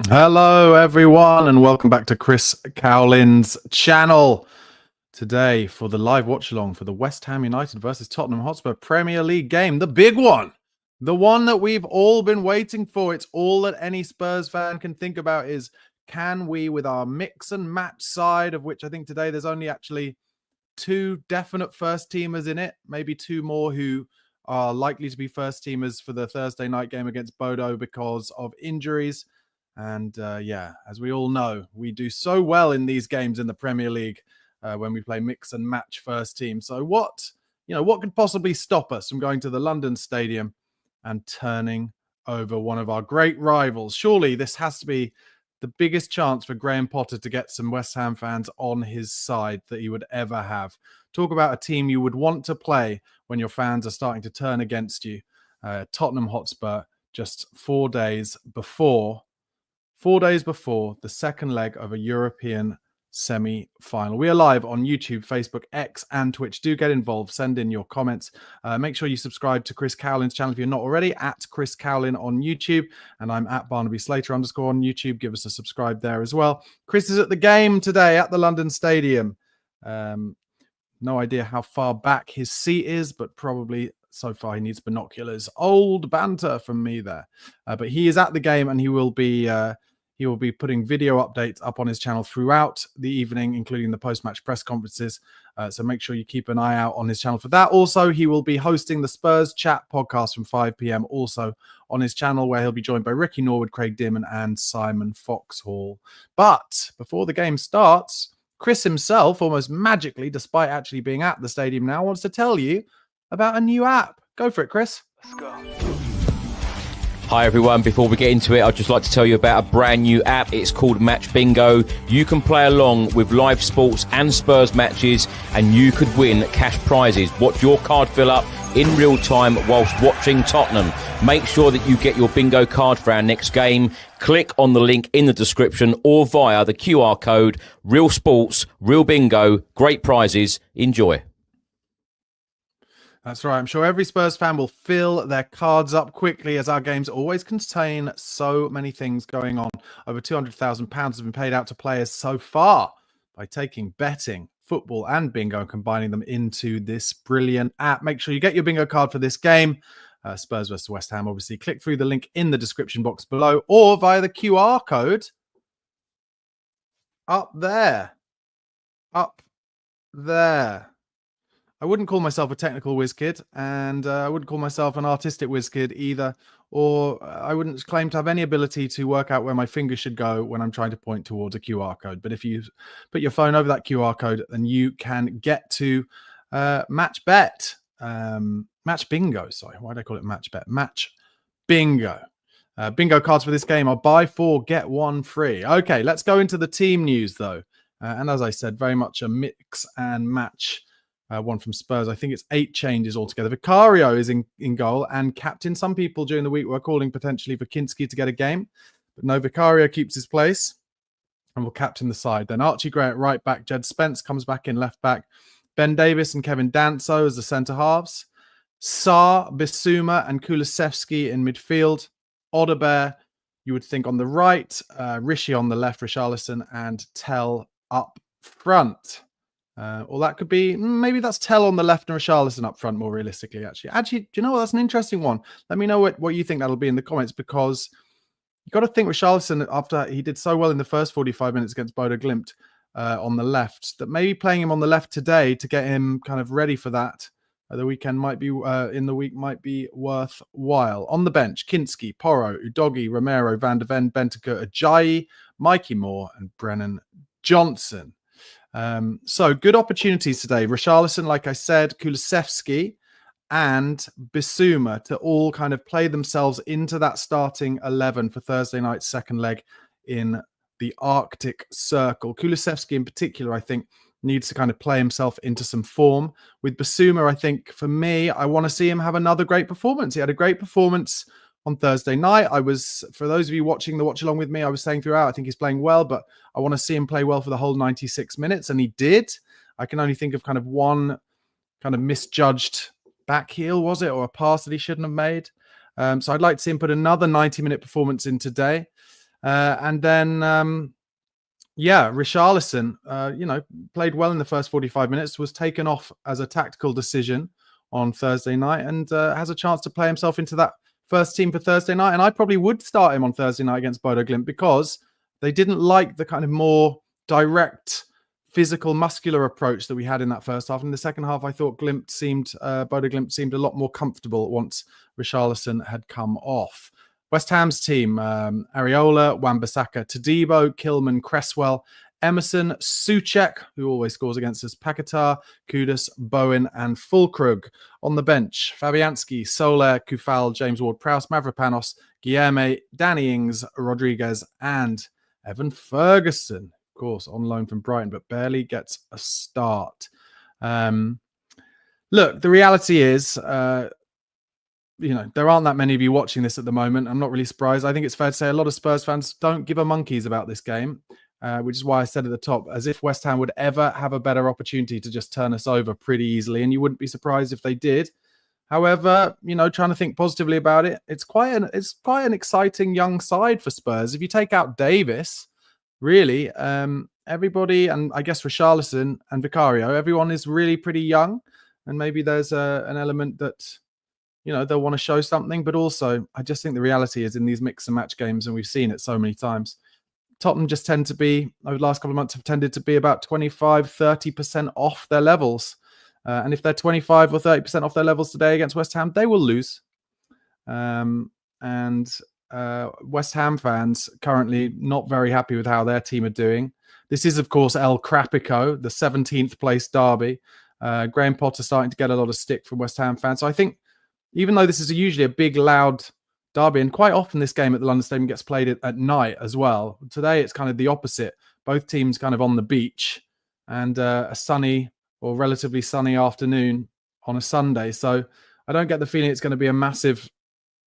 Hello, everyone, and welcome back to Chris Cowlin's channel. Today, for the live watch-along for the West Ham United versus Tottenham Hotspur Premier League game, the big one, the one that we've all been waiting for. It's all that any Spurs fan can think about is, can we, with our mix and match side, of which I think today there's only actually two definite first-teamers in it, maybe two more who are likely to be first-teamers for the Thursday night game against Bodo because of injuries. And yeah, as we all know, we do so well in these games in the Premier League when we play mix and match first team. So what could possibly stop us from going to the London Stadium and turning over one of our great rivals? Surely this has to be the biggest chance for Graham Potter to get some West Ham fans on his side that he would ever have. Talk about a team you would want to play when your fans are starting to turn against you. Tottenham Hotspur, just 4 days before the second leg of a European semi-final. We are live on YouTube, Facebook, X, and Twitch. Do get involved. Send in your comments. Make sure you subscribe to Chris Cowlin's channel if you're not already, at Chris Cowlin on YouTube. And I'm at Barnaby Slater _ on YouTube. Give us a subscribe there as well. Chris is at the game today at the London Stadium. No idea how far back his seat is, but probably so far he needs binoculars. Old banter from me there. But he is at the game, and he will be putting video updates up on his channel throughout the evening, including the post-match press conferences. So make sure you keep an eye out on his channel for that. Also, he will be hosting the Spurs Chat podcast from 5 p.m. also on his channel, where he'll be joined by Ricky Norwood, Craig Dimon, and Simon Foxhall. But before the game starts, Chris himself, almost magically, despite actually being at the stadium now, wants to tell you about a new app. Go for it, Chris. Let's go. Hi everyone, before we get into it, I'd just like to tell you about a brand new app. It's called Match Bingo. You can play along with live sports and Spurs matches, and you could win cash prizes. Watch your card fill up in real time whilst watching Tottenham. Make sure that you get your bingo card for our next game. Click on the link in the description or via the QR code. Real sports, real bingo, great prizes. Enjoy. That's right. I'm sure every Spurs fan will fill their cards up quickly, as our games always contain so many things going on. Over £200,000 have been paid out to players so far by taking betting, football and bingo and combining them into this brilliant app. Make sure you get your bingo card for this game. Spurs versus West Ham, obviously. Click through the link in the description box below or via the QR code up there. Up there. I wouldn't call myself a technical whiz kid, and I wouldn't call myself an artistic whiz kid either, or I wouldn't claim to have any ability to work out where my finger should go when I'm trying to point towards a QR code. But if you put your phone over that QR code, then you can get to Match Bingo. Sorry, why did I call it Match Bet? Match Bingo. Bingo cards for this game are buy 4, get 1 free. Okay, let's go into the team news, though. And as I said, very much a mix and match. One from Spurs. I think it's 8 changes altogether. Vicario is in goal and captain. Some people during the week were calling potentially for Kinski to get a game. But no, Vicario keeps his place and will captain the side. Then Archie Gray at right back. Jed Spence comes back in left back. Ben Davis and Kevin Danso as the centre halves. Sarr, Bissouma and Kulusevski in midfield. Odebear, you would think, on the right. Rishi on the left. Richarlison and Tell up front. Or that could be, maybe that's Tell on the left and Richarlison up front more realistically, actually. Actually, do you know what? That's an interesting one. Let me know what you think that'll be in the comments, because you've got to think Richarlison, after he did so well in the first 45 minutes against Bodo Glimt on the left, that maybe playing him on the left today to get him kind of ready for that the weekend might be, in the week might be worthwhile. On the bench, Kinski, Porro, Udogi, Romero, Van de Ven, Bentancur, Ajayi, Mikey Moore and Brennan Johnson. So good opportunities today. Richarlison, like I said, Kulusevski and Bissouma to all kind of play themselves into that starting 11 for Thursday night's second leg in the Arctic Circle. Kulusevski in particular, I think, needs to kind of play himself into some form. With Bissouma, I think, for me, I want to see him have another great performance. He had a great performance on Thursday night. For those of you watching the watch along with me, I was saying throughout, I think he's playing well, but I want to see him play well for the whole 96 minutes, and he did. I can only think of kind of one kind of misjudged back heel, was it, or a pass that he shouldn't have made. So I'd like to see him put another 90-minute performance in today. And then, yeah, Richarlison, played well in the first 45 minutes, was taken off as a tactical decision on Thursday night, and has a chance to play himself into that first team for Thursday night. And I probably would start him on Thursday night against Bodo Glimt, because they didn't like the kind of more direct, physical, muscular approach that we had in that first half. In the second half, I thought Bodo Glimt seemed a lot more comfortable once Richarlison had come off. West Ham's team, Areola, Wan-Bissaka, Todibo, Kilman, Cresswell, Emerson, Souček, who always scores against us, Paquetá, Kudus, Bowen, and Fulkrug. On the bench, Fabianski, Soler, Kufal, James Ward-Prowse, Mavropanos, Guilherme, Danny Ings, Rodriguez, and Evan Ferguson, of course, on loan from Brighton, but barely gets a start. Look, the reality is, there aren't that many of you watching this at the moment. I'm not really surprised. I think it's fair to say a lot of Spurs fans don't give a monkeys about this game, which is why I said at the top, as if West Ham would ever have a better opportunity to just turn us over pretty easily, and you wouldn't be surprised if they did. However, trying to think positively about it, it's quite an exciting young side for Spurs. If you take out Davis, really, everybody, and I guess Richarlison and Vicario, everyone is really pretty young, and maybe there's an element that they'll want to show something. But also, I just think the reality is in these mix and match games, and we've seen it so many times, Tottenham just tend to be, over the last couple of months, have tended to be about 25-30% off their levels. And if they're 25 or 30% off their levels today against West Ham, they will lose. West Ham fans currently not very happy with how their team are doing. This is, of course, El Crapico, the 17th place derby. Graham Potter starting to get a lot of stick from West Ham fans. So I think, even though this is usually a big, loud derby, and quite often this game at the London Stadium gets played at night as well, today it's kind of the opposite. Both teams kind of on the beach, and a sunny or relatively sunny afternoon on a Sunday. So I don't get the feeling it's going to be a massive,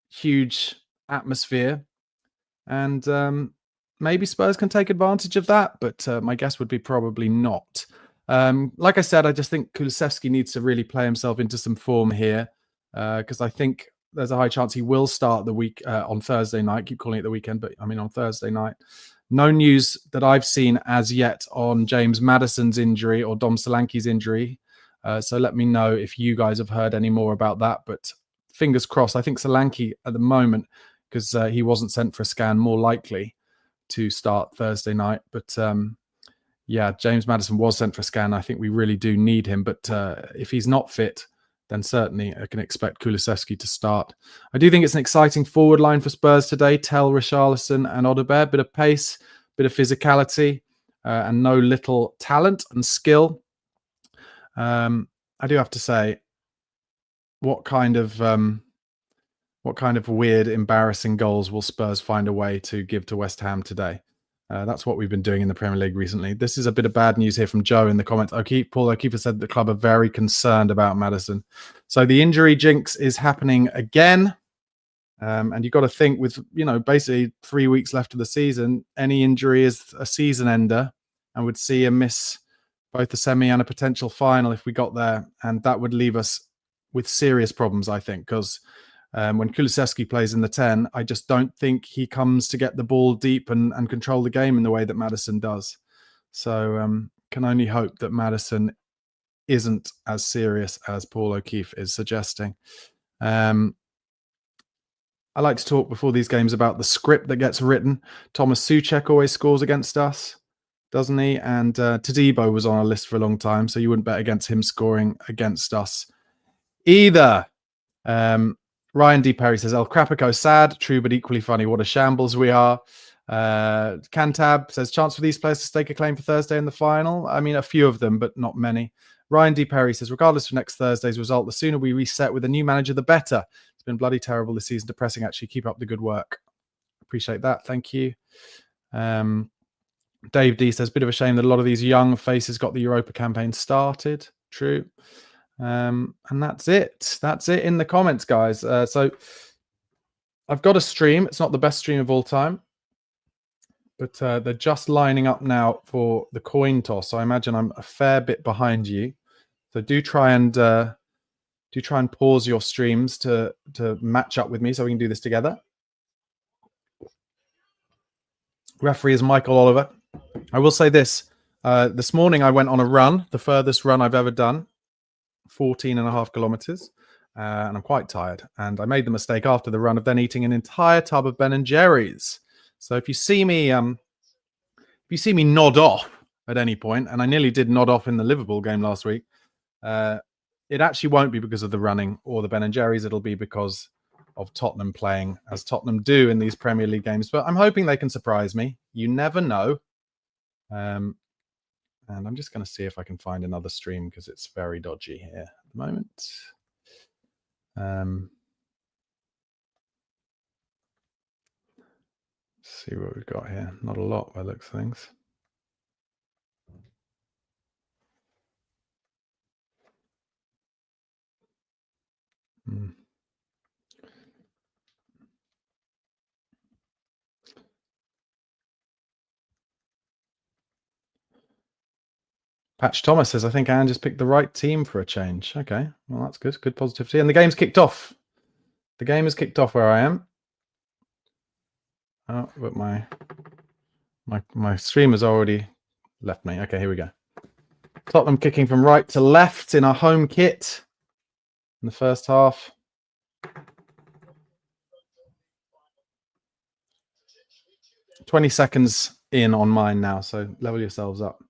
huge atmosphere. And maybe Spurs can take advantage of that, but my guess would be probably not. Like I said, I just think Kulusevski needs to really play himself into some form here, because I think there's a high chance he will start the week on Thursday night. Keep calling it the weekend, but I mean on Thursday night. No news that I've seen as yet on James Maddison's injury or Dom Solanke's injury. So let me know if you guys have heard any more about that. But fingers crossed. I think Solanke at the moment, because he wasn't sent for a scan, more likely to start Thursday night. But yeah, James Maddison was sent for a scan. I think we really do need him. But if he's not fit, then certainly I can expect Kulusevski to start. I do think it's an exciting forward line for Spurs today. Tell, Richarlison and Odobert. Bit of pace, bit of physicality, and no little talent and skill. I do have to say, what kind of weird, embarrassing goals will Spurs find a way to give to West Ham today? That's what we've been doing in the Premier League recently. This is a bit of bad news here from Joe in the comments. Paul O'Keefe said the club are very concerned about Maddison. So the injury jinx is happening again. And you've got to think, with, basically 3 weeks left of the season, any injury is a season ender and would see him miss both the semi and a potential final if we got there. And that would leave us with serious problems, I think, because when Kulusevski plays in the 10, I just don't think he comes to get the ball deep and control the game in the way that Maddison does. So can only hope that Maddison isn't as serious as Paul O'Keefe is suggesting. I like to talk before these games about the script that gets written. Thomas Souček always scores against us, doesn't he? And Todibo was on our list for a long time, so you wouldn't bet against him scoring against us either. Ryan D. Perry says, El Crapico sad, true but equally funny. What a shambles we are. Cantab says, chance for these players to stake a claim for Thursday in the final. I mean, a few of them, but not many. Ryan D. Perry says, regardless of next Thursday's result, the sooner we reset with a new manager, the better. It's been bloody terrible this season. Depressing, actually. Keep up the good work. Appreciate that. Thank you. Dave D says, bit of a shame that a lot of these young faces got the Europa campaign started. True. And that's it. That's it in the comments, guys. So I've got a stream. It's not the best stream of all time, but they're just lining up now for the coin toss. So I imagine I'm a fair bit behind you. So do try and pause your streams to match up with me so we can do this together. Referee is Michael Oliver. I will say this. This morning I went on a run, the furthest run I've ever done, 14.5 kilometers. And I'm quite tired. And I made the mistake after the run of then eating an entire tub of Ben & Jerry's. So if you see me nod off at any point, and I nearly did nod off in the Liverpool game last week, it actually won't be because of the running or the Ben & Jerry's. It'll be because of Tottenham playing as Tottenham do in these Premier League games. But I'm hoping they can surprise me. You never know. And I'm just going to see if I can find another stream because it's very dodgy here at the moment. See what we've got here. Not a lot by the looks of things. Patch Thomas says, I think Anne just picked the right team for a change. Okay, well, that's good. Good positivity. And the game's kicked off. The game has kicked off where I am. Oh, but my stream has already left me. Okay, here we go. Tottenham kicking from right to left in our home kit in the first half. "20 seconds in on mine now, so level yourselves up.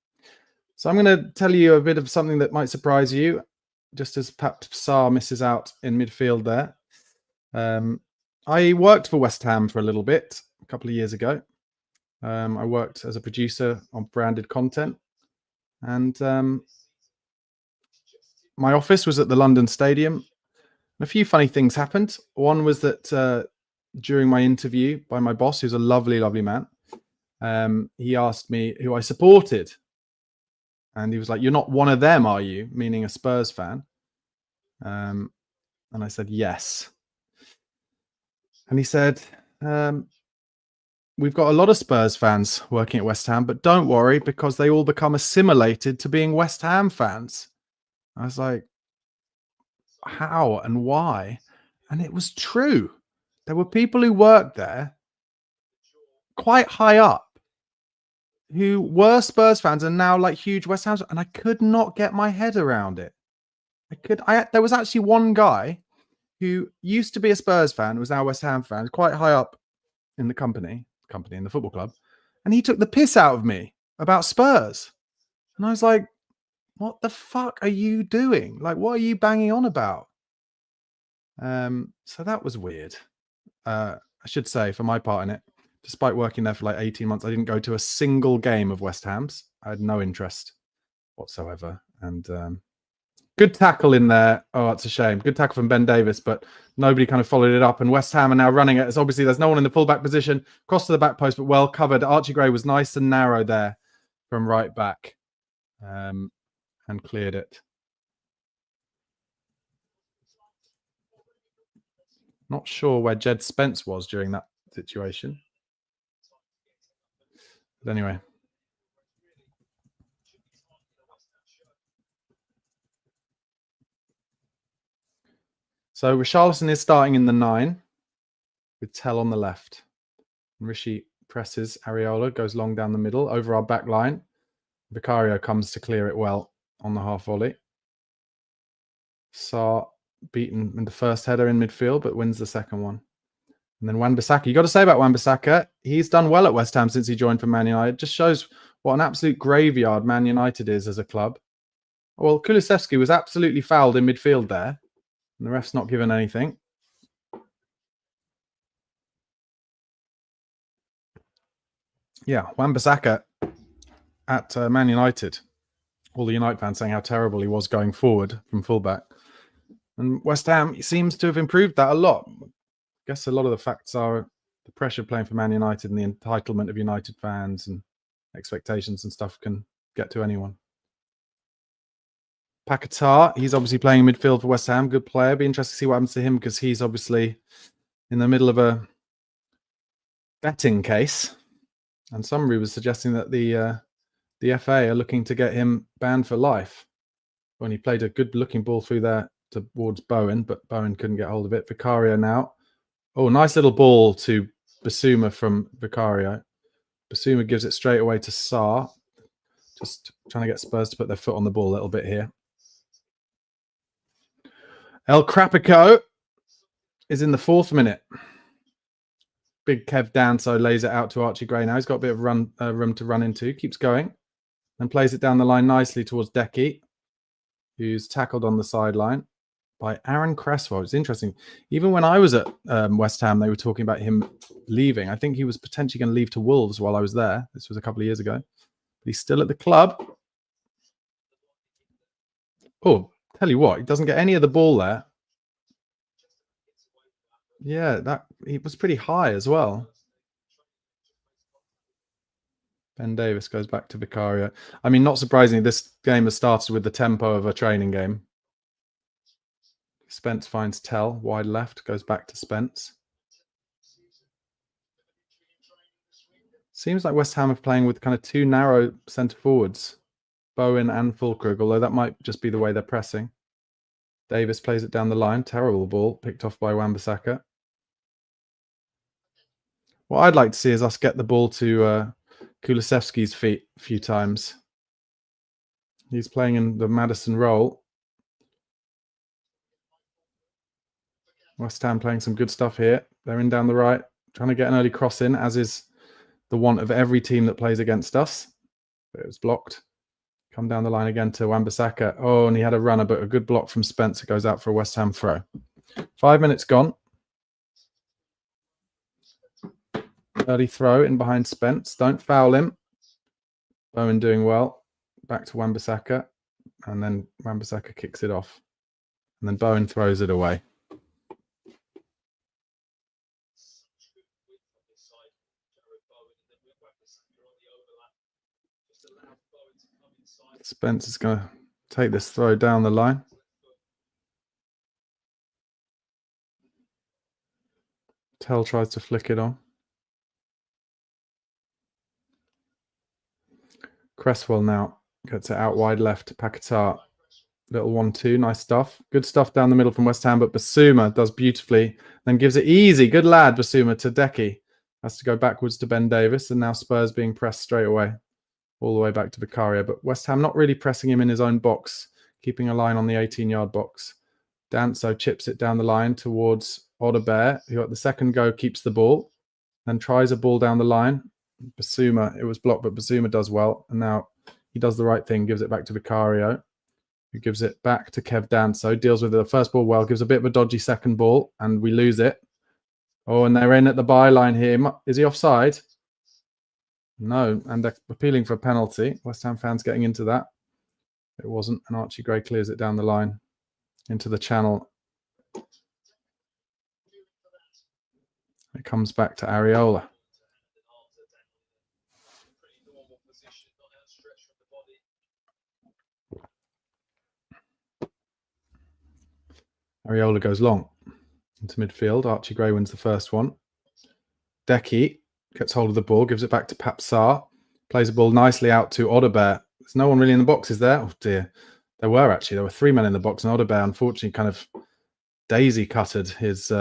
So I'm going to tell you a bit of something that might surprise you, just as Pat Sarr misses out in midfield there. I worked for West Ham for a little bit, a couple of years ago. I worked as a producer on branded content. And my office was at the London Stadium. A few funny things happened. One was that during my interview by my boss, who's a lovely, lovely man, he asked me who I supported. And he was like, "You're not one of them, are you?" Meaning a Spurs fan. And I said, "Yes." And he said, "We've got a lot of Spurs fans working at West Ham, but don't worry because they all become assimilated to being West Ham fans." I was like, how and why? And it was true. There were people who worked there quite high up who were Spurs fans and now like huge West Ham, and I could not get my head around it. There was actually one guy who used to be a Spurs fan, was now a West Ham fan, quite high up in the company in the football club, and he took the piss out of me about Spurs. And I was like, what the fuck are you doing? Like, what are you banging on about? So that was weird. I should say, for my part in it, despite working there for like 18 months, I didn't go to a single game of West Ham's. I had no interest whatsoever. And good tackle in there. Oh, it's a shame. Good tackle from Ben Davis, but nobody kind of followed it up. And West Ham are now running it. It's obviously there's no one in the fullback position. Cross to the back post, but well covered. Archie Gray was nice and narrow there from right back and cleared it. Not sure where Jed Spence was during that situation. But anyway. So Richarlison is starting in the 9 with Tell on the left. And Rishi presses Areola, goes long down the middle over our back line. Vicario comes to clear it well on the half volley. Sarr beaten in the first header in midfield, but wins the second one. And then Wan-Bissaka. You got to say about Wan-Bissaka, he's done well at West Ham since he joined from Man United. Just shows what an absolute graveyard Man United is as a club. Well, Kulusevski was absolutely fouled in midfield there. And the ref's not given anything. Yeah, Wan-Bissaka at Man United. All the United fans saying how terrible he was going forward from fullback. And West Ham seems to have improved that a lot. I guess a lot of the facts are the pressure playing for Man United and the entitlement of United fans and expectations and stuff can get to anyone. Paquetá, he's obviously playing midfield for West Ham. Good player. Be interested to see what happens to him because he's obviously in the middle of a betting case. And somebody was suggesting that the FA are looking to get him banned for life. When he played a good-looking ball through there towards Bowen, but Bowen couldn't get hold of it. Vicario now. Oh, nice little ball to Basuma from Vicario. Basuma gives it straight away to Sarr. Just trying to get Spurs to put their foot on the ball a little bit here. El Crapico is in the 4th minute. Big Kev Danso lays it out to Archie Gray now. He's got a bit of room to run into. Keeps going. And plays it down the line nicely towards Decky, who's tackled on the sideline by Aaron Cresswell. It's interesting. Even when I was at West Ham, they were talking about him leaving. I think he was potentially going to leave to Wolves while I was there. This was a couple of years ago. But he's still at the club. Oh, tell you what, he doesn't get any of the ball there. Yeah, he was pretty high as well. Ben Davis goes back to Vicario. I mean, not surprisingly, this game has started with the tempo of a training game. Spence finds Tell, wide left, goes back to Spence. Seems like West Ham are playing with kind of 2 narrow centre forwards, Bowen and Fulkrug, although that might just be the way they're pressing. Davis plays it down the line. Terrible ball, picked off by Wan-Bissaka. What I'd like to see is us get the ball to Kulusevski's feet a few times. He's playing in the Maddison role. West Ham playing some good stuff here. They're in down the right, trying to get an early cross in, as is the want of every team that plays against us. But it was blocked. Come down the line again to Wan-Bissaka. Oh, and he had a runner, but a good block from Spencer goes out for a West Ham throw. 5 minutes gone. Early throw in behind Spence. Don't foul him. Bowen doing well. Back to Wan-Bissaka. And then Wan-Bissaka kicks it off. And then Bowen throws it away. Spence is going to take this throw down the line. Tell tries to flick it on. Cresswell now gets it out wide left to Paquetá. Little 1-2, nice stuff. Good stuff down the middle from West Ham, but Basuma does beautifully. Then gives it easy. Good lad, Basuma, to Decky. Has to go backwards to Ben Davis, and now Spurs being pressed straight away. All the way back to Vicario, but West Ham not really pressing him in his own box, keeping a line on the 18-yard box. Danso chips it down the line towards Odobert, who at the second go keeps the ball, then tries a ball down the line. Basuma, it was blocked, but Basuma does well, and now he does the right thing, gives it back to Vicario, who gives it back to Kev Danso, deals with the first ball well, gives a bit of a dodgy second ball, and we lose it. Oh, and they're in at the byline here. Is he offside? No, and they're appealing for a penalty. West Ham fans getting into that. It wasn't, and Archie Gray clears it down the line into the channel. It comes back to Areola. Areola goes long into midfield. Archie Gray wins the first one. Decky gets hold of the ball, gives it back to Papsar, plays the ball nicely out to Odobert. There's no one really in the box, is there? Oh dear. There were 3 men in the box, and Odobert unfortunately kind of daisy cutted his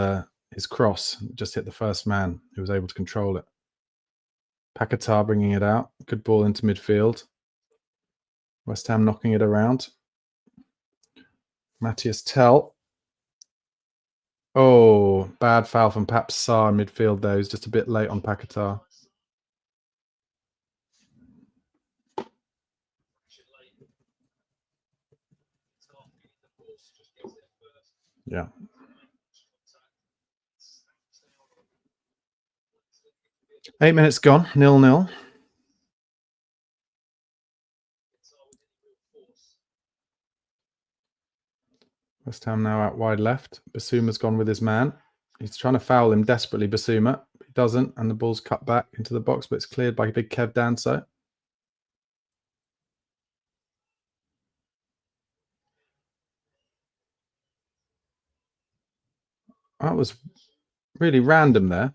cross, just hit the first man who was able to control it. Paquetá bringing it out. Good ball into midfield. West Ham knocking it around. Matthias Tell. Oh, bad foul from Papsar in midfield there. He's just a bit late on Paquetá. Yeah. Eight minutes gone, 0-0. West Ham now out wide left. Basuma's gone with his man. He's trying to foul him desperately, Basuma. He doesn't, and the ball's cut back into the box, but it's cleared by big Kev Danso. That was really random there.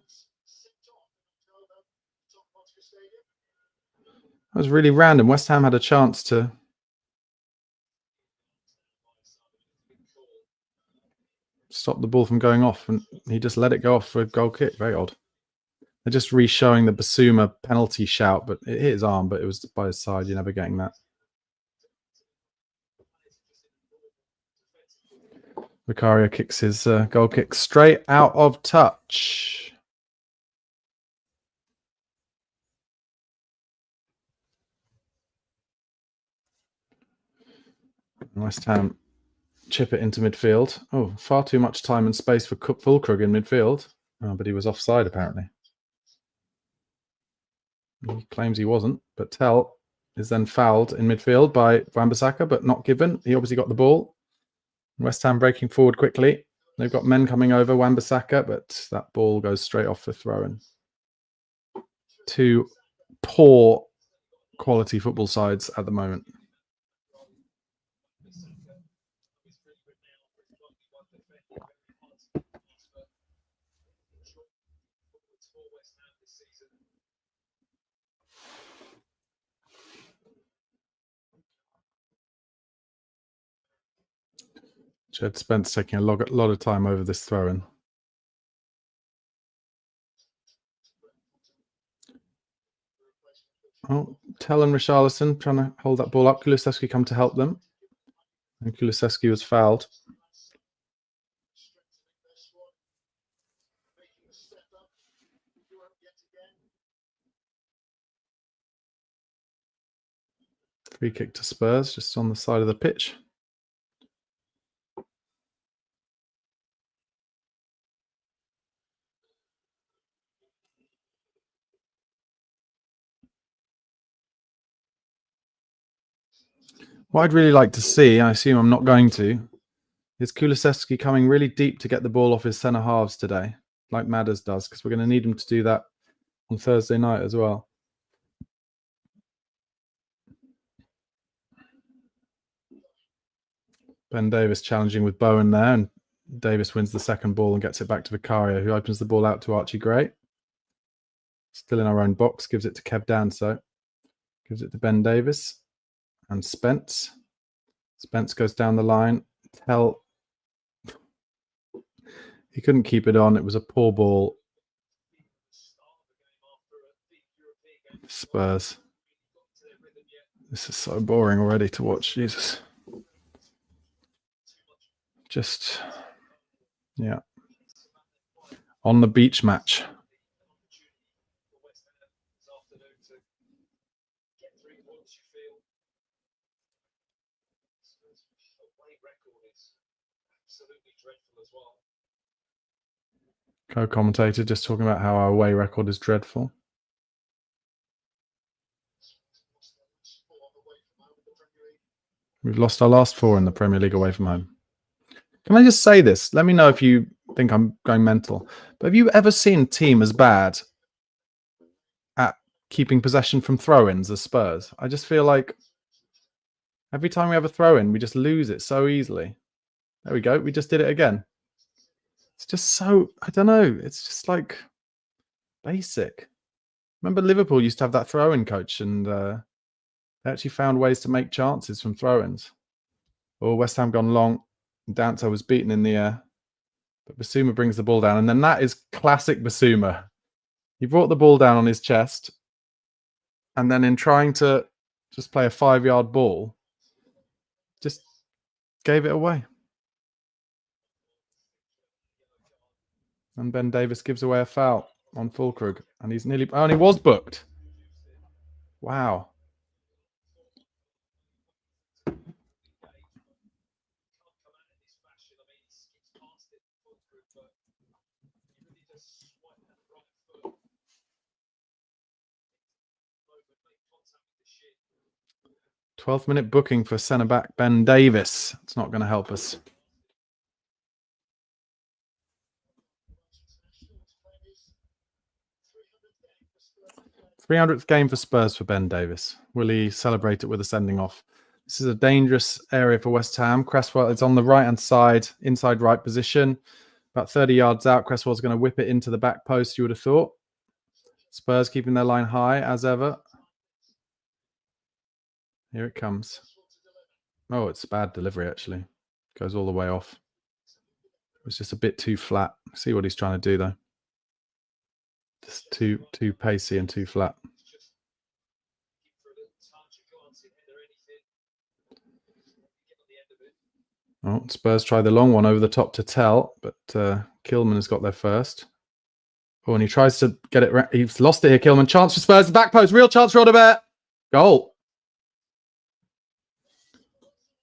That was really random. West Ham had a chance to stop the ball from going off, and he just let it go off for a goal kick. Very odd. They're just re-showing the Basuma penalty shout, but it hit his arm, but it was by his side. You're never getting that. Vicario kicks his goal kick straight out of touch. West Ham chip it into midfield. Oh, far too much time and space for Fulkrug in midfield. Oh, but he was offside, apparently. He claims he wasn't, but Tell is then fouled in midfield by Wan-Bissaka, but not given. He obviously got the ball. West Ham breaking forward quickly. They've got men coming over Wan-Bissaka, but that ball goes straight off the throw-in. Two poor quality football sides at the moment. Jed Spence taking a lot of time over this throw-in. Oh, Tell and Richarlison trying to hold that ball up. Kulusevski come to help them. And Kulusevski was fouled. Free kick to Spurs, just on the side of the pitch. What I'd really like to see, I assume I'm not going to, is Kulusevski coming really deep to get the ball off his centre halves today, like Madders does, because we're going to need him to do that on Thursday night as well. Ben Davis challenging with Bowen there, and Davis wins the second ball and gets it back to Vicario, who opens the ball out to Archie Gray. Still in our own box, gives it to Kev Danso. Gives it to Ben Davis and Spence. Spence goes down the line. Tell. He couldn't keep it on. It was a poor ball. Spurs. This is so boring already to watch. Jesus. Just, yeah. On the beach match. Co-commentator just talking about how our away record is dreadful. We've lost our last 4 in the Premier League away from home. Can I just say this? Let me know if you think I'm going mental. But have you ever seen a team as bad at keeping possession from throw-ins as Spurs? I just feel like every time we have a throw-in, we just lose it so easily. There we go. We just did it again. It's just so, I don't know. It's just like basic. Remember Liverpool used to have that throw-in coach, and they actually found ways to make chances from throw-ins. Or West Ham gone long. Danto was beaten in the air. But Basuma brings the ball down. And then that is classic Basuma. He brought the ball down on his chest. And then in trying to just play a 5-yard ball, just gave it away. And Ben Davis gives away a foul on Fulkrug. And he's nearly... Oh, and he was booked. Wow. Twelfth-minute booking for centre-back Ben Davis. It's not going to help us. 300th game for Spurs for Ben Davis. Will he celebrate it with a sending off? This is a dangerous area for West Ham. Cresswell is on the right-hand side, inside right position. About 30 yards out. Cresswell's going to whip it into the back post, you would have thought. Spurs keeping their line high, as ever. Here it comes. Oh, it's a bad delivery, actually. Goes all the way off. It was just a bit too flat. See what he's trying to do, though. Just too pacey and too flat. Oh, Spurs try the long one over the top to Tell, but Kilman has got there first. Oh, and he tries to get it. He's lost it here, Kilman. Chance for Spurs. The back post. Real chance for Odobert. Goal.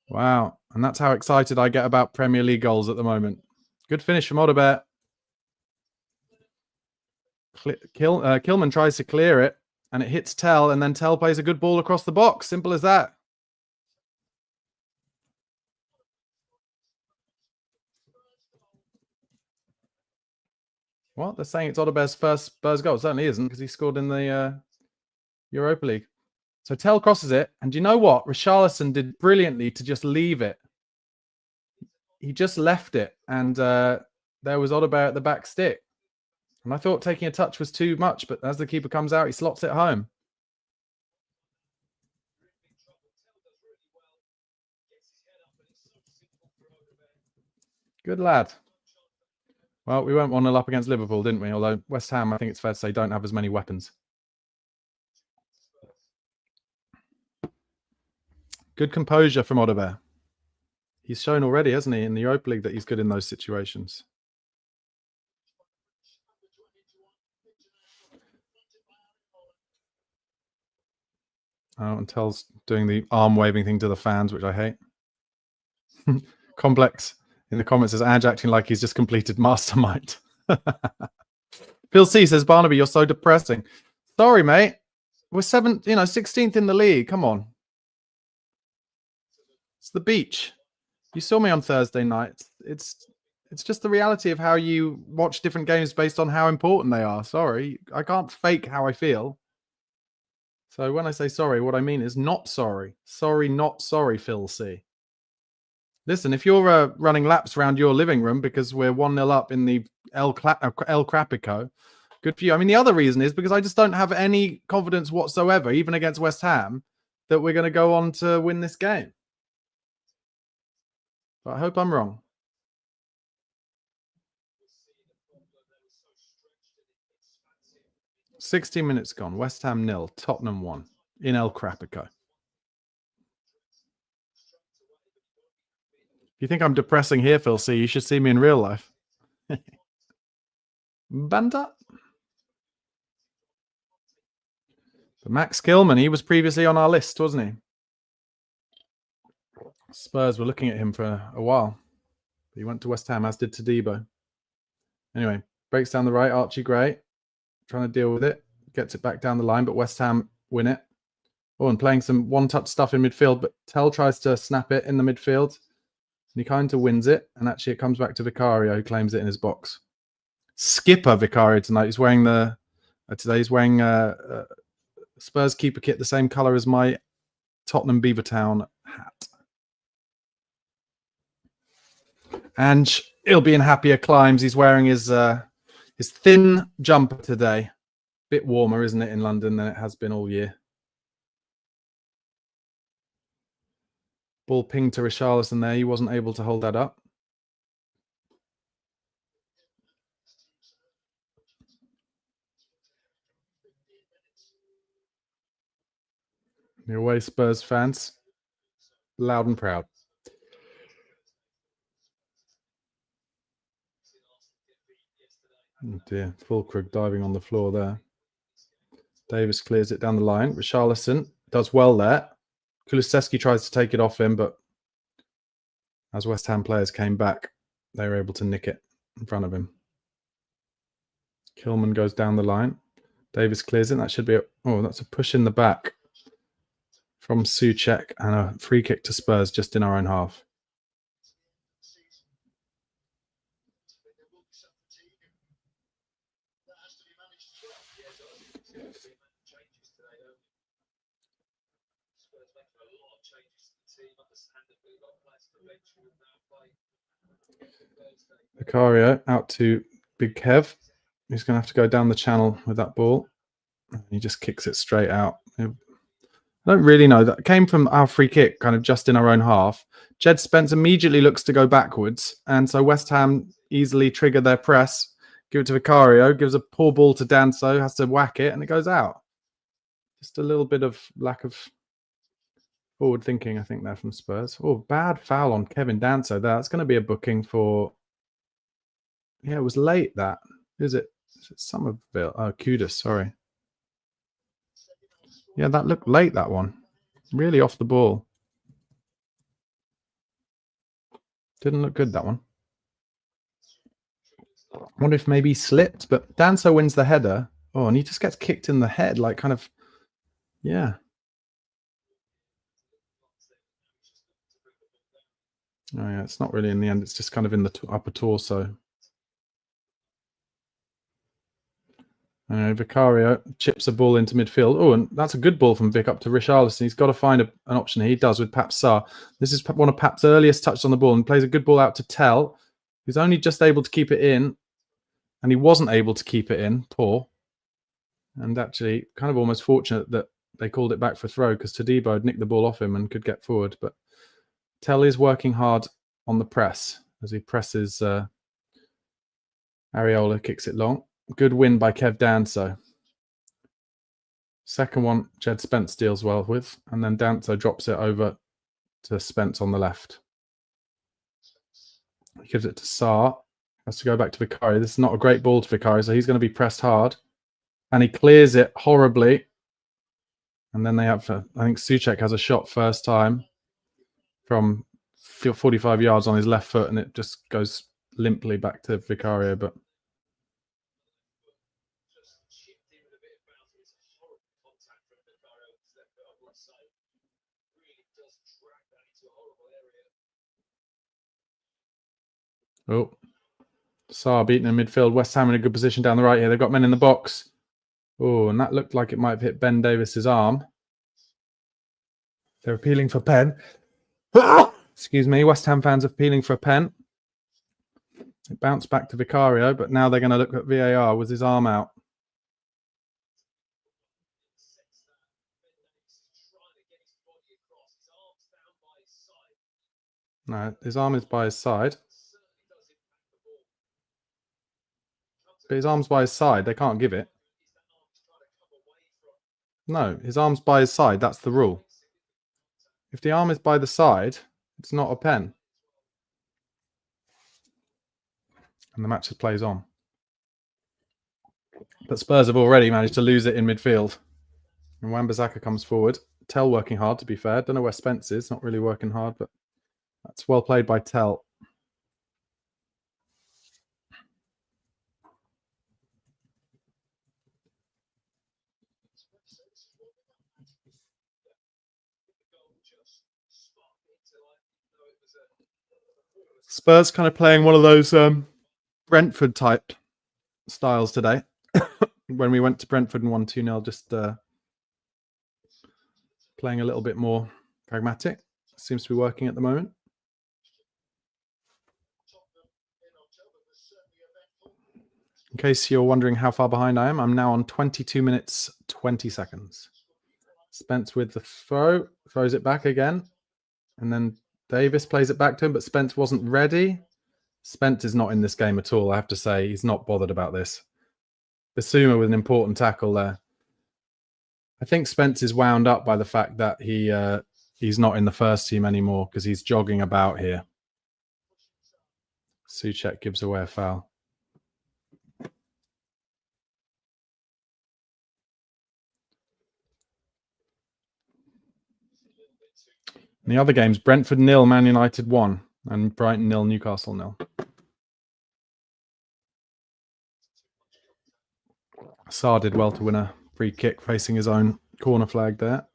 Wow. And that's how excited I get about Premier League goals at the moment. Good finish from Odobert. Kilman tries to clear it, and it hits Tell, and then Tell plays a good ball across the box. Simple as that. What? They're saying it's Odobert's first Spurs goal. It certainly isn't, because he scored in the Europa League. So Tell crosses it, and do you know what? Richarlison did brilliantly to just leave it. He just left it, and there was Odobert at the back stick. And I thought taking a touch was too much, but as the keeper comes out, he slots it home. Good lad. Well, we went 1-0 up against Liverpool, didn't we? Although West Ham, I think it's fair to say, don't have as many weapons. Good composure from Odobert. He's shown already, hasn't he, in the Europa League, that he's good in those situations. Oh, and Tell's doing the arm waving thing to the fans, which I hate. Complex in the comments says Ange acting like he's just completed Mastermind. Phil C says, Barnaby, you're so depressing. Sorry, mate. We're 16th in the league. Come on. It's the beach. You saw me on Thursday night. It's just the reality of how you watch different games based on how important they are. Sorry. I can't fake how I feel. So when I say sorry, what I mean is not sorry. Sorry, not sorry, Phil C. Listen, if you're running laps around your living room because we're 1-0 up in the El Crapico, good for you. I mean, the other reason is because I just don't have any confidence whatsoever, even against West Ham, that we're going to go on to win this game. But I hope I'm wrong. "16 minutes gone. West Ham 0, Tottenham 1 in El Crapico." If you think I'm depressing here, Phil C, you should see me in real life. Banter. But Max Kilman, he was previously on our list, wasn't he? Spurs were looking at him for a while. He went to West Ham, as did Todibo. Anyway, breaks down the right. Archie Gray trying to deal with it. Gets it back down the line, but West Ham win it. Oh, and playing some one-touch stuff in midfield, but Tell tries to snap it in the midfield. And he kind of wins it. And actually, it comes back to Vicario, who claims it in his box. Skipper Vicario tonight. He's wearing today's wearing Spurs keeper kit, the same colour as my Tottenham Beavertown hat. And he'll be in happier climes. He's wearing his thin jumper today. Bit warmer, isn't it, in London than it has been all year. Ball pinged to Richarlison there. He wasn't able to hold that up. The away Spurs fans, loud and proud. Oh dear, Fulkrug diving on the floor there. Davis clears it down the line. Richarlison does well there. Kulusevski tries to take it off him, but as West Ham players came back, they were able to nick it in front of him. Kilman goes down the line. Davis clears it. That should be that's a push in the back from Souček and a free kick to Spurs just in our own half. Vicario out to Big Kev. He's going to have to go down the channel with that ball. He just kicks it straight out. I don't really know. That came from our free kick, kind of just in our own half. Jed Spence immediately looks to go backwards. And so West Ham easily trigger their press, Give it to Vicario. Gives a poor ball to Danso. Has to whack it, and it goes out. Just a little bit of lack of forward thinking, I think, there from Spurs. Oh, bad foul on Kevin Danso. That's going to be a booking for... Yeah, it was late, that. Is it Somerville? Oh, Kudus, sorry. Yeah, that looked late, that one. Really off the ball. Didn't look good, that one. I wonder if maybe he slipped, but Danso wins the header. Oh, and he just gets kicked in the head, like kind of... Yeah. Oh, yeah, it's not really in the end. It's just kind of in the upper torso. Vicario chips a ball into midfield. Oh, and that's a good ball from Vic up to Richarlison. He's got to find an option here. He does with Pap Sarr. This is one of Pap's earliest touches on the ball and plays a good ball out to Tell, who's only just able to keep it in. And he wasn't able to keep it in. Poor. And actually, kind of almost fortunate that they called it back for throw because Todibo had nicked the ball off him and could get forward. But Tell is working hard on the press as he presses. Areola kicks it long. Good win by Kev Danso. Second one, Jed Spence deals well with. And then Danso drops it over to Spence on the left. He gives it to Sarr. Has to go back to Vicario. This is not a great ball to Vicario, so he's going to be pressed hard. And he clears it horribly. And then they have, I think Souček has a shot first time from 45 yards on his left foot, and it just goes limply back to Vicario. But oh, Sarr beaten in midfield. West Ham in a good position down the right here. They've got men in the box. Oh, and that looked like it might have hit Ben Davis's arm. They're appealing for pen. Excuse me. West Ham fans are appealing for a pen. It bounced back to Vicario, but now they're going to look at VAR with his arm out. No, his arm is by his side. But his arm's by his side. They can't give it. No, his arm's by his side. That's the rule. If the arm is by the side, it's not a pen. And the match plays on. But Spurs have already managed to lose it in midfield. And Wan-Bissaka comes forward. Tell working hard, to be fair. Don't know where Spence is. Not really working hard, but that's well played by Tell. Spurs kind of playing one of those Brentford type styles today. When we went to Brentford and won 2-0, just playing a little bit more pragmatic. Seems to be working at the moment. In case you're wondering how far behind I am, I'm now on 22 minutes, 20 seconds. Spence with the throw, throws it back again. And then Davis plays it back to him, but Spence wasn't ready. Spence is not in this game at all, I have to say. He's not bothered about this. Basuma with an important tackle there. I think Spence is wound up by the fact that he's not in the first team anymore because he's jogging about here. Souček gives away a foul. In the other games, Brentford 0, Man United 1, and Brighton 0, Newcastle 0. Sarr did well to win a free kick facing his own corner flag there.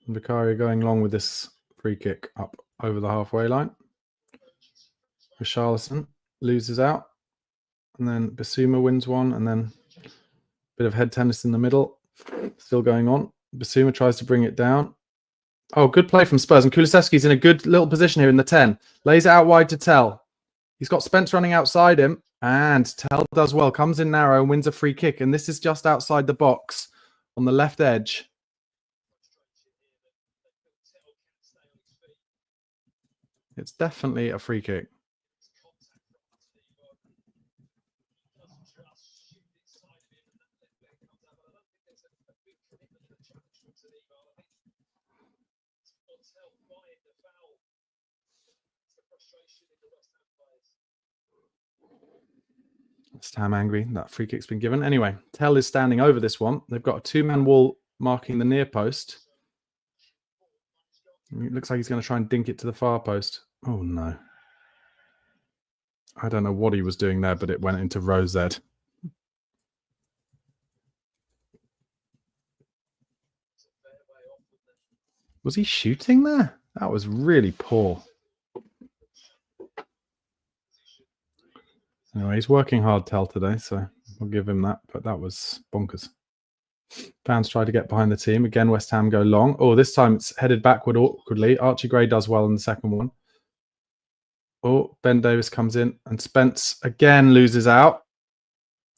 And Vicario going long with this free kick up over the halfway line. Richarlison loses out. And then Basuma wins one, and then bit of head tennis in the middle. Still going on. Basuma tries to bring it down. Oh, good play from Spurs. And Kulusevski's in a good little position here in the 10. Lays it out wide to Tell. He's got Spence running outside him. And Tell does well. Comes in narrow and wins a free kick. And this is just outside the box on the left edge. It's definitely a free kick. West Ham angry that free kick's been given. Anyway, Tell is standing over this one. They've got a two-man wall marking the near post. It looks like he's going to try and dink it to the far post. Oh, no. I don't know what he was doing there, but it went into row Z. Was he shooting there? That was really poor. Anyway, he's working hard, Tell, today, so I'll give him that, but that was bonkers. Fans try to get behind the team. Again, West Ham go long. Oh, this time it's headed backward awkwardly. Archie Gray does well in the second one. Oh, Ben Davis comes in, and Spence again loses out.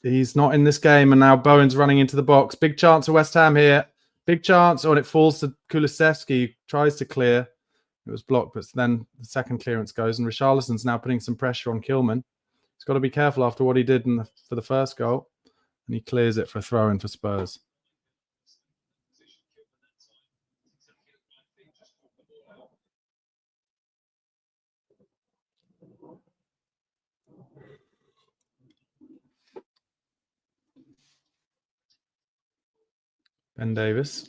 He's not in this game, and now Bowen's running into the box. Big chance for West Ham here. Big chance. Oh, and it falls to Kulusevski. Tries to clear. It was blocked, but then the second clearance goes, and Richarlison's now putting some pressure on Kilman. He's got to be careful after what he did for the first goal. And he clears it for a throw-in for Spurs. Ben Davis.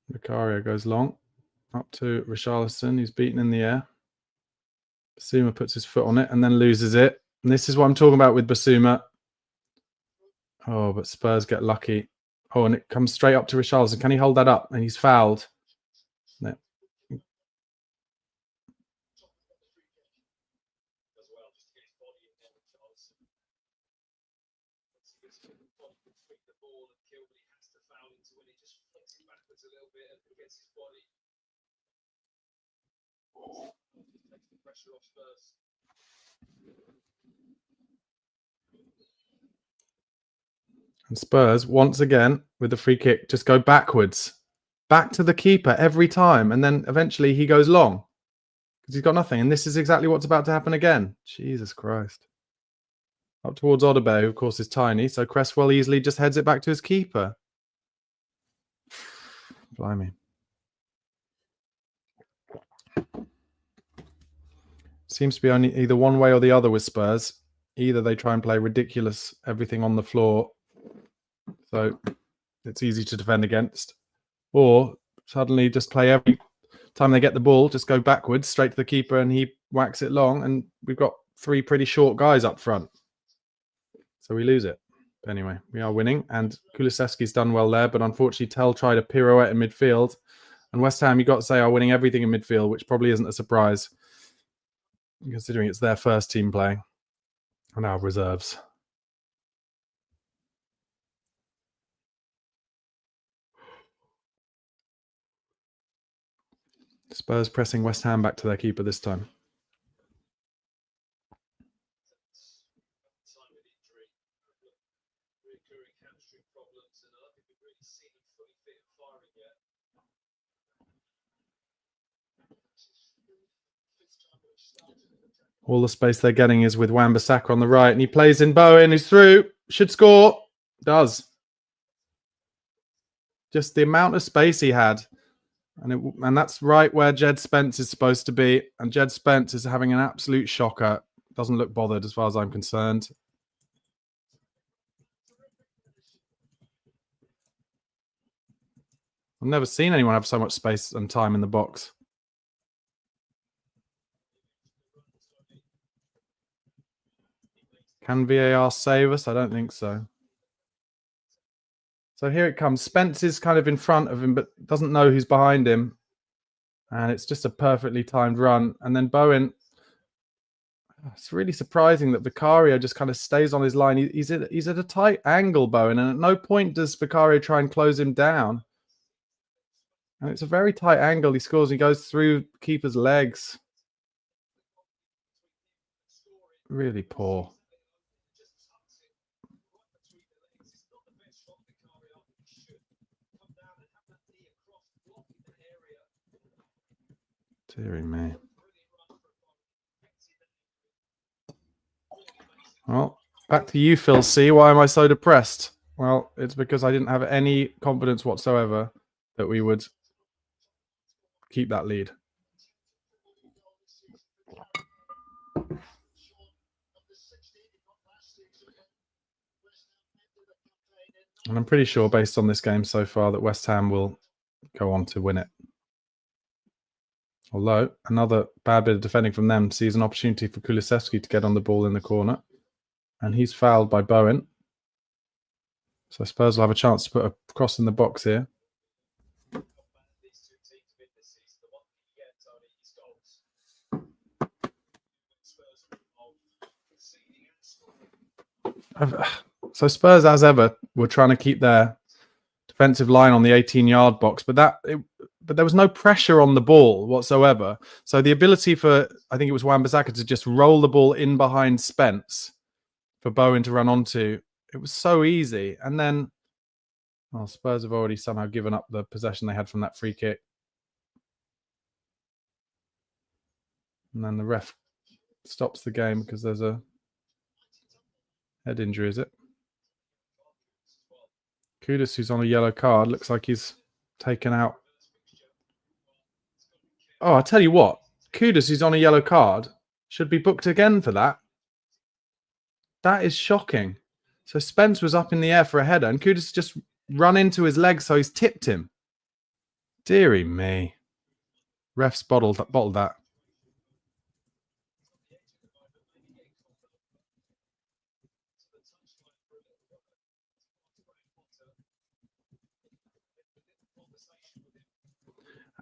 Vicario goes long. Up to Richarlison, who's beaten in the air. Basuma puts his foot on it and then loses it. And this is what I'm talking about with Basuma. Oh, but Spurs get lucky. Oh, and it comes straight up to Richarlison. Can he hold that up? And he's fouled. No. And Spurs, once again, with the free kick, just go backwards. Back to the keeper every time. And then eventually he goes long. Because he's got nothing. And this is exactly what's about to happen again. Jesus Christ. Up towards Odebear, who of course is tiny. So Cresswell easily just heads it back to his keeper. Blimey. Seems to be only either one way or the other with Spurs. Either they try and play ridiculous everything on the floor, so it's easy to defend against, or suddenly just play every time they get the ball, just go backwards straight to the keeper and he whacks it long, and we've got three pretty short guys up front. So we lose it. But anyway, we are winning, and Kulusevski's done well there, but unfortunately Tell tried a pirouette in midfield, and West Ham, you've got to say, are winning everything in midfield, which probably isn't a surprise, considering it's their first team playing and our reserves. Spurs pressing West Ham back to their keeper this time. All the space they're getting is with Wan-Bissaka on the right, and he plays in Bowen, who's through, should score, does. Just the amount of space he had. And that's right where Jed Spence is supposed to be. And Jed Spence is having an absolute shocker. Doesn't look bothered as far as I'm concerned. I've never seen anyone have so much space and time in the box. Can VAR save us? I don't think so. So here it comes. Spence is kind of in front of him, but doesn't know who's behind him. And it's just a perfectly timed run. And then Bowen, it's really surprising that Vicario just kind of stays on his line. He's at a tight angle, Bowen, and at no point does Vicario try and close him down. And it's a very tight angle. He scores. He goes through keeper's legs. Really poor. Deary me. Well, back to you, Phil C. Why am I so depressed? Well, it's because I didn't have any confidence whatsoever that we would keep that lead. And I'm pretty sure, based on this game so far, that West Ham will go on to win it. Although, another bad bit of defending from them sees an opportunity for Kulusevski to get on the ball in the corner. And he's fouled by Bowen. So Spurs will have a chance to put a cross in the box here. So Spurs, as ever, were trying to keep their defensive line on the 18-yard box, but there was no pressure on the ball whatsoever. So the ability for, I think it was Wan-Bissaka, to just roll the ball in behind Spence for Bowen to run onto, it was so easy. And then, well, Spurs have already somehow given up the possession they had from that free kick. And then the ref stops the game because there's a head injury, is it? Kudus, who's on a yellow card, looks like he's taken out. Oh, I tell you what, Kudus, who's on a yellow card, should be booked again for that. That is shocking. So Spence was up in the air for a header, and Kudus just run into his leg, so he's tipped him. Deary me. Refs bottled that.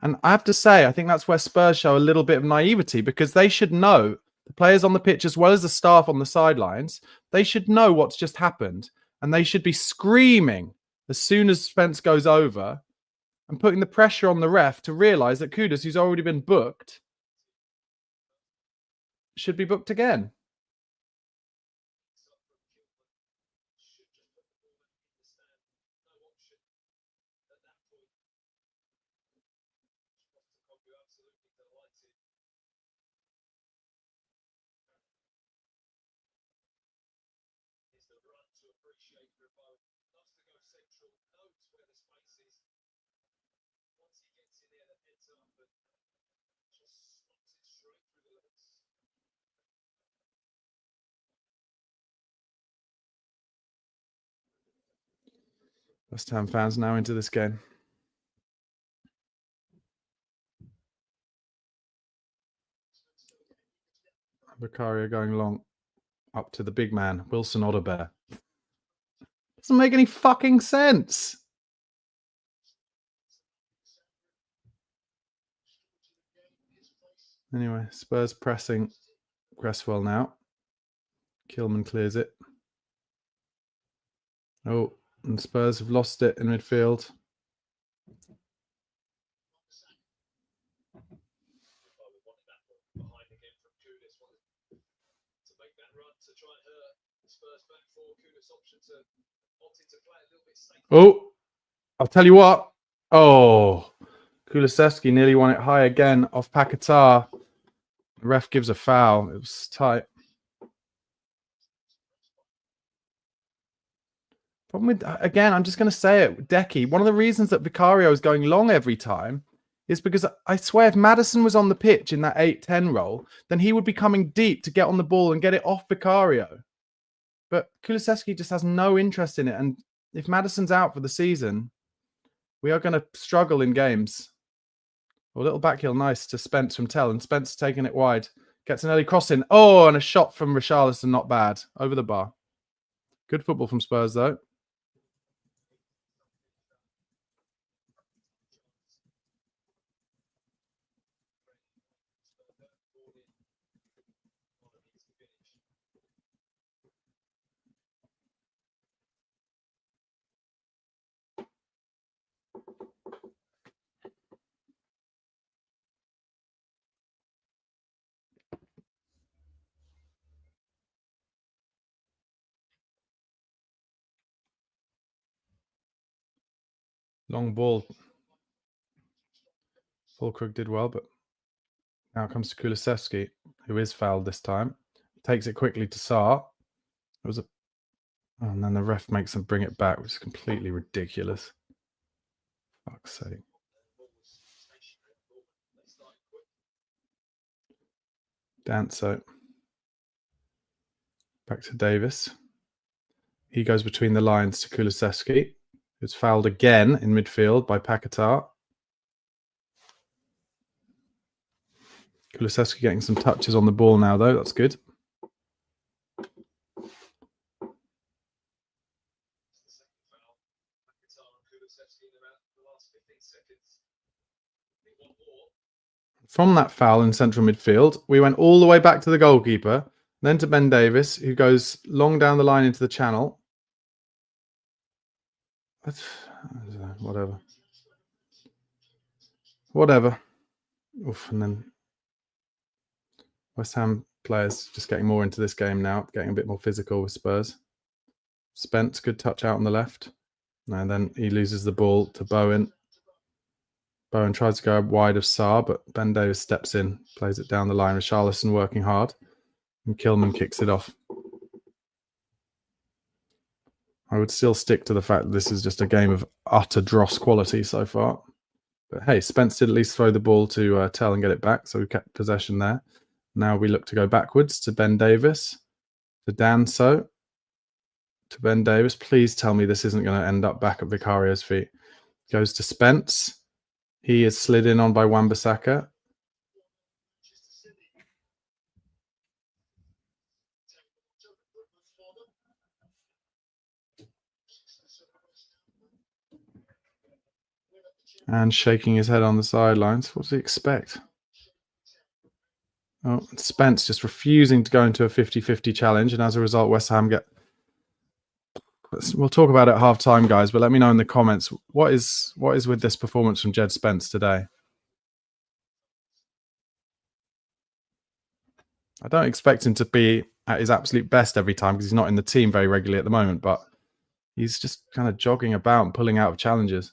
And I have to say, I think that's where Spurs show a little bit of naivety, because they should know, the players on the pitch as well as the staff on the sidelines, they should know what's just happened. And they should be screaming as soon as Spence goes over and putting the pressure on the ref to realise that Kudus, who's already been booked, should be booked again. West Ham fans now into this game. Vicario going long up to the big man, Wilson Odobert. Doesn't make any fucking sense. Anyway, Spurs pressing Cresswell now. Kilman clears it. Oh, and Spurs have lost it in midfield. Oh, I'll tell you what. Oh, Kulusevski nearly won it high again off Paquetá. The ref gives a foul. It was tight. Problem with, again, I'm just going to say it, Decky, one of the reasons that Vicario is going long every time is because I swear if Maddison was on the pitch in that 8-10 role, then he would be coming deep to get on the ball and get it off Vicario. But Kulusevski just has no interest in it. And if Maddison's out for the season, we are going to struggle in games. A little backheel, nice to Spence from Tell. And Spence taking it wide. Gets an early cross in. Oh, and a shot from Richarlison, not bad. Over the bar. Good football from Spurs, though. Long ball. Fulkrug did well, but Now it comes to Kulusevski, who is fouled this time. He takes it quickly to Sarr. It was a... Oh, and then the ref makes him bring it back, which is completely ridiculous. Fuck's sake. Danso. Back to Davis. He goes between the lines to Kulusevski, who's fouled again in midfield by Paquetá. Kulusevski getting some touches on the ball now, though. That's good. From that foul in central midfield, we went all the way back to the goalkeeper, then to Ben Davis, who goes long down the line into the channel. Whatever. Oof, and then West Ham players just getting more into this game now, getting a bit more physical with Spurs. Spence, good touch out on the left. And then he loses the ball to Bowen. Bowen tries to go wide of Sarr, but Ben Davis steps in, plays it down the line. Richarlison working hard. And Kilman kicks it off. I would still stick to the fact that this is just a game of utter dross quality so far. But hey, Spence did at least throw the ball to Tell and get it back, so we kept possession there. Now we look to go backwards to Ben Davis, to Danso, to Ben Davis. Please tell me this isn't going to end up back at Vicario's feet. Goes to Spence. He is slid in on by Wan-Bissaka. And shaking his head on the sidelines. What does he expect? Oh, Spence just refusing to go into a 50-50 challenge, and as a result, West Ham get... We'll talk about it at half-time, guys, but let me know in the comments, what is with this performance from Jed Spence today? I don't expect him to be at his absolute best every time because he's not in the team very regularly at the moment, but he's just kind of jogging about and pulling out of challenges.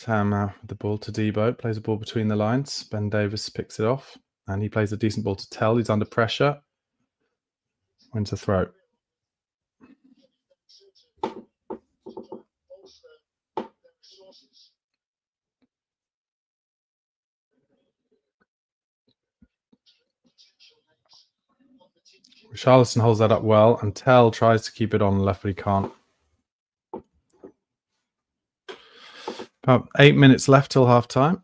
West Ham now with the ball to Debo, plays the ball between the lines. Ben Davis picks it off, and he plays a decent ball to Tell. He's under pressure. Wins a throw. Richarlison holds that up well, and Tell tries to keep it on the left, but he can't. About 8 minutes left till half time.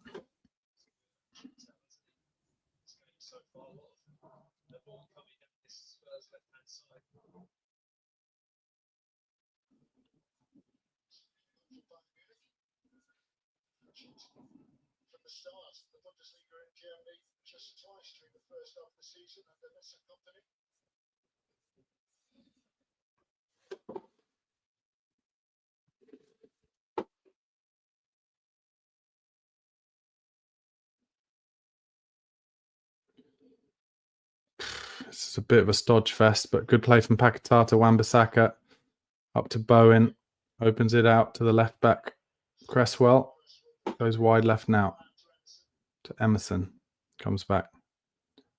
This is a bit of a stodge fest, but good play from Paquetá to Wan-Bissaka. Up to Bowen. Opens it out to the left back. Cresswell. Goes wide left now. To Emerson. Comes back.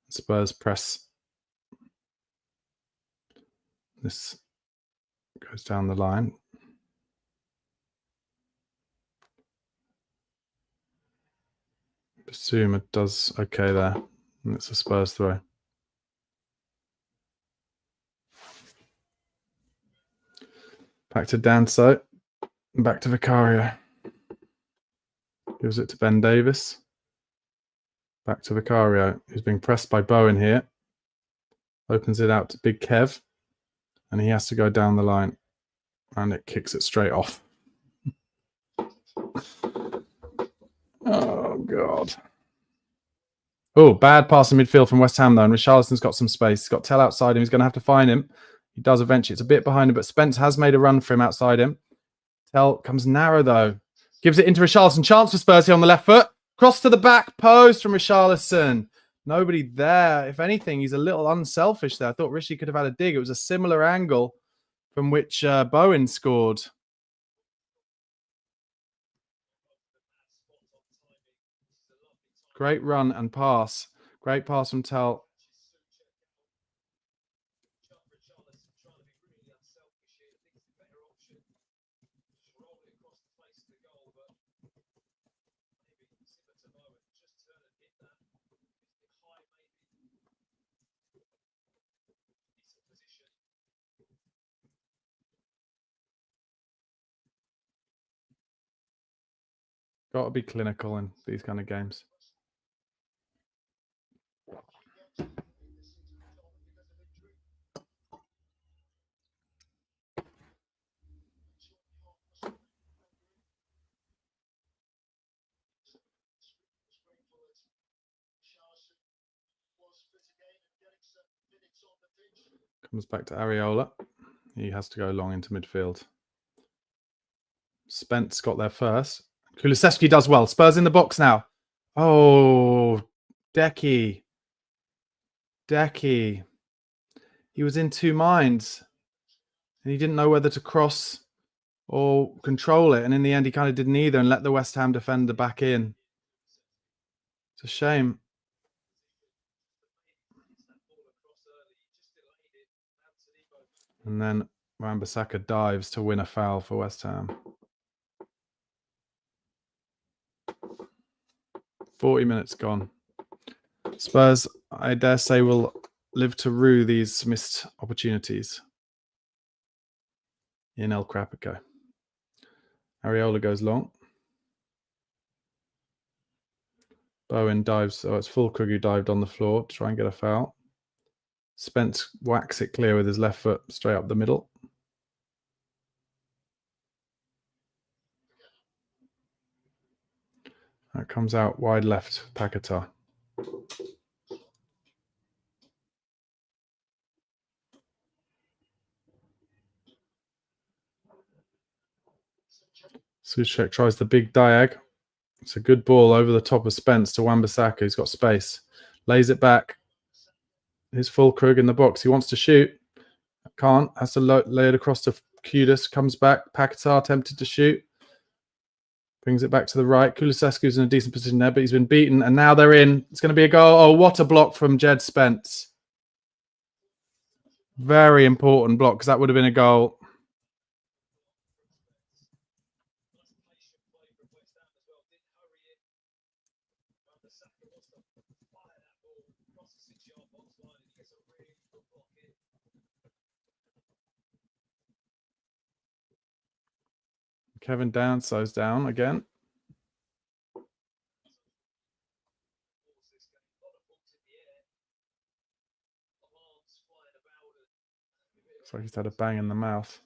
Spurs press. This goes down the line. Basuma does okay there. And it's a Spurs throw. Back to Danso. Back to Vicario. Gives it to Ben Davis. Back to Vicario, who's being pressed by Bowen here. Opens it out to Big Kev. And he has to go down the line. And it kicks it straight off. Oh, God. Oh, bad pass in midfield from West Ham, though. And Richarlison's got some space. He's got Tell outside him. He's going to have to find him. He does eventually. It's a bit behind him, but Spence has made a run for him outside him. Tell comes narrow, though. Gives it into Richarlison. Chance for Spurs here on the left foot. Cross to the back post from Richarlison. Nobody there. If anything, he's a little unselfish there. I thought Rishi could have had a dig. It was a similar angle from which Bowen scored. Great run and pass. Great pass from Tell. Got to be clinical in these kind of games. Comes back to Areola. He has to go long into midfield. Spence got there first. Kulusevski does well. Spurs in the box now. Oh, Decky. He was in two minds. And he didn't know whether to cross or control it. And in the end, he kind of did neither and let the West Ham defender back in. It's a shame. And then Wan-Bissaka dives to win a foul for West Ham. 40 minutes gone. Spurs, I dare say, will live to rue these missed opportunities. In El Crapico. Areola goes long. Bowen dives. Oh, it's Fulkrug who dived on the floor to try and get a foul. Spence whacks it clear with his left foot straight up the middle. That comes out wide left, Paquetá. Souček tries the big diag. It's a good ball over the top of Spence to Wan-Bissaka, who's got space. Lays it back. Here's Fulkrug in the box. He wants to shoot. Can't. Has to lay it across to Kudus. Comes back. Paquetá tempted to shoot. Brings it back to the right. Kulusevski's in a decent position there, but he's been beaten. And now they're in. It's going to be a goal. Oh, what a block from Jed Spence. Very important block because that would have been a goal. Kevin Danso's down again. Looks like he's had a bang in the mouth.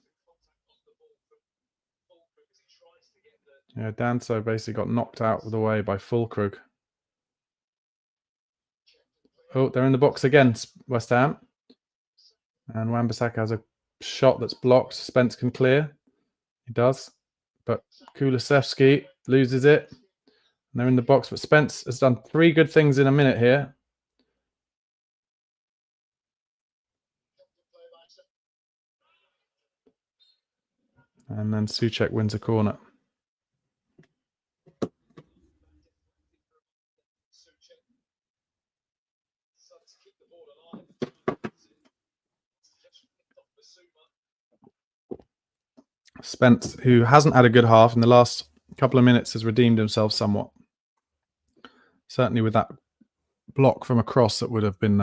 Yeah, Danso basically got knocked out of the way by Fulkrug. Oh, they're in the box again, West Ham. And Wan-Bissaka has a shot that's blocked. Spence can clear. He does. But Kulusevski loses it. And they're in the box. But Spence has done 3 good things in a minute here. And then Souček wins a corner. Spence, who hasn't had a good half in the last couple of minutes, has redeemed himself somewhat. Certainly with that block from across, that would have been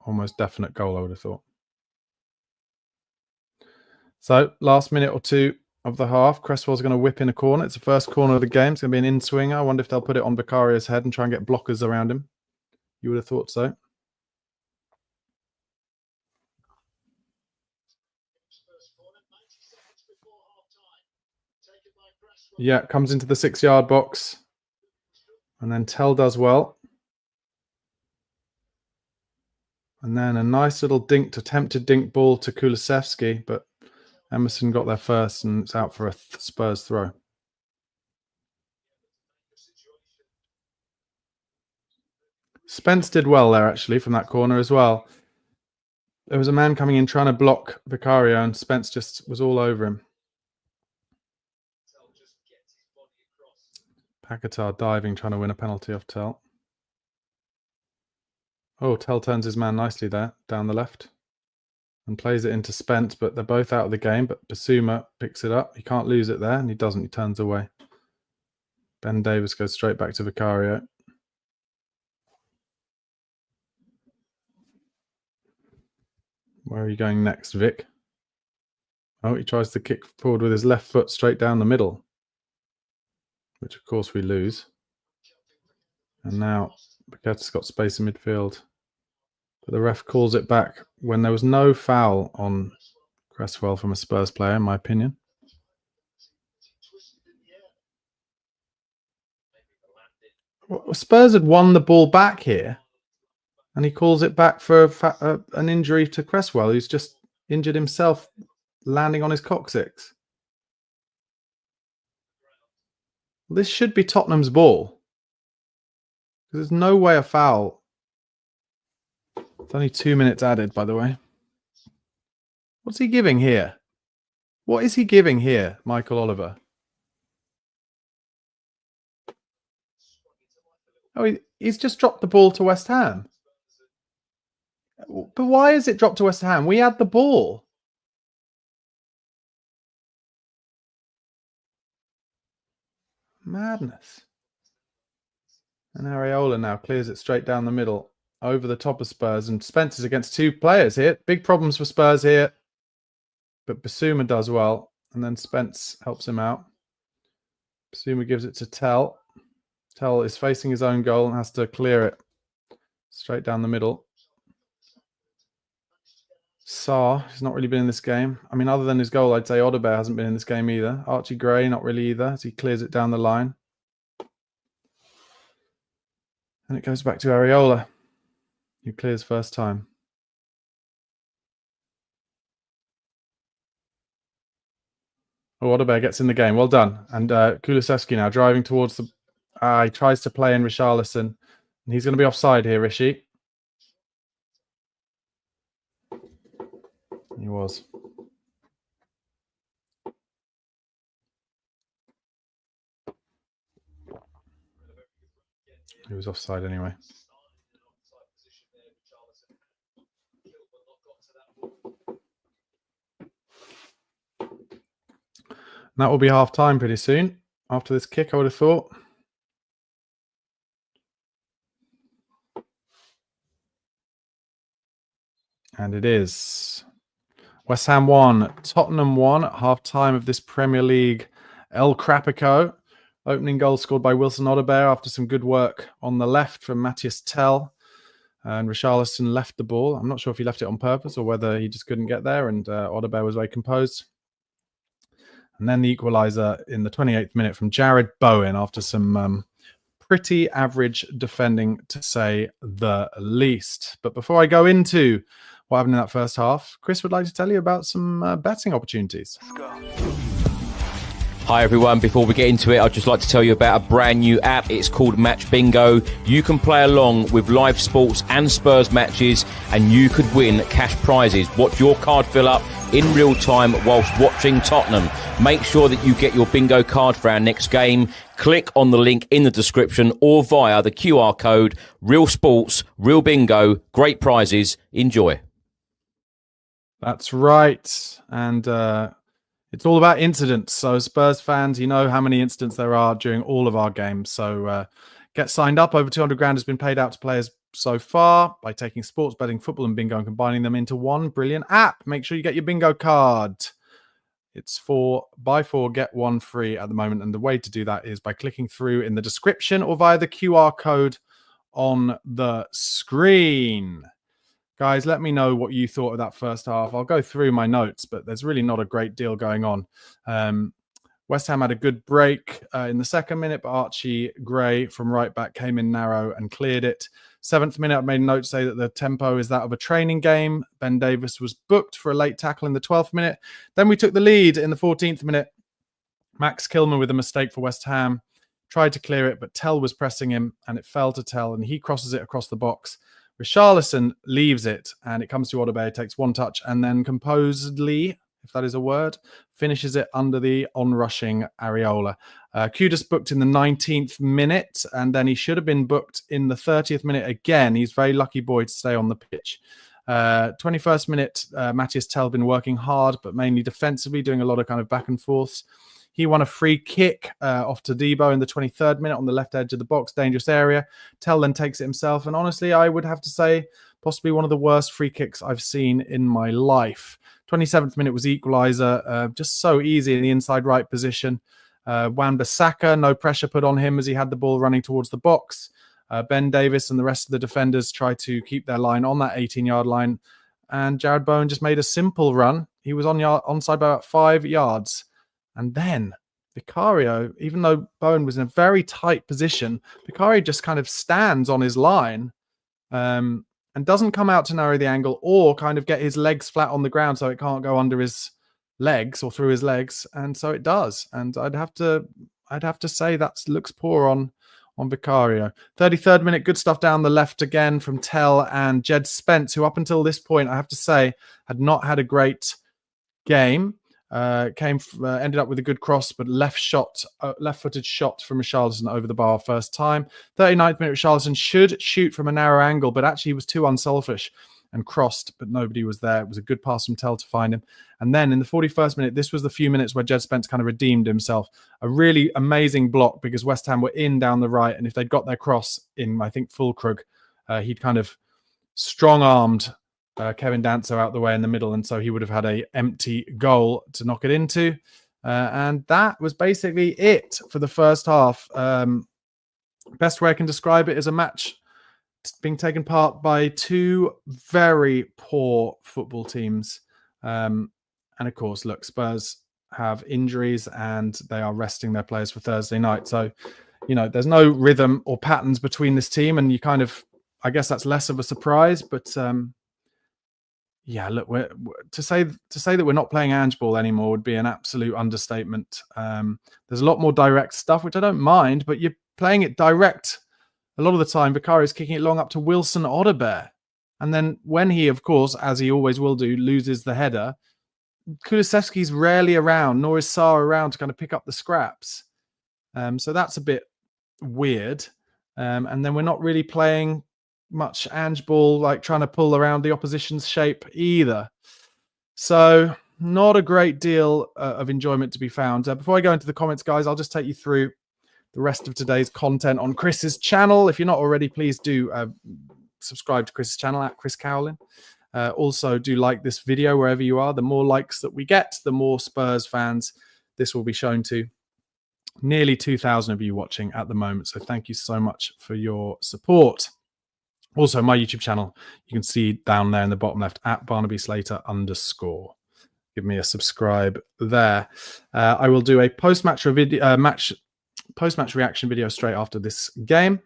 almost definite goal, I would have thought. So, last minute or two of the half, Cresswell's going to whip in a corner. It's the first corner of the game. It's going to be an in-swinger. I wonder if they'll put it on Becaria's head and try and get blockers around him. You would have thought so. Yeah, comes into the 6-yard box. And then Tell does well. And then a nice little attempted dink ball to Kulusevski, but Emerson got there first and it's out for a Spurs throw. Spence did well there, actually, from that corner as well. There was a man coming in trying to block Vicario, and Spence just was all over him. Paquetá diving, trying to win a penalty off Tell. Oh, Tell turns his man nicely there, down the left, and plays it into Spence, but they're both out of the game, but Basuma picks it up. He can't lose it there, and he doesn't. He turns away. Ben Davis goes straight back to Vicario. Where are you going next, Vic? Oh, he tries to kick forward with his left foot straight down the middle, which of course we lose. And now Paqueta's got space in midfield, but the ref calls it back when there was no foul on Cresswell from a Spurs player, in my opinion. Well, Spurs had won the ball back here, and he calls it back for an injury to Cresswell, who's just injured himself landing on his coccyx. This should be Tottenham's ball. There's no way a foul. It's only 2 minutes added, by the way. What's he giving here? What is he giving here, Michael Oliver? Oh, he's just dropped the ball to West Ham. But why is it dropped to West Ham? We had the ball. Madness. And Areola now clears it straight down the middle, over the top of Spurs. And Spence is against two players here. Big problems for Spurs here. But Basuma does well. And then Spence helps him out. Basuma gives it to Tell. Tell is facing his own goal and has to clear it straight down the middle. Sarr has not really been in this game. I mean, other than his goal, I'd say Odebear hasn't been in this game either. Archie Gray, not really either, as he clears it down the line. And it goes back to Areola, who clears first time. Oh, Odebear gets in the game. Well done. And Kulusevski now driving towards the... he tries to play in Richarlison. And he's going to be offside here, Rishi. He was. He was offside anyway. And that will be half time pretty soon. After this kick, I would have thought. And it is. West Ham 1, Tottenham 1 at half-time of this Premier League El Crapico. Opening goal scored by Wilson Odebear after some good work on the left from Matthias Tell. And Richarlison left the ball. I'm not sure if he left it on purpose or whether he just couldn't get there. And Odebear was very composed. And then the equaliser in the 28th minute from Jared Bowen after some pretty average defending, to say the least. But before I go into what happened in that first half, Chris would like to tell you about some betting opportunities. Let's go. Hi everyone, before we get into it, I'd just like to tell you about a brand new app. It's called Match Bingo. You can play along with live sports and Spurs matches and you could win cash prizes. Watch your card fill up in real time whilst watching Tottenham. Make sure that you get your bingo card for our next game. Click on the link in the description or via the QR code. Real sports, real bingo, great prizes. Enjoy. That's right. And it's all about incidents. So Spurs fans, you know how many incidents there are during all of our games. So get signed up. Over 200 grand has been paid out to players so far by taking sports betting, football and bingo and combining them into one brilliant app. Make sure you get your bingo card. It's buy 4, get 1 free at the moment. And the way to do that is by clicking through in the description or via the QR code on the screen. Guys, let me know what you thought of that first half. I'll go through my notes, but there's really not a great deal going on. West Ham had a good break in the second minute, but Archie Gray from right back came in narrow and cleared it. 7th minute, I've made a note to say that the tempo is that of a training game. Ben Davies was booked for a late tackle in the 12th minute. Then we took the lead in the 14th minute. Max Kilman with a mistake for West Ham. Tried to clear it, but Tell was pressing him, and it fell to Tell, and he crosses it across the box. Richarlison leaves it, and it comes to Odebear, takes one touch, and then composedly, if that is a word, finishes it under the onrushing Areola. Kudus booked in the 19th minute, and then he should have been booked in the 30th minute again. He's a very lucky boy to stay on the pitch. 21st minute, Matthias Tell been working hard, but mainly defensively, doing a lot of kind of back and forths. He won a free kick off to Debo in the 23rd minute on the left edge of the box, dangerous area. Tell then takes it himself, and honestly, I would have to say possibly one of the worst free kicks I've seen in my life. 27th minute was equalizer, just so easy in the inside right position. Wan-Bissaka, no pressure put on him as he had the ball running towards the box. Ben Davies and the rest of the defenders tried to keep their line on that 18-yard line, and Jared Bowen just made a simple run. He was onside by about 5 yards. And then Vicario, even though Bowen was in a very tight position, Vicario just kind of stands on his line and doesn't come out to narrow the angle or kind of get his legs flat on the ground so it can't go under his legs or through his legs. And so it does. And I'd have to say that looks poor on Vicario. 33rd minute, good stuff down the left again from Tell and Jed Spence, who up until this point, I have to say, had not had a great game. Ended up with a good cross, but left-footed shot from Richarlison over the bar first time. 39th minute, Richarlison should shoot from a narrow angle, but actually he was too unselfish and crossed, but nobody was there. It was a good pass from Tell to find him. And then in the 41st minute, this was the few minutes where Jed Spence kind of redeemed himself. A really amazing block because West Ham were in down the right, and if they'd got their cross in, I think, Fulkrug, he'd kind of strong-armed Kevin Danso out the way in the middle, and so he would have had a empty goal to knock it into. And that was basically it for the first half. Best way I can describe it is a match being taken part by two very poor football teams. And of course, look, Spurs have injuries and they are resting their players for Thursday night. So, you know, there's no rhythm or patterns between this team, and you kind of, I guess that's less of a surprise, but yeah, look, to say that we're not playing Ange ball anymore would be an absolute understatement. There's a lot more direct stuff, which I don't mind, but you're playing it direct a lot of the time. Vicario's kicking it long up to Wilson Odebear. And then when he, of course, as he always will do, loses the header, Kulusevski's rarely around, nor is Sarr around to kind of pick up the scraps. So that's a bit weird. And then we're not really playing much Ange ball, like trying to pull around the opposition's shape either. So not a great deal of enjoyment to be found. Before I go into the comments, guys, I'll just take you through the rest of today's content on Chris's channel. If you're not already, please do subscribe to Chris's channel at Chris Cowlin. Also, do like this video wherever you are. The more likes that we get, the more Spurs fans this will be shown to. Nearly 2,000 of you watching at the moment. So thank you so much for your support. Also, my YouTube channel, you can see down there in the bottom left at Barnaby Slater _. Give me a subscribe there. I will do a post-match reaction video straight after this game,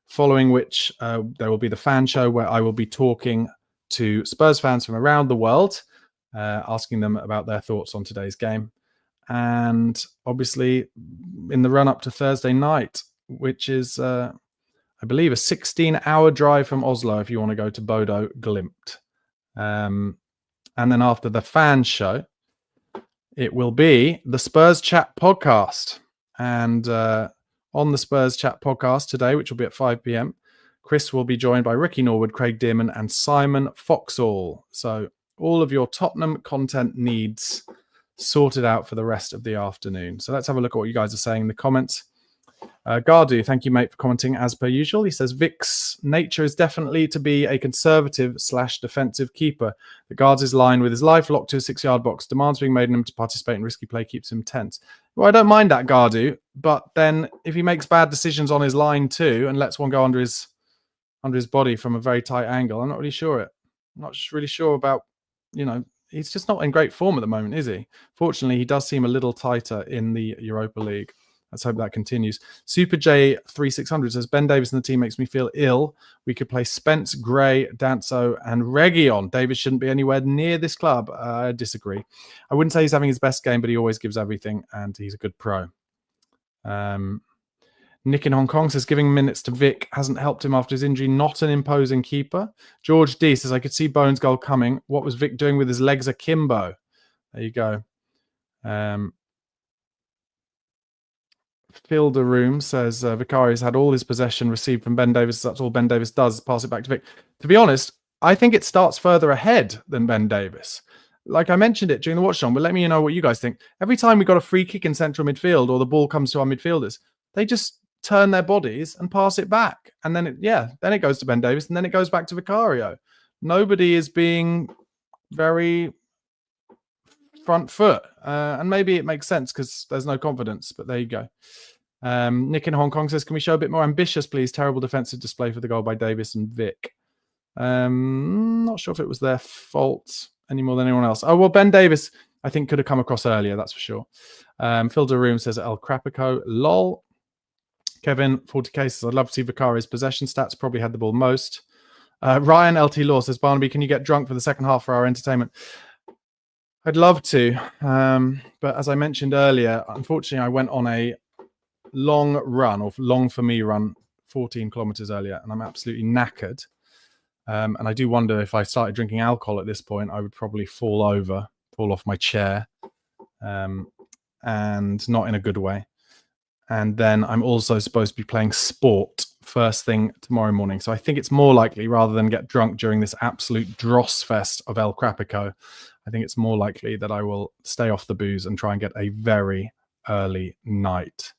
following which there will be the fan show where I will be talking to Spurs fans from around the world, asking them about their thoughts on today's game. And obviously, in the run-up to Thursday night, which is... I believe a 16-hour drive from Oslo if you want to go to Bodo Glimt. And then after the fan show, it will be the Spurs Chat podcast. And on the Spurs Chat podcast today, which will be at 5 p.m., Chris will be joined by Ricky Norwood, Craig Dearman, and Simon Foxall. So all of your Tottenham content needs sorted out for the rest of the afternoon. So let's have a look at what you guys are saying in the comments. Gardu, thank you, mate, for commenting as per usual. He says, Vic's nature is definitely to be a conservative/defensive keeper that guards his line with his life locked to a 6-yard box. Demands being made on him to participate in risky play keeps him tense. Well, I don't mind that, Gardu, but then if he makes bad decisions on his line too and lets one go under his body from a very tight angle, I'm not really sure I'm not just really sure about, you know, he's just not in great form at the moment, is he? Fortunately, he does seem a little tighter in the Europa League. Let's hope that continues. Super J3600 says, Ben Davis and the team makes me feel ill. We could play Spence, Gray, Danso, and Region. Davis shouldn't be anywhere near this club. I disagree. I wouldn't say he's having his best game, but he always gives everything, and he's a good pro. Nick in Hong Kong says, giving minutes to Vic hasn't helped him after his injury. Not an imposing keeper. George D says, I could see Bones' goal coming. What was Vic doing with his legs akimbo? There you go. Phil de Room says, Vicari's had all his possession received from Ben Davis. That's all Ben Davis does, pass it back to Vic. To be honest, I think it starts further ahead than Ben Davis. Like I mentioned it during the watch-along, but let me know what you guys think. Every time we got a free kick in central midfield or the ball comes to our midfielders, they just turn their bodies and pass it back. And then it goes to Ben Davis and then it goes back to Vicario. Nobody is being very front foot. And maybe it makes sense because there's no confidence, but there you go. Nick in Hong Kong says, can we show a bit more ambitious, please? Terrible defensive display for the goal by Davis and Vic. Not sure if it was their fault any more than anyone else. Oh, well, Ben Davis, I think, could have come across earlier, that's for sure. Phil de Room says, El Crapico, lol. Kevin, 40k says, I'd love to see Vicari's possession stats, probably had the ball most. Ryan LT Law says, Barnaby, can you get drunk for the second half for our entertainment? I'd love to, but as I mentioned earlier, unfortunately, I went on a long run, or long for me run, 14 kilometers earlier, and I'm absolutely knackered. And I do wonder if I started drinking alcohol at this point, I would probably fall off my chair, and not in a good way. And then I'm also supposed to be playing sport first thing tomorrow morning. So I think it's more likely, rather than get drunk during this absolute dross fest of El Crapico, I think it's more likely that I will stay off the booze and try and get a very early night.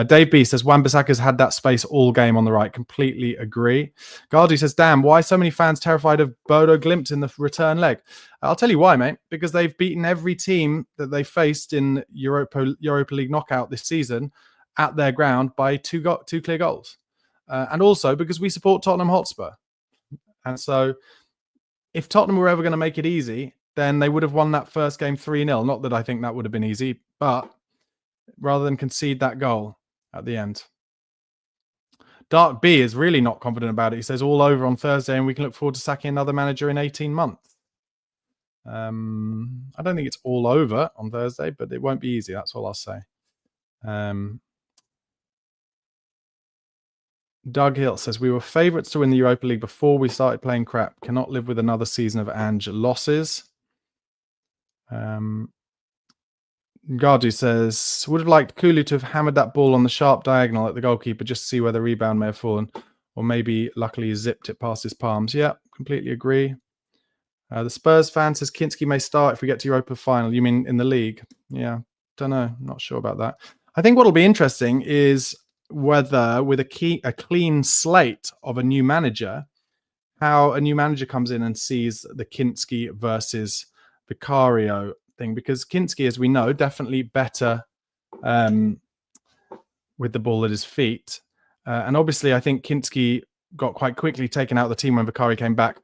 Dave B says, Wan-Bissaka's had that space all game on the right. Completely agree. Gardy says, damn, why so many fans terrified of Bodo Glimt in the return leg? I'll tell you why, mate. Because they've beaten every team that they faced in Europa League knockout this season at their ground by two clear goals. And also because we support Tottenham Hotspur. And so if Tottenham were ever going to make it easy, then they would have won that first game 3-0. Not that I think that would have been easy, but rather than concede that goal at the end. Dark B is really not confident about it. He says all over on Thursday and we can look forward to sacking another manager in 18 months. I don't think it's all over on Thursday, but it won't be easy. That's all I'll say. Doug Hill says, we were favourites to win the Europa League before we started playing crap. Cannot live with another season of Ange losses. Gardu says, would have liked Kulu to have hammered that ball on the sharp diagonal at the goalkeeper just to see where the rebound may have fallen. Or maybe luckily he zipped it past his palms. Yeah, completely agree. The Spurs fan says, Kinski may start if we get to Europa final. You mean in the league? Yeah, don't know. Not sure about that. I think what will be interesting is whether with a clean slate of a new manager, how a new manager comes in and sees the Kinski versus Vicario thing, because Kinski, as we know, definitely better with the ball at his feet. And obviously, I think Kinski got quite quickly taken out of the team when Vicario came back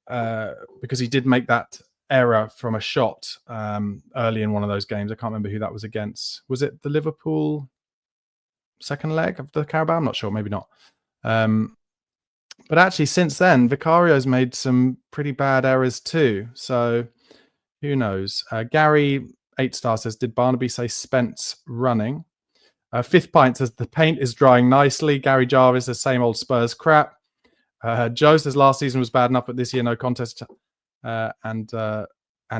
because he did make that error from a shot early in one of those games. I can't remember who that was against. Was it the Liverpool second leg of the Carabao? I'm not sure, maybe not. But actually, since then, Vicario's made some pretty bad errors too. So who knows? Gary 8-star says, did Barnaby say Spence running? Fifth Pint says, the paint is drying nicely. Gary Jarvis says, same old Spurs crap. Joe says, last season was bad enough, but this year no contest. And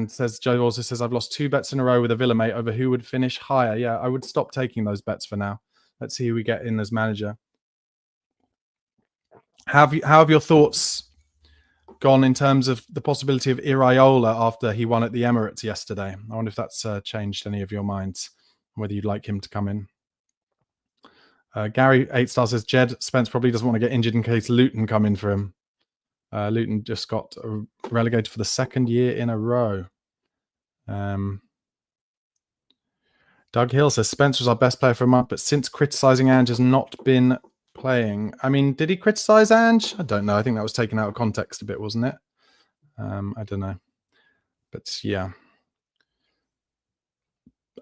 says, Joe also says, I've lost 2 bets in a row with a Villa mate over who would finish higher. Yeah, I would stop taking those bets for now. Let's see who we get in as manager. How have your thoughts gone in terms of the possibility of Iraola after he won at the Emirates yesterday? I wonder if that's changed any of your minds, whether you'd like him to come in. Gary 8-star says, Jed Spence probably doesn't want to get injured in case Luton come in for him. Luton just got relegated for the 2nd year in a row. Doug Hill says, Spence was our best player for a month, but since criticising Ange has not been playing. I mean, did he criticise Ange? I don't know. I think that was taken out of context a bit, wasn't it? I don't know. But yeah.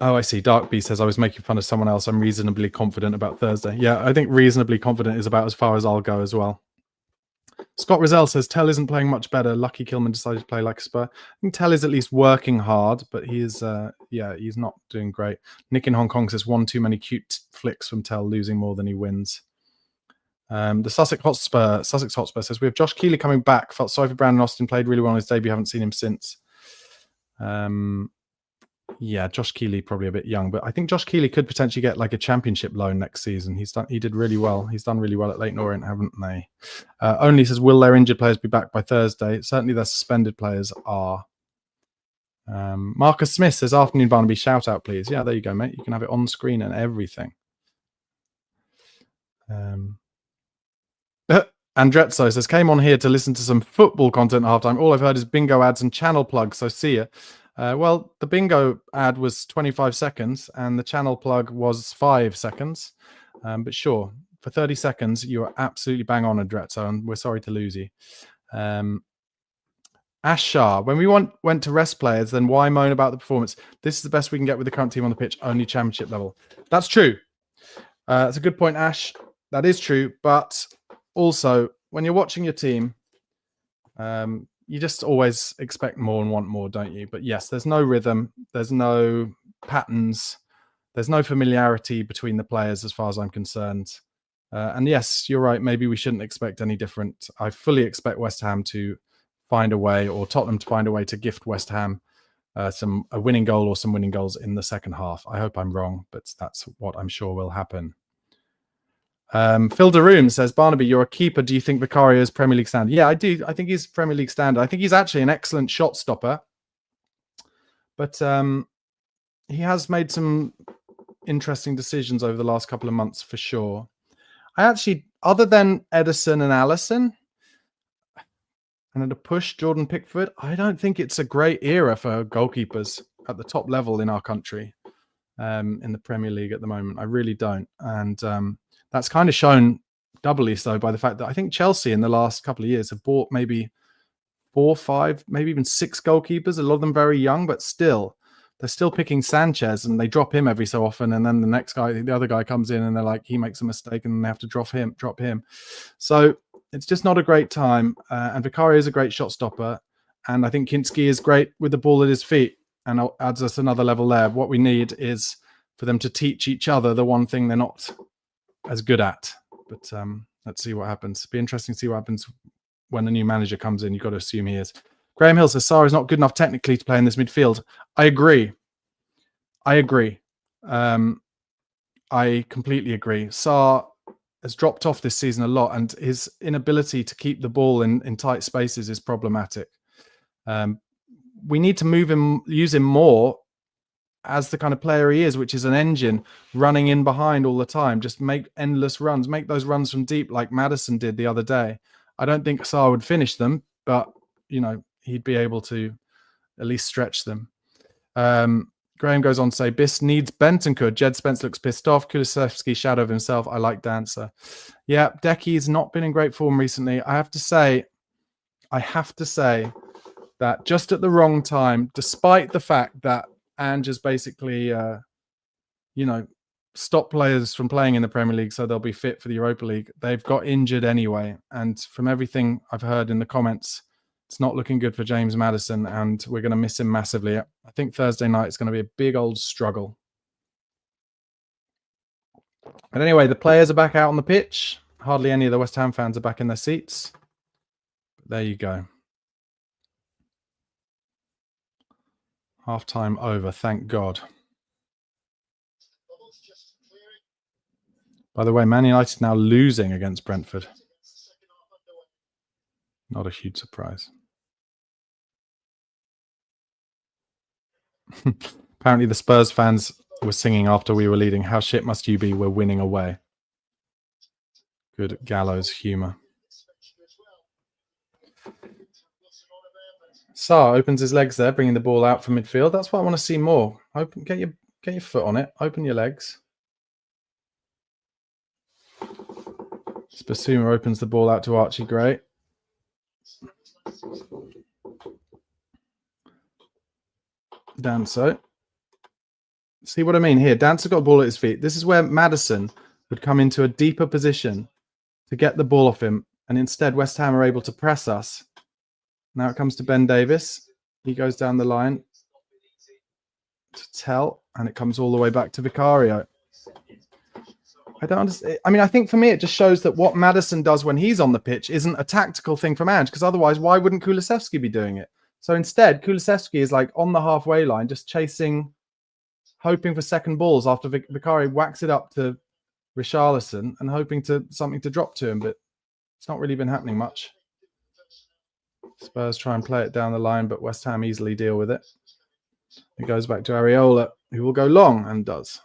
Oh, I see. Dark B says, I was making fun of someone else. I'm reasonably confident about Thursday. Yeah, I think reasonably confident is about as far as I'll go as well. Scott Rizal says, Tell isn't playing much better. Lucky Kilman decided to play like a Spur. I think Tell is at least working hard, but he is, he's not doing great. Nick in Hong Kong says, one too many cute flicks from Tell, losing more than he wins. The Sussex Hotspur says, we have Josh Keeley coming back. Felt sorry for Brandon Austin, played really well on his debut. Haven't seen him since. Yeah, Josh Keeley probably a bit young, but I think Josh Keeley could potentially get like a championship loan next season. He did really well. He's done really well at Leyton Orient, haven't they? Only says, will their injured players be back by Thursday? Certainly their suspended players are. Marcus Smith says, afternoon Barnaby, shout out please. Yeah, there you go, mate. You can have it on screen and everything. Andrezzo says, came on here to listen to some football content at halftime. All I've heard is bingo ads and channel plugs, so see ya. Well, the bingo ad was 25 seconds and the channel plug was 5 seconds. But sure, for 30 seconds, you are absolutely bang on, Andrezzo, and we're sorry to lose you. Ash Shah, when we went to rest players, then why moan about the performance? This is the best we can get with the current team on the pitch, only championship level. That's true. That's a good point, Ash. That is true, but also, when you're watching your team, you just always expect more and want more, don't you? But yes, there's no rhythm. There's no patterns. There's no familiarity between the players as far as I'm concerned. And yes, you're right. Maybe we shouldn't expect any different. I fully expect West Ham to find a way, or Tottenham to find a way to gift West Ham a winning goal or some winning goals in the second half. I hope I'm wrong, but that's what I'm sure will happen. Phil DeRoom says, Barnaby, you're a keeper. Do you think Vicario is Premier League standard? Yeah, I do. I think he's Premier League standard. I think he's actually an excellent shot stopper. But he has made some interesting decisions over the last couple of months for sure. I actually, other than Edison and Allison, and at a push, Jordan Pickford, I don't think it's a great era for goalkeepers at the top level in our country, in the Premier League at the moment. I really don't. And that's kind of shown doubly so by the fact that I think Chelsea in the last couple of years have bought maybe 4, 5, maybe even 6 goalkeepers, a lot of them very young, but still, they're still picking Sanchez and they drop him every so often. And then the other guy comes in and they're like, he makes a mistake and then they have to drop him. So it's just not a great time. And Vicario is a great shot stopper. And I think Kinski is great with the ball at his feet and adds us another level there. What we need is for them to teach each other the one thing they're not as good at. But let's see what happens. Be interesting to see what happens when a new manager comes in. You've got to assume he is. Graham Hill says, Sarr is not good enough technically to play in this midfield. I agree. I completely agree. Sarr has dropped off this season a lot, and his inability to keep the ball in tight spaces is problematic. We need to use him more as the kind of player he is, which is an engine running in behind all the time. Just make endless runs. Make those runs from deep like Maddison did the other day. I don't think Sarr would finish them, but, he'd be able to at least stretch them. Graham goes on to say, Biss needs Bentancur. Jed Spence looks pissed off. Kulusevski, shadow of himself. I like Dancer. Yeah, Decky's not been in great form recently. I have to say that just at the wrong time, despite the fact that Ange has basically, stopped players from playing in the Premier League so they'll be fit for the Europa League. They've got injured anyway. And from everything I've heard in the comments, it's not looking good for James Maddison, and we're going to miss him massively. I think Thursday night is going to be a big old struggle. But anyway, the players are back out on the pitch. Hardly any of the West Ham fans are back in their seats. But there you go. Half-time over, thank God. By the way, Man United now losing against Brentford. Not a huge surprise. Apparently the Spurs fans were singing after we were leading, how shit must you be, we're winning away. Good gallows humour. Sarr opens his legs there, bringing the ball out from midfield. That's what I want to see more. Get your foot on it. Open your legs. Basuma opens the ball out to Archie Gray. Danso. See what I mean here? Dancer got the ball at his feet. This is where Maddison would come into a deeper position to get the ball off him. And instead, West Ham are able to press us. Now it comes to Ben Davis. He goes down the line to Tell, and it comes all the way back to Vicario. I don't understand. I mean, I think for me, it just shows that what Maddison does when he's on the pitch isn't a tactical thing from Ange, because otherwise, why wouldn't Kulusevski be doing it? So instead, Kulusevski is like on the halfway line, just chasing, hoping for second balls after Vicario whacks it up to Richarlison and hoping to something to drop to him, but it's not really been happening much. Spurs try and play it down the line, but West Ham easily deal with it. It goes back to Areola, who will go long and does.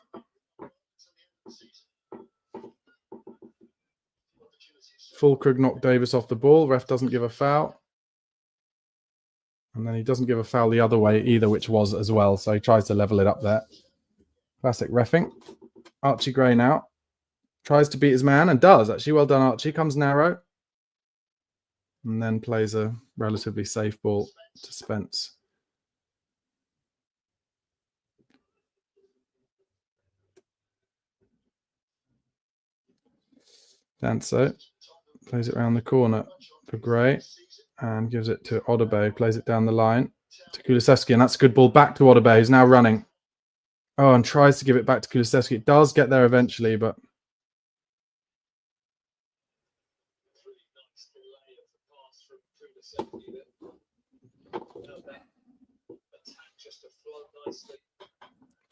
Fulkrug knocked Davis off the ball. Ref doesn't give a foul. And then he doesn't give a foul the other way either, which was as well. So he tries to level it up there. Classic reffing. Archie Gray now tries to beat his man and does. Actually, well done, Archie. Comes narrow. And then plays a relatively safe ball to Spence. Danso plays it around the corner for Gray and gives it to Odobe. Plays it down the line to Kulusevski, and that's a good ball back to Odobe, who's now running. Oh, and tries to give it back to Kulusevski. It does get there eventually, but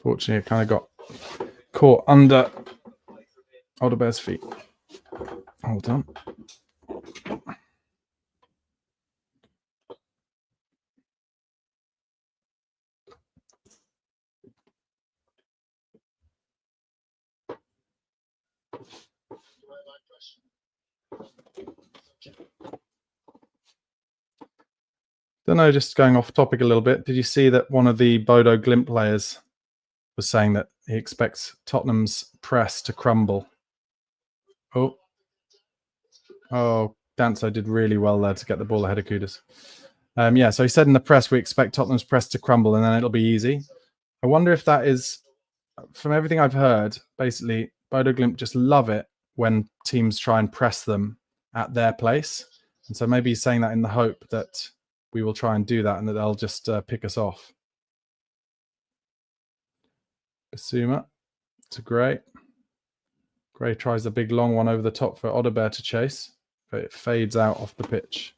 fortunately, it kind of got caught under Odobe's feet. Hold on. Don't know, just going off topic a little bit. Did you see that one of the Bodo Glimt players was saying that he expects Tottenham's press to crumble? Oh, Danso did really well there to get the ball ahead of Kudus. Yeah, so he said in the press, we expect Tottenham's press to crumble and then it'll be easy. I wonder if that is, from everything I've heard, basically, Bodo Glimt just love it when teams try and press them at their place. And so maybe he's saying that in the hope that we will try and do that and that they'll just pick us off. Basuma to Gray. Gray tries a big long one over the top for Odobert to chase, but it fades out off the pitch.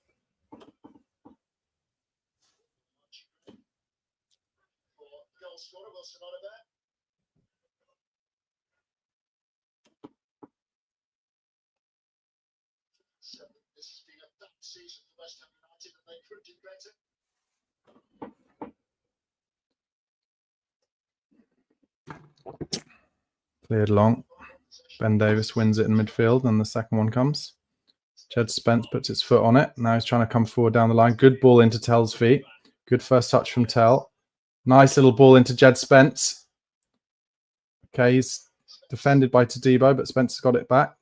Cleared long. Ben Davis wins it in midfield, and the second one comes. Jed Spence puts his foot on it. Now he's trying to come forward down the line. Good ball into Tell's feet. Good first touch from Tell. Nice little ball into Jed Spence. Okay, he's defended by Todibo, but Spence has got it back.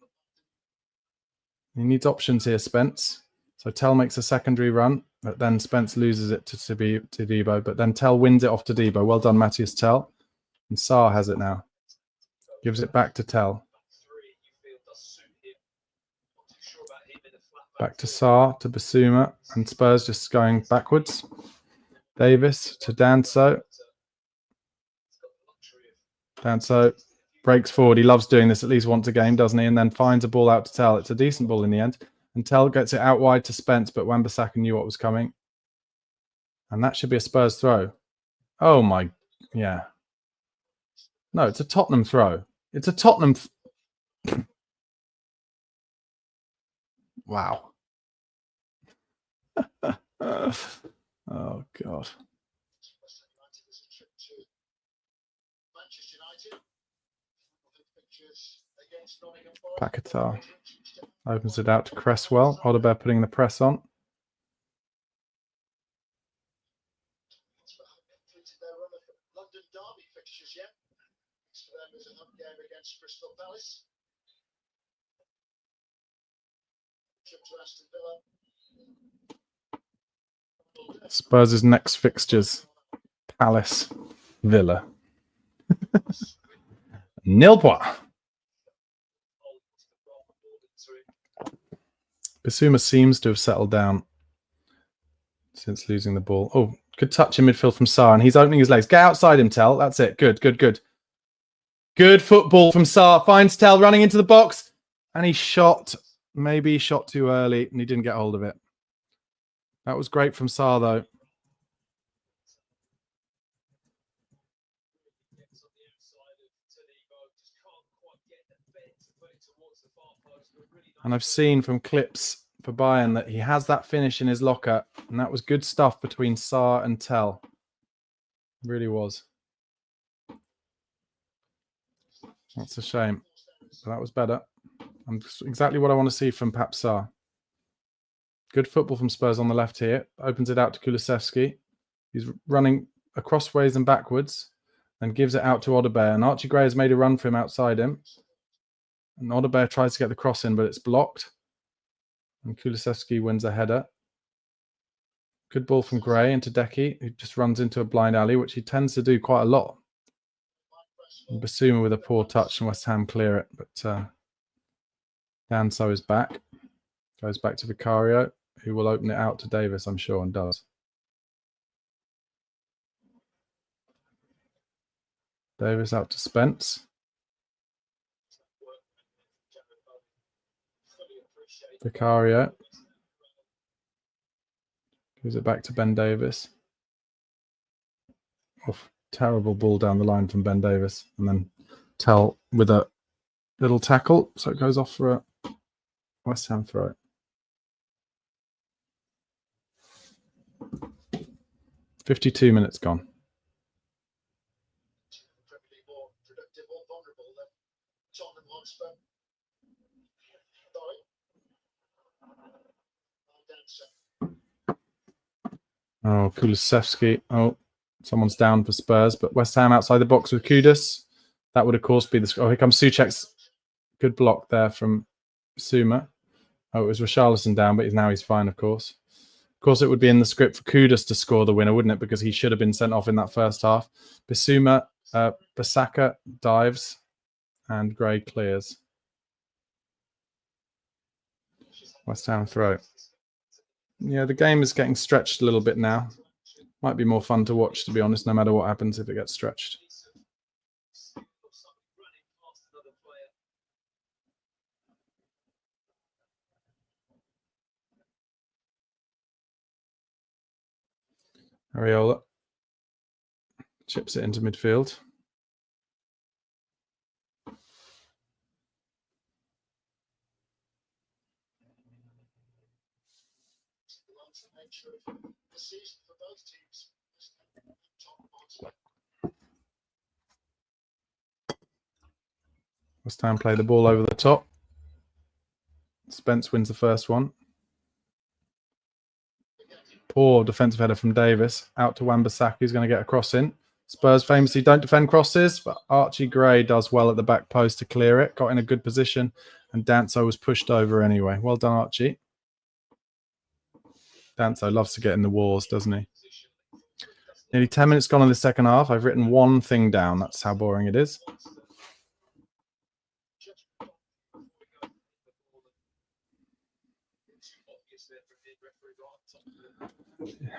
He needs options here, Spence. So Tell makes a secondary run, but then Spence loses it to Todibo, but then Tell wins it off Todibo. Well done, Matthias Tell. And Saar has it now. Gives it back to Tell. Back to Saar, to Basuma, and Spurs just going backwards. Davis to Danso. Danso breaks forward. He loves doing this at least once a game, doesn't he? And then finds a ball out to Tell. It's a decent ball in the end. And Tell gets it out wide to Spence, but Wan-Bissaka knew what was coming. And that should be a Spurs throw. Oh my, yeah. No, it's a Tottenham throw. It's a Tottenham. Wow. Oh, God. Paquetá opens it out to Cresswell. Odobert putting the press on. Spurs' next fixtures, Palace, Villa. Nil point. Bissouma seems to have settled down since losing the ball. Oh, good touch in midfield from Sarr, and he's opening his legs. Get outside him, Tell. That's it. Good, good, good. Good football from Sarr. Finds Tell running into the box, and he shot. Maybe he shot too early, and he didn't get hold of it. That was great from Sarr, though. And I've seen from clips for Bayern that he has that finish in his locker, and that was good stuff between Sarr and Tell. Really was. That's a shame. But that was better. And exactly what I want to see from Pap Sarr. Good football from Spurs on the left here. Opens it out to Kulusevski. He's running across ways and backwards, and gives it out to Odebear. And Archie Gray has made a run for him outside him. And Odebear tries to get the cross in, but it's blocked. And Kulusevski wins a header. Good ball from Gray into Decky, who just runs into a blind alley, which he tends to do quite a lot. And Bissouma with a poor touch, and West Ham clear it. But Danso is back. Goes back to Vicario, who will open it out to Davis, I'm sure, and does. Davis out to Spence. Vicario. Gives it back to Ben Davis. Oh, terrible ball down the line from Ben Davis. And then Tell with a little tackle. So it goes off for a West Ham throw. "52 minutes gone." Oh, Kulusevski. Oh, someone's down for Spurs, but West Ham outside the box with Kudus. That would, of course, be the... Oh, here comes Souček's good block there from Bissouma. Oh, it was Richarlison down, but now he's fine, of course. Of course, it would be in the script for Kudus to score the winner, wouldn't it? Because he should have been sent off in that first half. Bissouma, Basaka dives, and Gray clears. West Ham throw. Yeah, the game is getting stretched a little bit now. Might be more fun to watch, to be honest, no matter what happens if it gets stretched. Areola chips it into midfield. West Ham play the ball over the top. Spence wins the first one. Poor defensive header from Davis. Out to Wan-Bissaka, who's going to get a cross in. Spurs famously don't defend crosses, but Archie Gray does well at the back post to clear it. Got in a good position, and Danso was pushed over anyway. Well done, Archie. Danso loves to get in the wars, doesn't he? Nearly 10 minutes gone in the second half. I've written one thing down. That's how boring it is.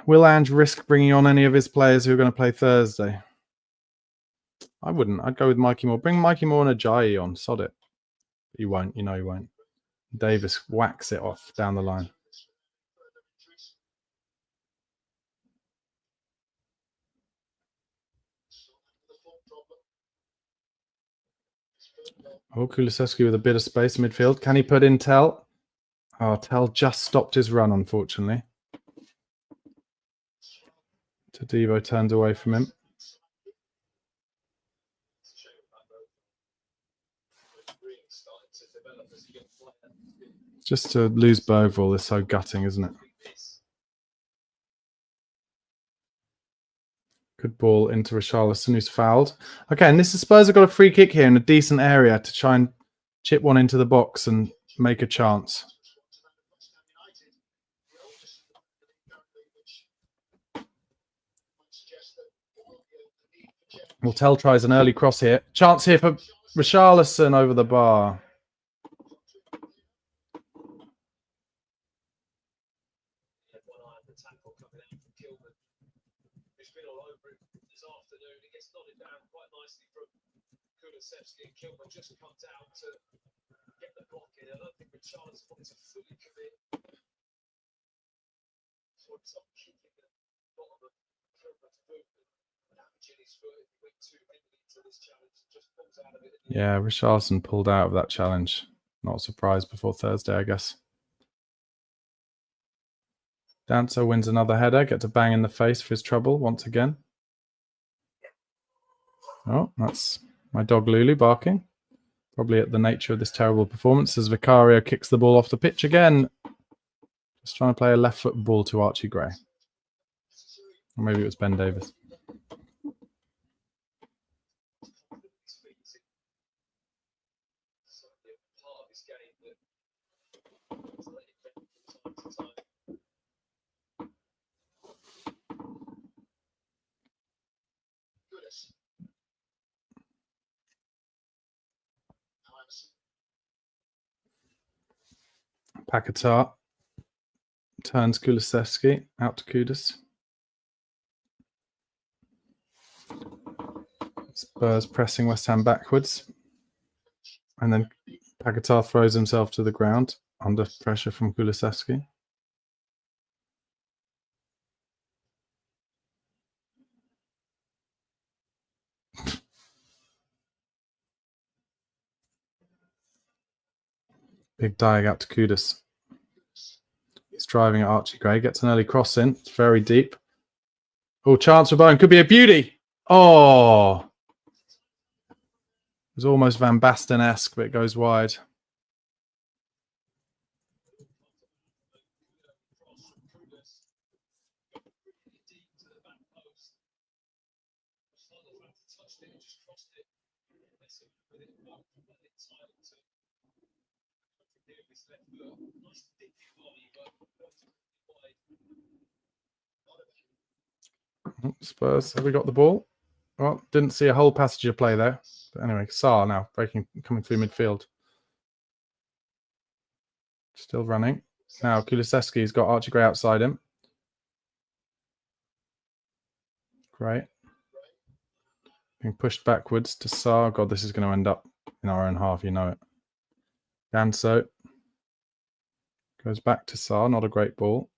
Will Ange risk bringing on any of his players who are going to play Thursday? I wouldn't. I'd go with Mikey Moore. Bring Mikey Moore and Ajayi on. Sod it. He won't. You know he won't. Davis whacks it off down the line. Oh, Kulusevski with a bit of space in midfield. Can he put in Tell? Oh, Tell just stopped his run, unfortunately. Tadibo turns away from him. Just to lose Bovril is so gutting, isn't it? Good ball into Richarlison, who's fouled. Okay, and this is Spurs have got a free kick here in a decent area to try and chip one into the box and make a chance. Well, Tell tries an early cross here. Chance here for Richarlison over the bar. Yeah, Richarlison pulled out of that challenge. Not a surprise before Thursday, I guess. Dancer wins another header, gets a bang in the face for his trouble once again. Oh, that's my dog Lulu barking. Probably at the nature of this terrible performance as Vicario kicks the ball off the pitch again. Just trying to play a left foot ball to Archie Gray. Or maybe it was Ben Davis. Paquetá turns Kulusevski out to Kudus. Spurs pressing West Ham backwards. And then Paquetá throws himself to the ground under pressure from Kulusevski. Big dive out to Kudus. He's driving at Archie Gray. Gets an early cross in. It's very deep. Oh, chance for Bowen. Could be a beauty. Oh. It was almost Van Basten-esque, but it goes wide. Spurs, have we got the ball? Well, didn't see a whole passage of play there. But anyway, Sarr now coming through midfield. Still running. Now Kulusevski's got Archie Gray outside him. Great. Being pushed backwards to Sarr. God, this is going to end up in our own half, you know it. Danso goes back to Sarr. Not a great ball.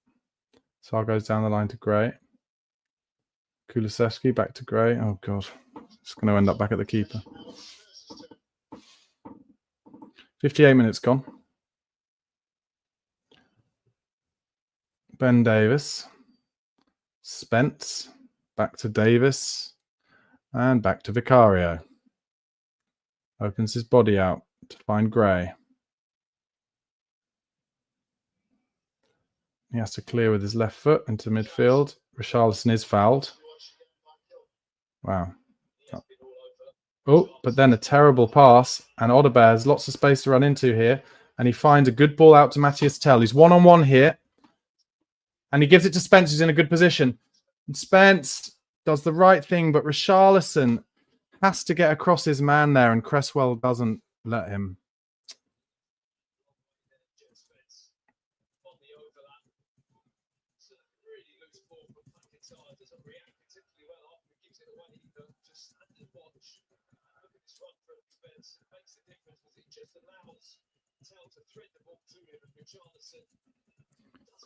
Sarr goes down the line to Gray. Kulusevski back to Gray. Oh, God. It's going to end up back at the keeper. 58 minutes gone. Ben Davis. Spence. Back to Davis. And back to Vicario. Opens his body out to find Gray. He has to clear with his left foot into midfield. Richarlison is fouled. Wow. Oh, but then a terrible pass. And Odegaard has lots of space to run into here. And he finds a good ball out to Matthias Tell. He's one-on-one here. And he gives it to Spence, who's in a good position. And Spence does the right thing, but Richarlison has to get across his man there, and Cresswell doesn't let him.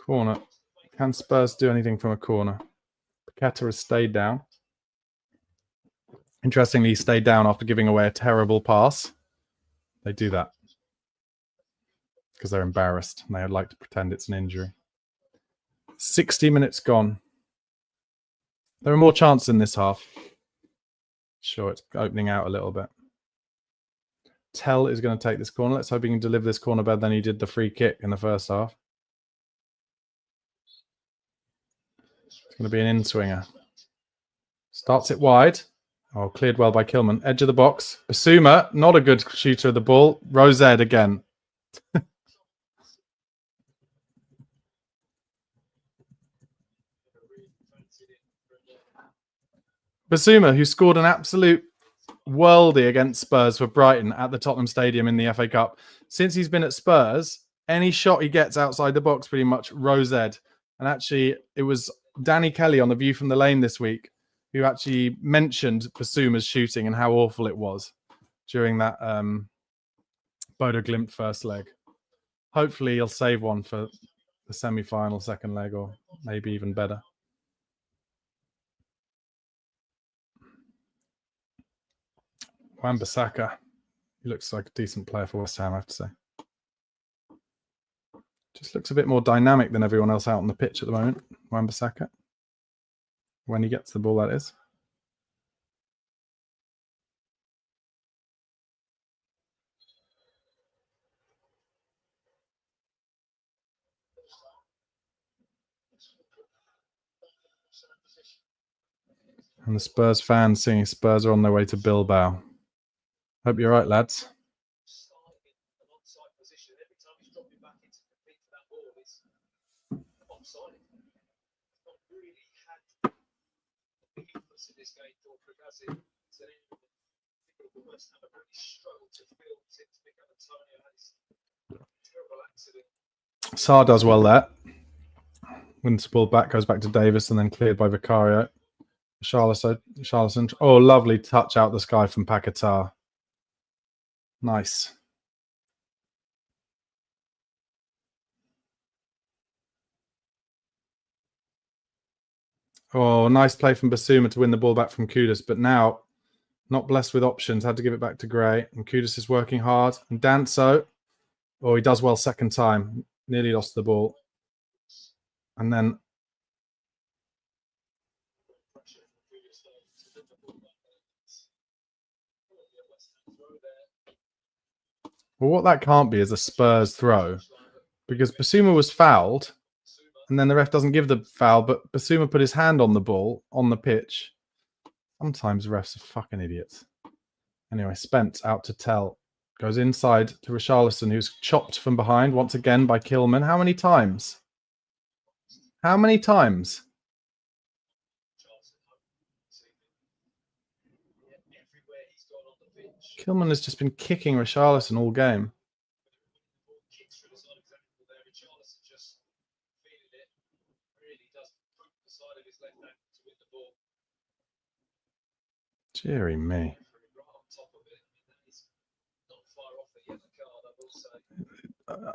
Corner. Can Spurs do anything from a corner? Paquetá has stayed down. Interestingly, he stayed down after giving away a terrible pass. They do that because they're embarrassed and they would like to pretend it's an injury. 60 minutes gone. There are more chances in this half. Sure, it's opening out a little bit. Tell is going to take this corner. Let's hope he can deliver this corner better than he did the free kick in the first half. It's going to be an in-swinger. Starts it wide. Oh, cleared well by Kilman. Edge of the box. Basuma, not a good shooter of the ball. Rosed again. Basuma, who scored an absolute worldie against Spurs for Brighton at the Tottenham Stadium in the FA Cup. Since he's been at Spurs, any shot he gets outside the box pretty much rose-ed. And actually, it was Danny Kelly on The View from the Lane this week who actually mentioned Basuma's shooting and how awful it was during that Bodo Glimt first leg. Hopefully he'll save one for the semi-final second leg, or maybe even better. Wan-Bissaka. He looks like a decent player for West Ham, I have to say. Just looks a bit more dynamic than everyone else out on the pitch at the moment, Wan-Bissaka. When he gets the ball, that is. And the Spurs fans singing Spurs are on their way to Bilbao. Hope you're right, lads. Sarr does well there. Wins the ball back, goes back to Davis, and then cleared by Vicario. Charlison. Oh, lovely touch out the sky from Paquetá. Nice. Oh, nice play from Basuma to win the ball back from Kudus, but now not blessed with options. Had to give it back to Gray, and Kudus is working hard. And Danso, oh, he does well second time. Nearly lost the ball. And then well, what that can't be is a Spurs throw, because Basuma was fouled, and then the ref doesn't give the foul, but Basuma put his hand on the ball on the pitch. Sometimes refs are fucking idiots. Anyway, Spence out to Tell. Goes inside to Richarlison, who's chopped from behind once again by Kilman. How many times? How many times? Kilman has just been kicking Richarlison all game. Deary me.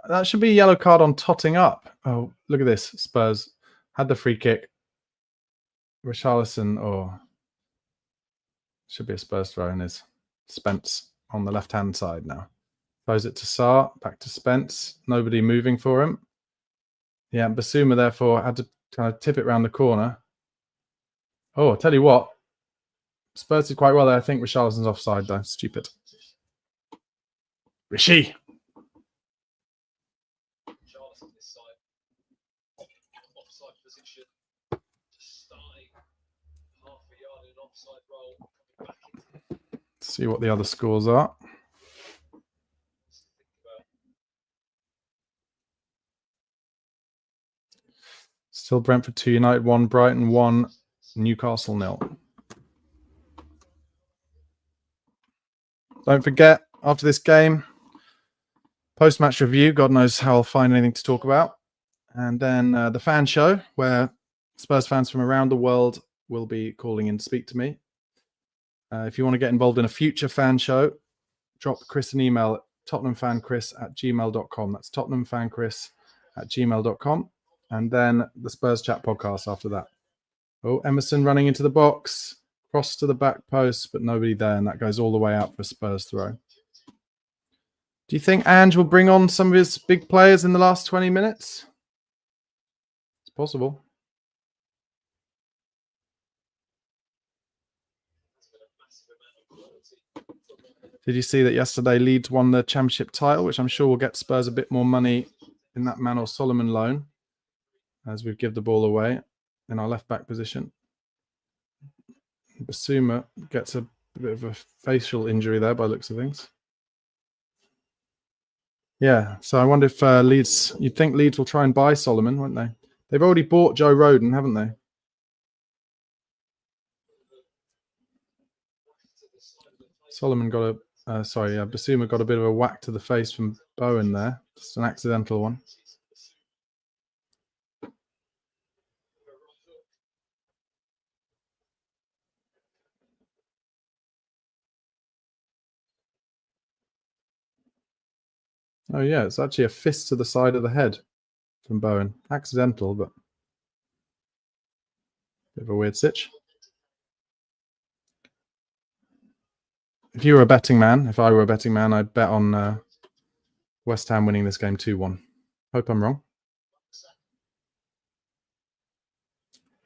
That should be a yellow card on totting up. Oh, look at this. Spurs had the free kick. Richarlison, oh, should be a Spurs throw in his Spence on the left-hand side now. Throws it to Sarr, back to Spence. Nobody moving for him. Yeah, Basuma therefore had to kind of tip it around the corner. Oh, I'll tell you what. Spurs did quite well there. I think Richarlison's offside though. Stupid. Rishi. See what the other scores are. Still Brentford 2, United 1, Brighton 1, Newcastle 0. Don't forget, after this game, post-match review. God knows how I'll find anything to talk about. And then the fan show, where Spurs fans from around the world will be calling in to speak to me. If you want to get involved in a future fan show, drop Chris an email at tottenhamfanchris@gmail.com. That's tottenhamfanchris@gmail.com. And then the Spurs Chat podcast after that. Oh, Emerson running into the box. Cross to the back post, but nobody there. And that goes all the way out for a Spurs throw. Do you think Ange will bring on some of his big players in the last 20 minutes? It's possible. Did you see that yesterday Leeds won the championship title, which I'm sure will get Spurs a bit more money in that Manor Solomon loan, as we give the ball away in our left-back position. Basuma gets a bit of a facial injury there by the looks of things. Yeah, so I wonder if Leeds... You'd think Leeds will try and buy Solomon, won't they? They've already bought Joe Rodon, haven't they? Solomon got a Basuma got a bit of a whack to the face from Bowen there. Just an accidental one. Oh yeah, it's actually a fist to the side of the head from Bowen. Accidental, but bit of a weird sitch. If you were a betting man, if I were a betting man, I'd bet on West Ham winning this game 2-1. Hope I'm wrong.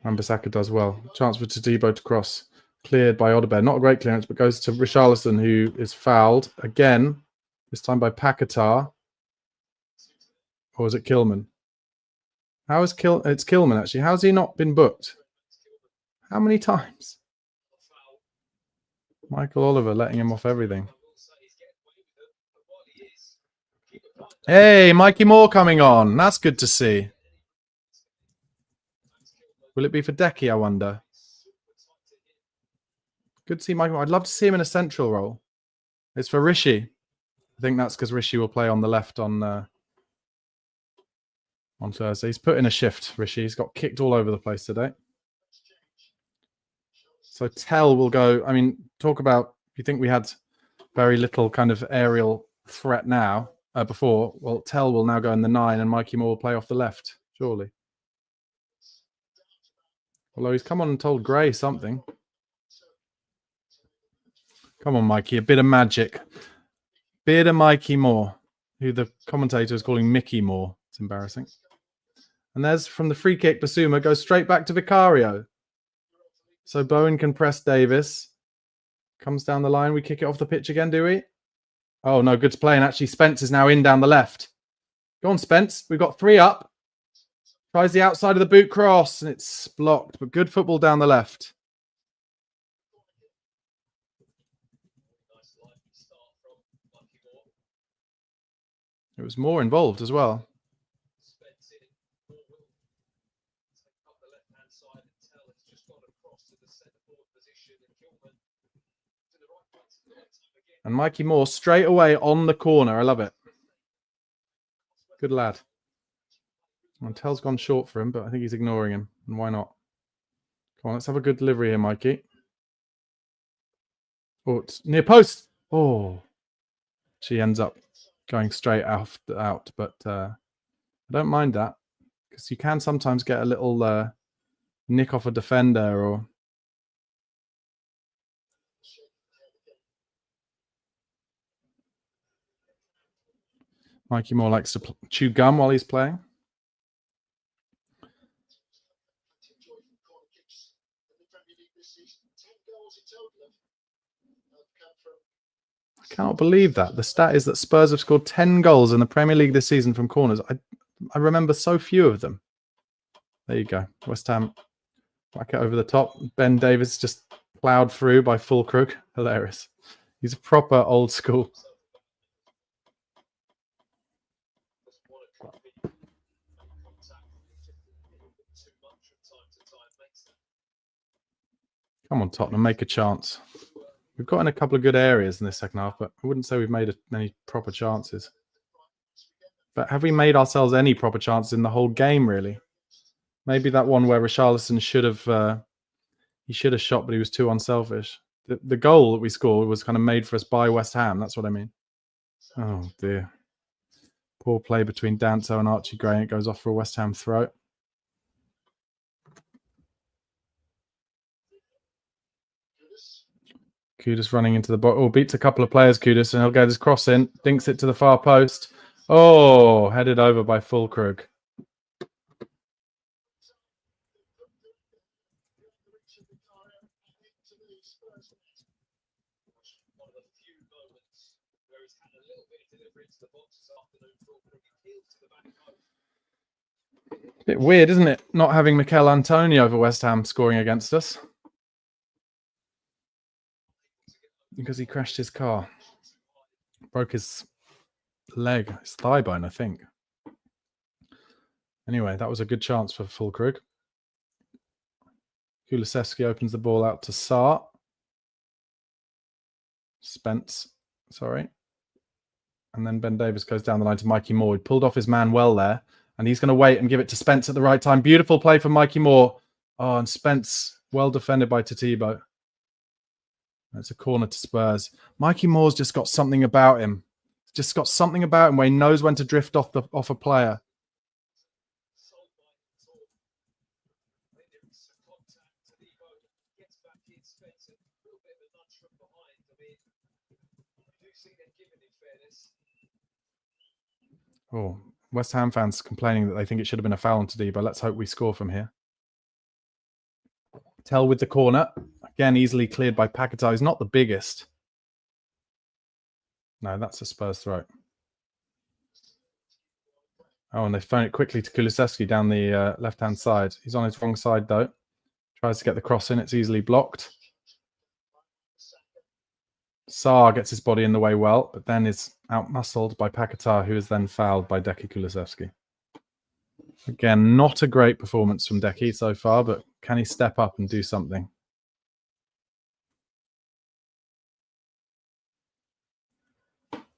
Wan-Bissaka does well. Chance for Todibo to cross. Cleared by Odebear. Not a great clearance, but goes to Richarlison, who is fouled again. This time by Paquetá. Or is it Kilman? How is it's Kilman, actually. How's he not been booked? How many times? Michael Oliver letting him off everything. Hey, Mikey Moore coming on. That's good to see. Will it be for Decky, I wonder? Good to see Mikey Moore. I'd love to see him in a central role. It's for Rishi. I think that's because Rishi will play on the left on Thursday. He's put in a shift, Rishi. He's got kicked all over the place today. So Tell will go. I mean, talk about, you think we had very little kind of aerial threat now before. Well, Tell will now go in the 9 and Mikey Moore will play off the left, surely. Although he's come on and told Gray something. Come on, Mikey, a bit of magic. Bit of Mikey Moore, who the commentator is calling Mickey Moore. It's embarrassing. And there's from the free kick, Basuma goes straight back to Vicario. So Bowen can press Davis. Comes down the line. We kick it off the pitch again, do we? Oh, no, good play. And actually, Spence is now in down the left. Go on, Spence. We've got 3 up. Tries the outside of the boot cross, and it's blocked. But good football down the left. It was more involved as well. And Mikey Moore straight away on the corner. I love it. Good lad. And Tell's gone short for him, but I think he's ignoring him. And why not? Come on, let's have a good delivery here, Mikey. Oh, it's near post. Oh. She ends up going straight out. But I don't mind that. Because you can sometimes get a little nick off a defender or... Mikey Moore likes to chew gum while he's playing. I cannot believe that. The stat is that Spurs have scored 10 goals in the Premier League this season from corners. I remember so few of them. There you go. West Ham whack it over the top. Ben Davies just ploughed through by Fulkrug. Hilarious. He's a proper old school. Come on, Tottenham, make a chance. We've got in a couple of good areas in this second half, but I wouldn't say we've made many proper chances. But have we made ourselves any proper chances in the whole game, really? Maybe that one where Richarlison should have shot, but he was too unselfish. The goal that we scored was kind of made for us by West Ham. That's what I mean. Oh, dear. Poor play between Danto and Archie Gray. It goes off for a West Ham throw. Kudus running into the box. Oh, beats a couple of players, Kudus, and he'll get his cross in. Dinks it to the far post. Oh, headed over by Fulkrug. Bit weird, isn't it? Not having Mikel Antonio over West Ham scoring against us. Because he crashed his car. Broke his leg, his thigh bone, I think. Anyway, that was a good chance for Fulkrug. Kulusevski opens the ball out to Sarr. Spence, sorry. And then Ben Davies goes down the line to Mikey Moore. He pulled off his man well there. And he's going to wait and give it to Spence at the right time. Beautiful play from Mikey Moore. Oh, and Spence, well defended by Tatibo. That's a corner to Spurs. Mikey Moore's just got something about him. Just got something about him where he knows when to drift off a player. Oh, West Ham fans complaining that they think it should have been a foul on Tadibo. Let's hope we score from here. Tell with the corner. Again, easily cleared by Paquetá. He's not the biggest. No, that's a Spurs throw. Oh, and they phone it quickly to Kulusevski down the left-hand side. He's on his wrong side, though. Tries to get the cross in. It's easily blocked. Sarr gets his body in the way well, but then is out-muscled by Paquetá, who is then fouled by Deki Kulusevski. Again, not a great performance from Deki so far, but can he step up and do something?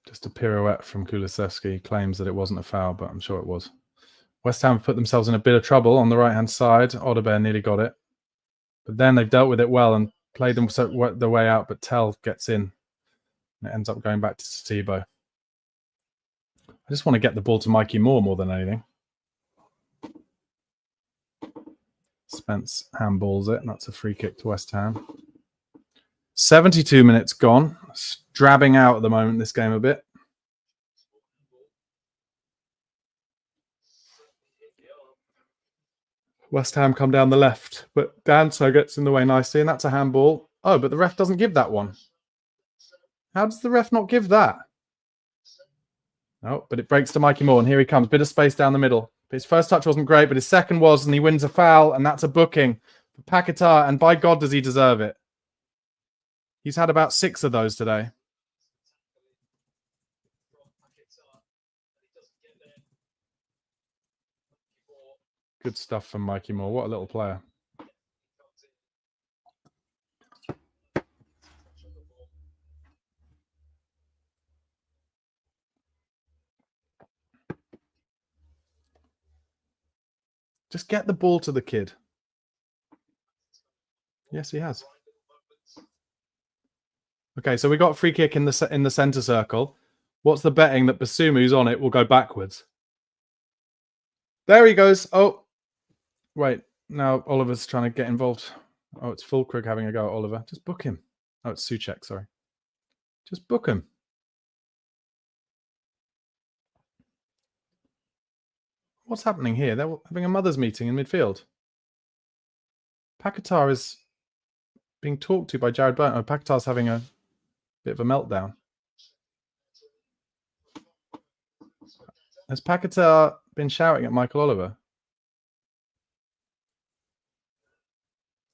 Just a pirouette from Kulusevski. He claims that it wasn't a foul, but I'm sure it was. West Ham have put themselves in a bit of trouble on the right-hand side. Odebear nearly got it. But then they've dealt with it well and played them their way out, but Tell gets in. And it ends up going back to Tatibo. I just want to get the ball to Mikey Moore more than anything. Spence handballs it. That's a free kick to West Ham. 72 minutes gone. It's drabbing out at the moment, this game a bit. West Ham come down the left, but Danso gets in the way nicely, and that's a handball. Oh, but the ref doesn't give that one. How does the ref not give that? Oh, but it breaks to Mikey Moore, and here he comes. Bit of space down the middle. His first touch wasn't great, but his second was, and he wins a foul, and that's a booking for Paquetá, and by God, does he deserve it. He's had about 6 of those today. Good stuff from Mikey Moore. What a little player. Just get the ball to the kid. Yes, he has. Okay, so we got a free kick in the center circle. What's the betting that Basuma, who's on it, will go backwards? There he goes. Oh, wait. Now Oliver's trying to get involved. Oh, it's Fulkrug having a go at Oliver. Just book him. Oh, it's Souček, sorry. Just book him. What's happening here? They're having a mothers' meeting in midfield. Paquetá is being talked to by Jared Burton. Oh, Paquetá's having a bit of a meltdown. Has Paquetá been shouting at Michael Oliver?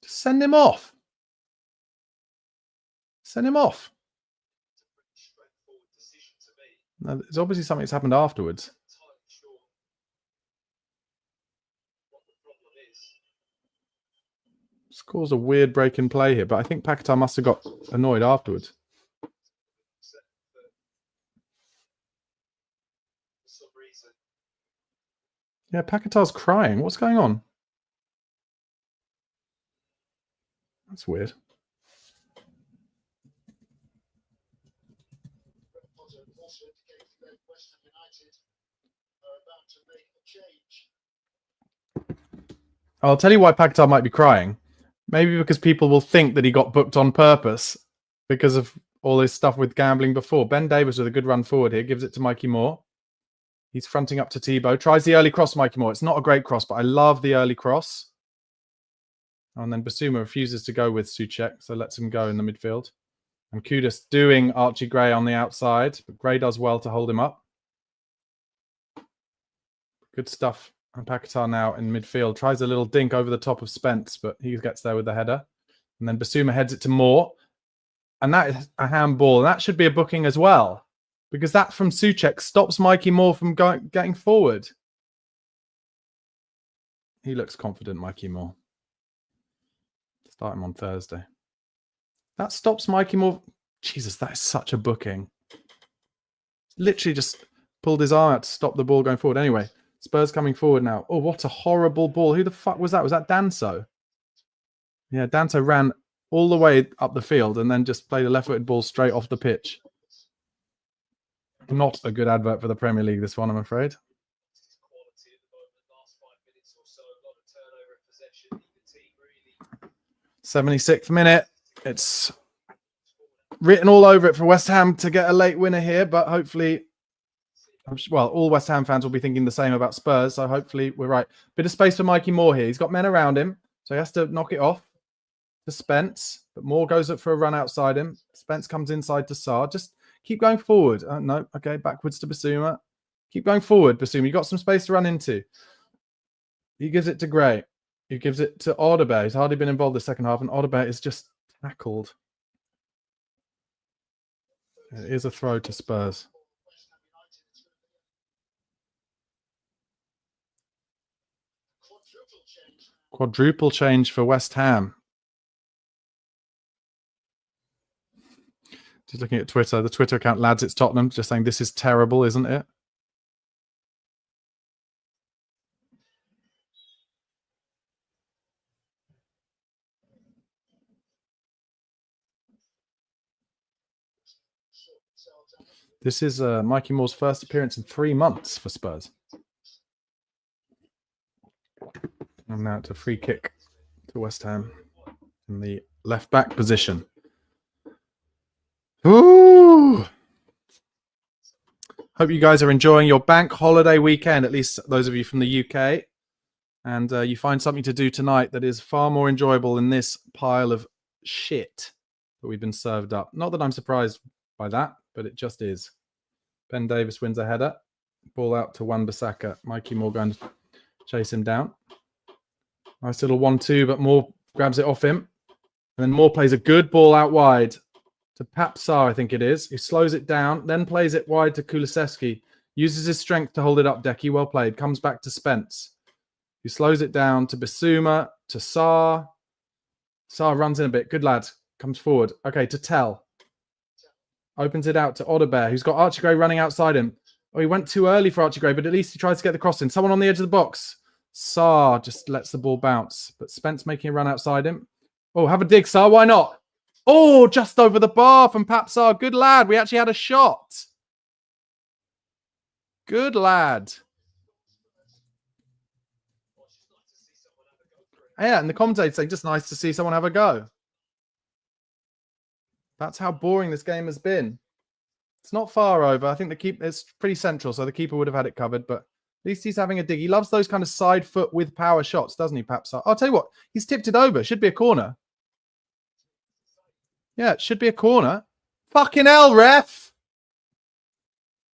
Just send him off. Send him off. No, there's obviously something that's happened afterwards. Scores a weird break in play here, but I think Paquetá must have got annoyed afterwards. Yeah, Paquetá's crying. What's going on? That's weird. I'll tell you why Paquetá might be crying. Maybe because people will think that he got booked on purpose because of all this stuff with gambling before. Ben Davies with a good run forward here. Gives it to Mikey Moore. He's fronting up to Tebow. Tries the early cross, Mikey Moore. It's not a great cross, but I love the early cross. And then Basuma refuses to go with Souček, so lets him go in the midfield. And Kudus doing Archie Gray on the outside, but Gray does well to hold him up. Good stuff. And Paquetá now in midfield. Tries a little dink over the top of Spence, but he gets there with the header. And then Basuma heads it to Moore. And that is a handball. And that should be a booking as well. Because that from Souček stops Mikey Moore from getting forward. He looks confident, Mikey Moore. Start him on Thursday. That stops Mikey Moore. Jesus, that is such a booking. Literally just pulled his arm out to stop the ball going forward. Anyway, Spurs coming forward now. Oh, what a horrible ball. Who the fuck was that? Was that Danso? Yeah, Danso ran all the way up the field and then just played a left-footed ball straight off the pitch. Not a good advert for the Premier League, this one, I'm afraid. 76th minute. It's written all over it for West Ham to get a late winner here, but hopefully, well, all West Ham fans will be thinking the same about Spurs, so hopefully we're right. Bit of space for Mikey Moore here. He's got men around him, so he has to knock it off to Spence, but Moore goes up for a run outside him. Spence comes inside to Sarr. Just keep going forward. No, okay, backwards to Basuma. Keep going forward, Basuma. You've got some space to run into. He gives it to Gray. He gives it to Odebear. He's hardly been involved the second half, and Odebear is just tackled. It is a throw to Spurs. Quadruple change for West Ham. Just looking at Twitter, the Twitter account Lads It's Tottenham, just saying this is terrible, isn't it? This is Mikey Moore's first appearance in 3 months for Spurs. And now it's a free kick to West Ham in the left back position. Ooh! Hope you guys are enjoying your bank holiday weekend, at least those of you from the UK. And you find something to do tonight that is far more enjoyable than this pile of shit that we've been served up. Not that I'm surprised by that, but it just is. Ben Davis wins a header. Ball out to Wan-Bissaka. Mikey Moore going to chase him down. Nice little 1-2, but Moore grabs it off him. And then Moore plays a good ball out wide to Papsar, I think it is. He slows it down, then plays it wide to Kulusevski. Uses his strength to hold it up, Decky. Well played. Comes back to Spence. He slows it down to Basuma, to Sarr. Sarr runs in a bit. Good lad. Comes forward. Okay, to Tell. Opens it out to Odebear, who's got Archie Gray running outside him. Oh, he went too early for Archie Gray, but at least he tries to get the cross in. Someone on the edge of the box. Sarr just lets the ball bounce, but Spence making a run outside him. Oh, have a dig, Sarr. Why not? Oh, just over the bar from Papsar. Good lad. We actually had a shot. Good lad. Yeah, and the commentator saying just nice to see someone have a go. That's how boring this game has been. It's not far over. I think the keeper, it's pretty central, so the keeper would have had it covered, but at least he's having a dig. He loves those kind of side foot with power shots, doesn't he, Papsar? I'll tell you what, he's tipped it over. Should be a corner. Yeah, it should be a corner. Fucking hell, ref!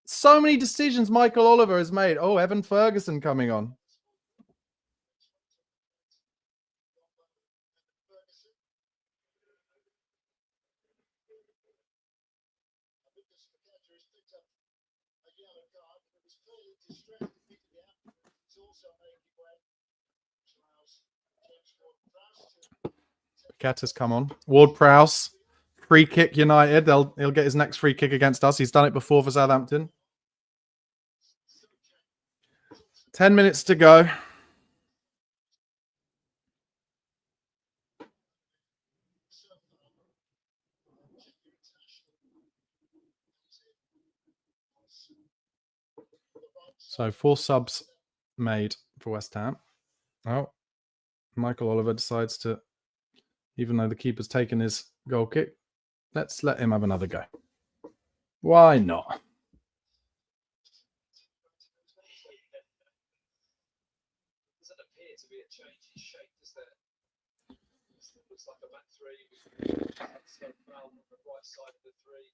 So many decisions Michael Oliver has made. Oh, Evan Ferguson coming on. Paqueta's come on. Ward-Prowse. Free kick United. He'll get his next free kick against us. He's done it before for Southampton. 10 minutes to go. So 4 subs made for West Ham. Oh, Michael Oliver decides to, even though the keeper's taken his goal kick, let's let him have another go. Why not? Doesn't appear to be a change in shape, does there? Looks like a back three with on the right side of the three.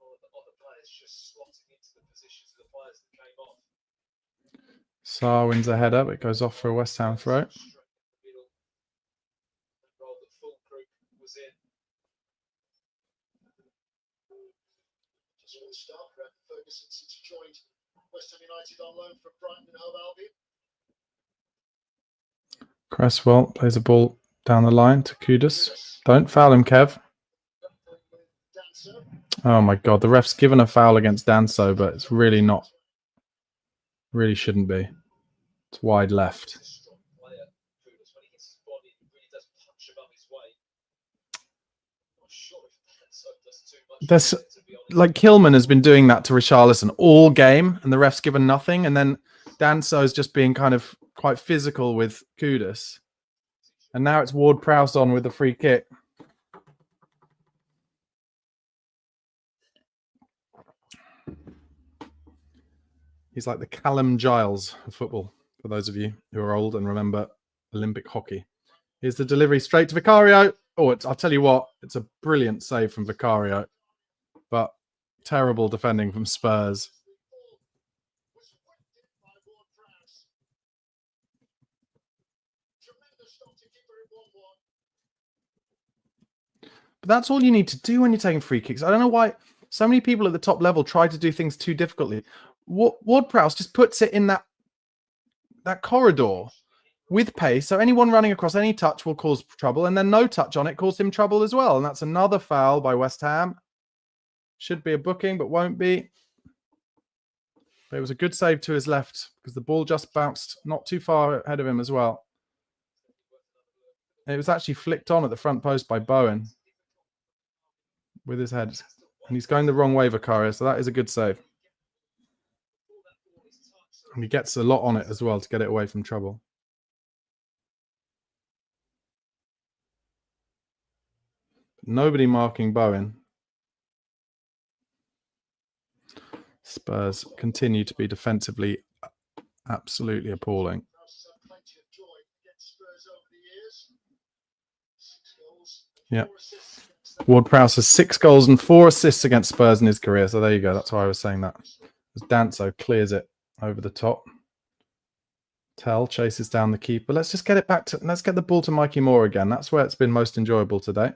Or the other players just slotting into the positions of the players that came off. Sarr wins a header, but it goes off for a West Ham throw. Ferguson since he joined West Ham United on loan from Brighton and Hove Albion. Cresswell plays a ball down the line to Kudus. Don't foul him, Kev. Oh my God, the ref's given a foul against Danso, but it's really not. Really shouldn't be. It's wide left. There's like Kilman has been doing that to Richarlison all game, and the ref's given nothing. And then Danso's just being kind of quite physical with Kudus. And now it's Ward-Prowse on with the free kick. He's like the Callum Giles of football, for those of you who are old and remember Olympic hockey. Here's the delivery straight to Vicario. Oh, I'll tell you what, it's a brilliant save from Vicario, but terrible defending from Spurs. But that's all you need to do when you're taking free kicks. I don't know why so many people at the top level try to do things too difficultly. Ward-Prowse just puts it in that corridor with pace. So anyone running across any touch will cause trouble. And then no touch on it caused him trouble as well. And that's another foul by West Ham. Should be a booking, but won't be. But it was a good save to his left because the ball just bounced not too far ahead of him as well. It was actually flicked on at the front post by Bowen with his head. And he's going the wrong way, Vicario. So that is a good save. And he gets a lot on it as well to get it away from trouble. Nobody marking Bowen. Spurs continue to be defensively absolutely appalling. Yeah. Ward-Prowse has 6 goals and 4 assists against Spurs in his career. So there you go. That's why I was saying that. As Danso clears it over the top. Tell chases down the keeper. Let's just get it back to. Let's get the ball to Mikey Moore again. That's where it's been most enjoyable today.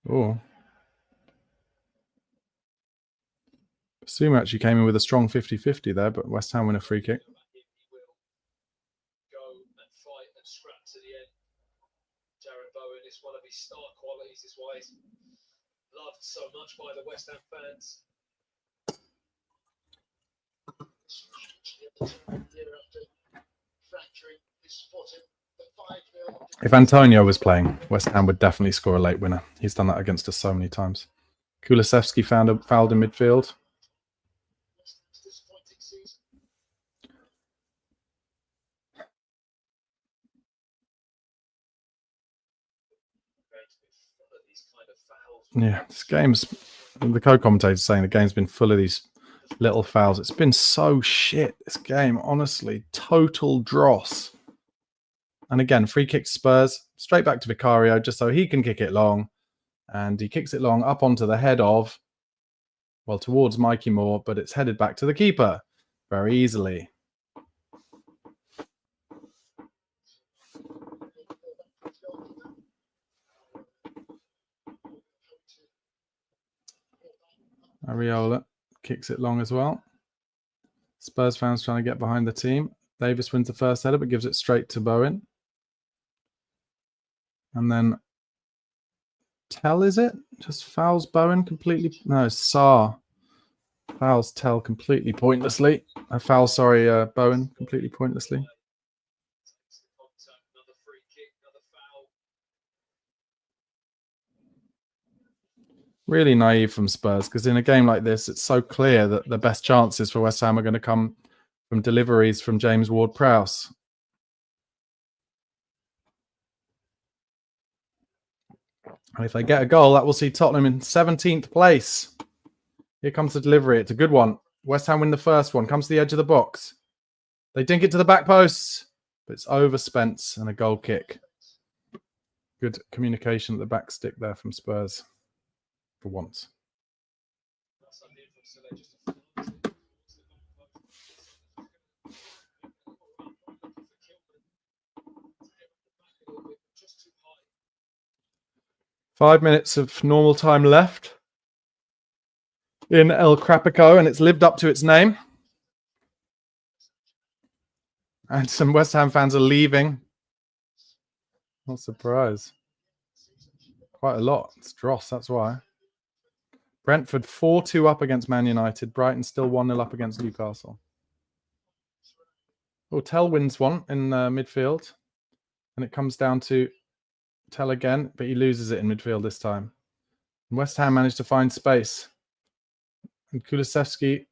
Oh. Basuma actually came in with a strong 50-50 there, but West Ham win a free kick. One of his star qualities is why he's loved so much by the West Ham fans. If Antonio was playing, West Ham would definitely score a late winner. He's done that against us so many times. Kulusevski fouled in midfield. Yeah, this game's, the co-commentator's saying the game's been full of these little fouls. It's been so shit, this game, honestly. Total dross. And again, free kick to Spurs, straight back to Vicario, just so he can kick it long. And he kicks it long up onto the head of, well, towards Mikey Moore, but it's headed back to the keeper very easily. Areola kicks it long as well. Spurs fans trying to get behind the team. Davis wins the first header, but gives it straight to Bowen. And then Tell, is it? Just fouls Bowen completely. No, Sarr fouls Tell completely pointlessly. Bowen completely pointlessly. Really naive from Spurs, because in a game like this, it's so clear that the best chances for West Ham are going to come from deliveries from James Ward-Prowse. And if they get a goal, that will see Tottenham in 17th place. Here comes the delivery. It's a good one. West Ham win the first one. Comes to the edge of the box. They dink it to the back posts, but it's over Spence and a goal kick. Good communication at the back stick there from Spurs. For once. Five minutes of normal time left in El Crapico, and it's lived up to its name. And some West Ham fans are leaving. Not surprised. Quite a lot. It's dross, that's why. Brentford 4-2 up against Man United. Brighton still 1-0 up against Newcastle. Oh, Tell wins one in midfield. And it comes down to Tell again, but he loses it in midfield this time. And West Ham managed to find space. And Kulusevski.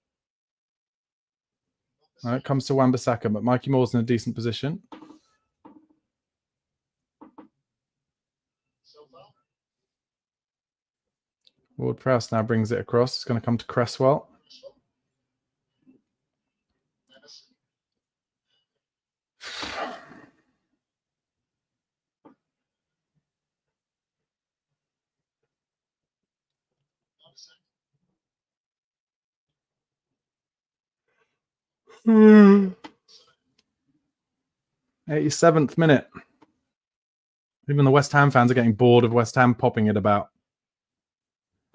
No, it comes to Wan-Bissaka, but Mikey Moore's in a decent position. Ward-Prowse now brings it across. It's going to come to Cresswell. Hmm. 87th minute. Even the West Ham fans are getting bored of West Ham popping it about.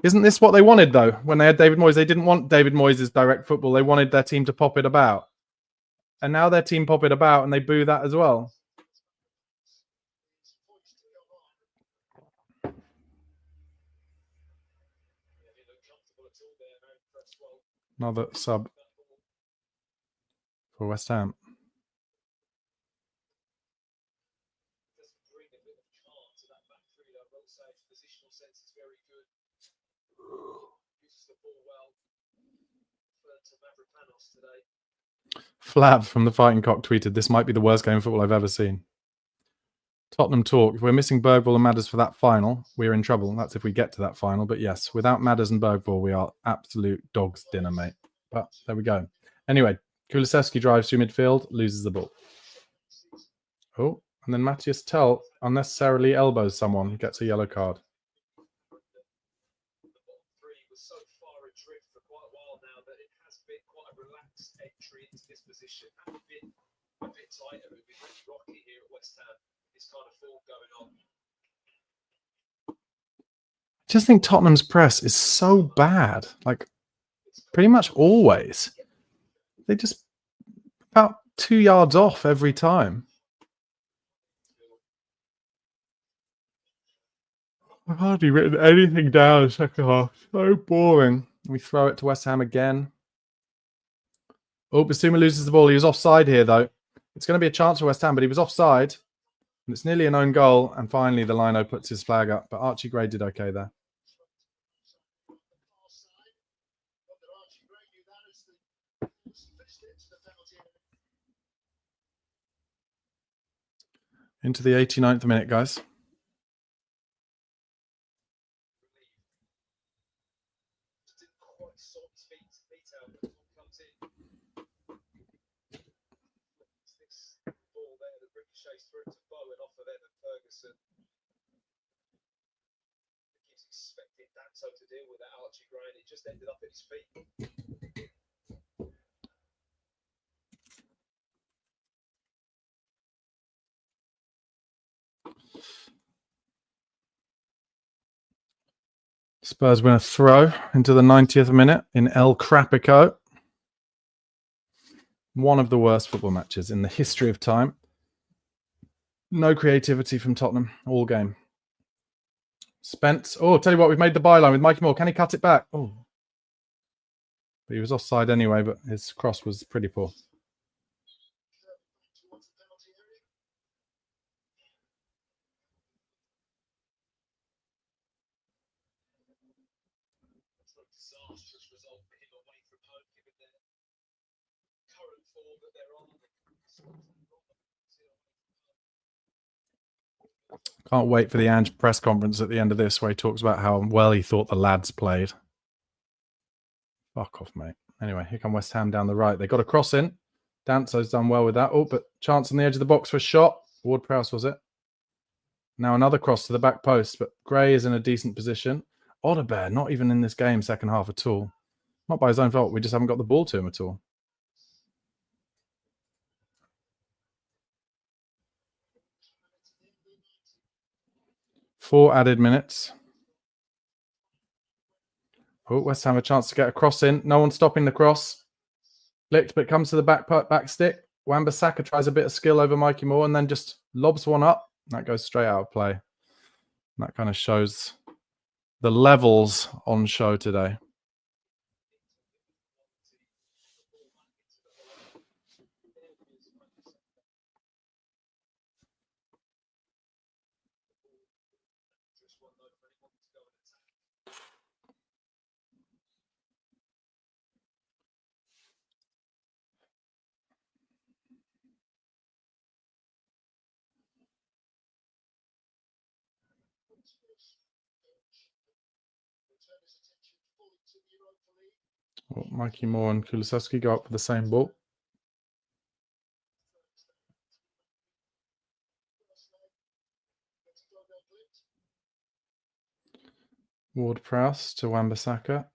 Isn't this what they wanted, though? When they had David Moyes, they didn't want David Moyes' direct football. They wanted their team to pop it about. And now their team pop it about and they boo that as well. Another sub for West Ham. Flav from the Fighting Cock tweeted, "This might be the worst game of football I've ever seen." Tottenham talk. If we're missing Bergvall and Madders for that final, we're in trouble. That's if we get to that final. But yes, without Madders and Bergvall, we are absolute dog's dinner, mate. But there we go. Anyway, Kulusevski drives through midfield, loses the ball. Oh, and then Matthias Tell unnecessarily elbows someone, gets a yellow card. I just think Tottenham's press is so bad. Like, pretty much always. They just about 2 yards off every time. I've hardly written anything down in the second half. So boring. We throw it to West Ham again. Oh, Basuma loses the ball. He was offside here, though. It's going to be a chance for West Ham, but he was offside. And it's nearly an own goal. And finally, the lino puts his flag up. But Archie Gray did okay there. Into the 89th minute, guys. To deal with that Archie Gray, and it just ended up at his feet. Spurs win a throw into the 90th minute in El Crapico. One of the worst football matches in the history of time. No creativity from Tottenham all game. Spence. Oh, tell you what, we've made the byline with Mikey Moore. Can he cut it back? Oh. But he was offside anyway, but his cross was pretty poor. Can't wait for the Ange press conference at the end of this where he talks about how well he thought the lads played. Fuck off, mate. Anyway, here come West Ham down the right. They got a cross in. Danzo's done well with that. Oh, but chance on the edge of the box for a shot. Ward-Prowse was it. Now another cross to the back post, but Gray is in a decent position. Odebear, not even in this game second half at all. Not by his own fault. We just haven't got the ball to him at all. Four added minutes. Oh, West Ham have a chance to get a cross in. No one stopping the cross. Licked, but comes to the back stick. Wan-Bissaka tries a bit of skill over Mikey Moore and then just lobs one up. That goes straight out of play. That kind of shows the levels on show today. Well, Mikey Moore and Kulusevski go up for the same ball. Ward-Prowse to Wan-Bissaka.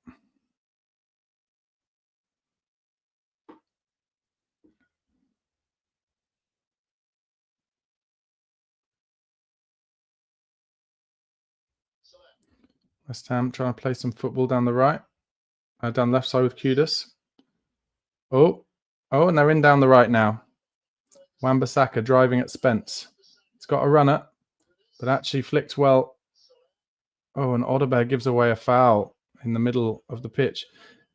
West Ham trying to play some football down the right. Down left side with Kudus. Oh, and they're in down the right now. Wan-Bissaka driving at Spence. It's got a runner, but actually flicked well. Oh, and Odeberg gives away a foul in the middle of the pitch.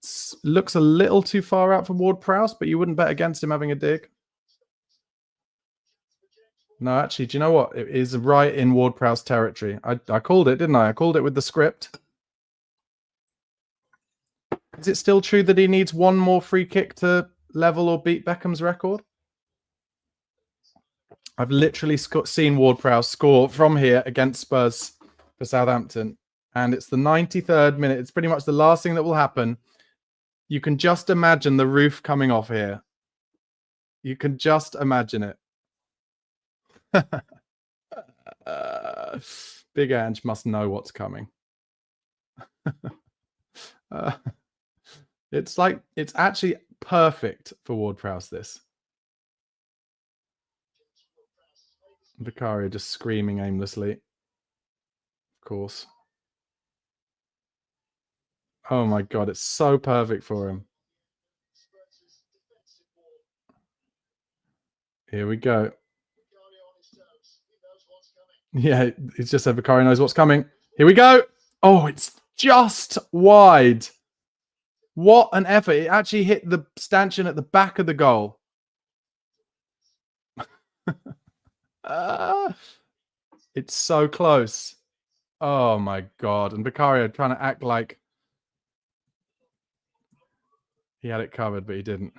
It looks a little too far out for Ward-Prowse, but you wouldn't bet against him having a dig. No, actually, do you know what? It is right in Ward-Prowse territory. I called it, didn't I? I called it with the script. Is it still true that he needs one more free kick to level or beat Beckham's record? I've literally seen Ward-Prowse score from here against Spurs for Southampton, and it's the 93rd minute. It's pretty much the last thing that will happen. You can just imagine the roof coming off here. You can just imagine it. Big Ange must know what's coming. It's actually perfect for Ward-Prowse, this. Vicario just screaming aimlessly. Of course. Oh my God, it's so perfect for him. Here we go. Yeah, it's just said Vicario knows what's coming. Here we go. Oh, it's just wide. What an effort. It actually hit the stanchion at the back of the goal. It's so close. Oh my God. And Vicario trying to act like he had it covered, but he didn't.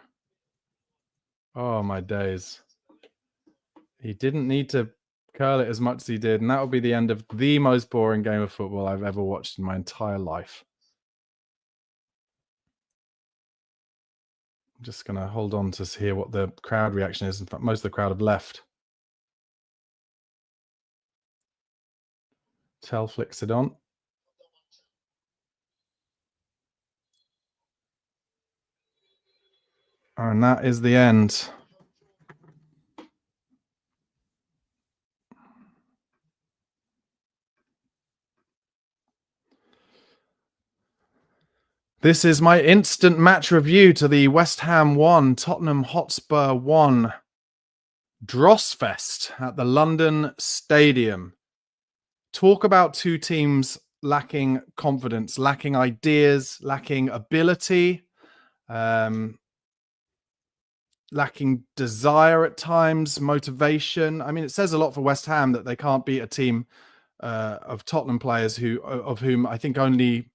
Oh my days. He didn't need to curl it as much as he did, and that will be the end of the most boring game of football I've ever watched in my entire life. I'm just going to hold on to hear what the crowd reaction is. In fact, most of the crowd have left. Tell flicks it on. And that is the end. This is my instant match review to the West Ham 1, Tottenham Hotspur 1 Drossfest at the London Stadium. Talk about two teams lacking confidence, lacking ideas, lacking ability, lacking desire at times, motivation. I mean, it says a lot for West Ham that they can't beat a team of Tottenham players of whom I think only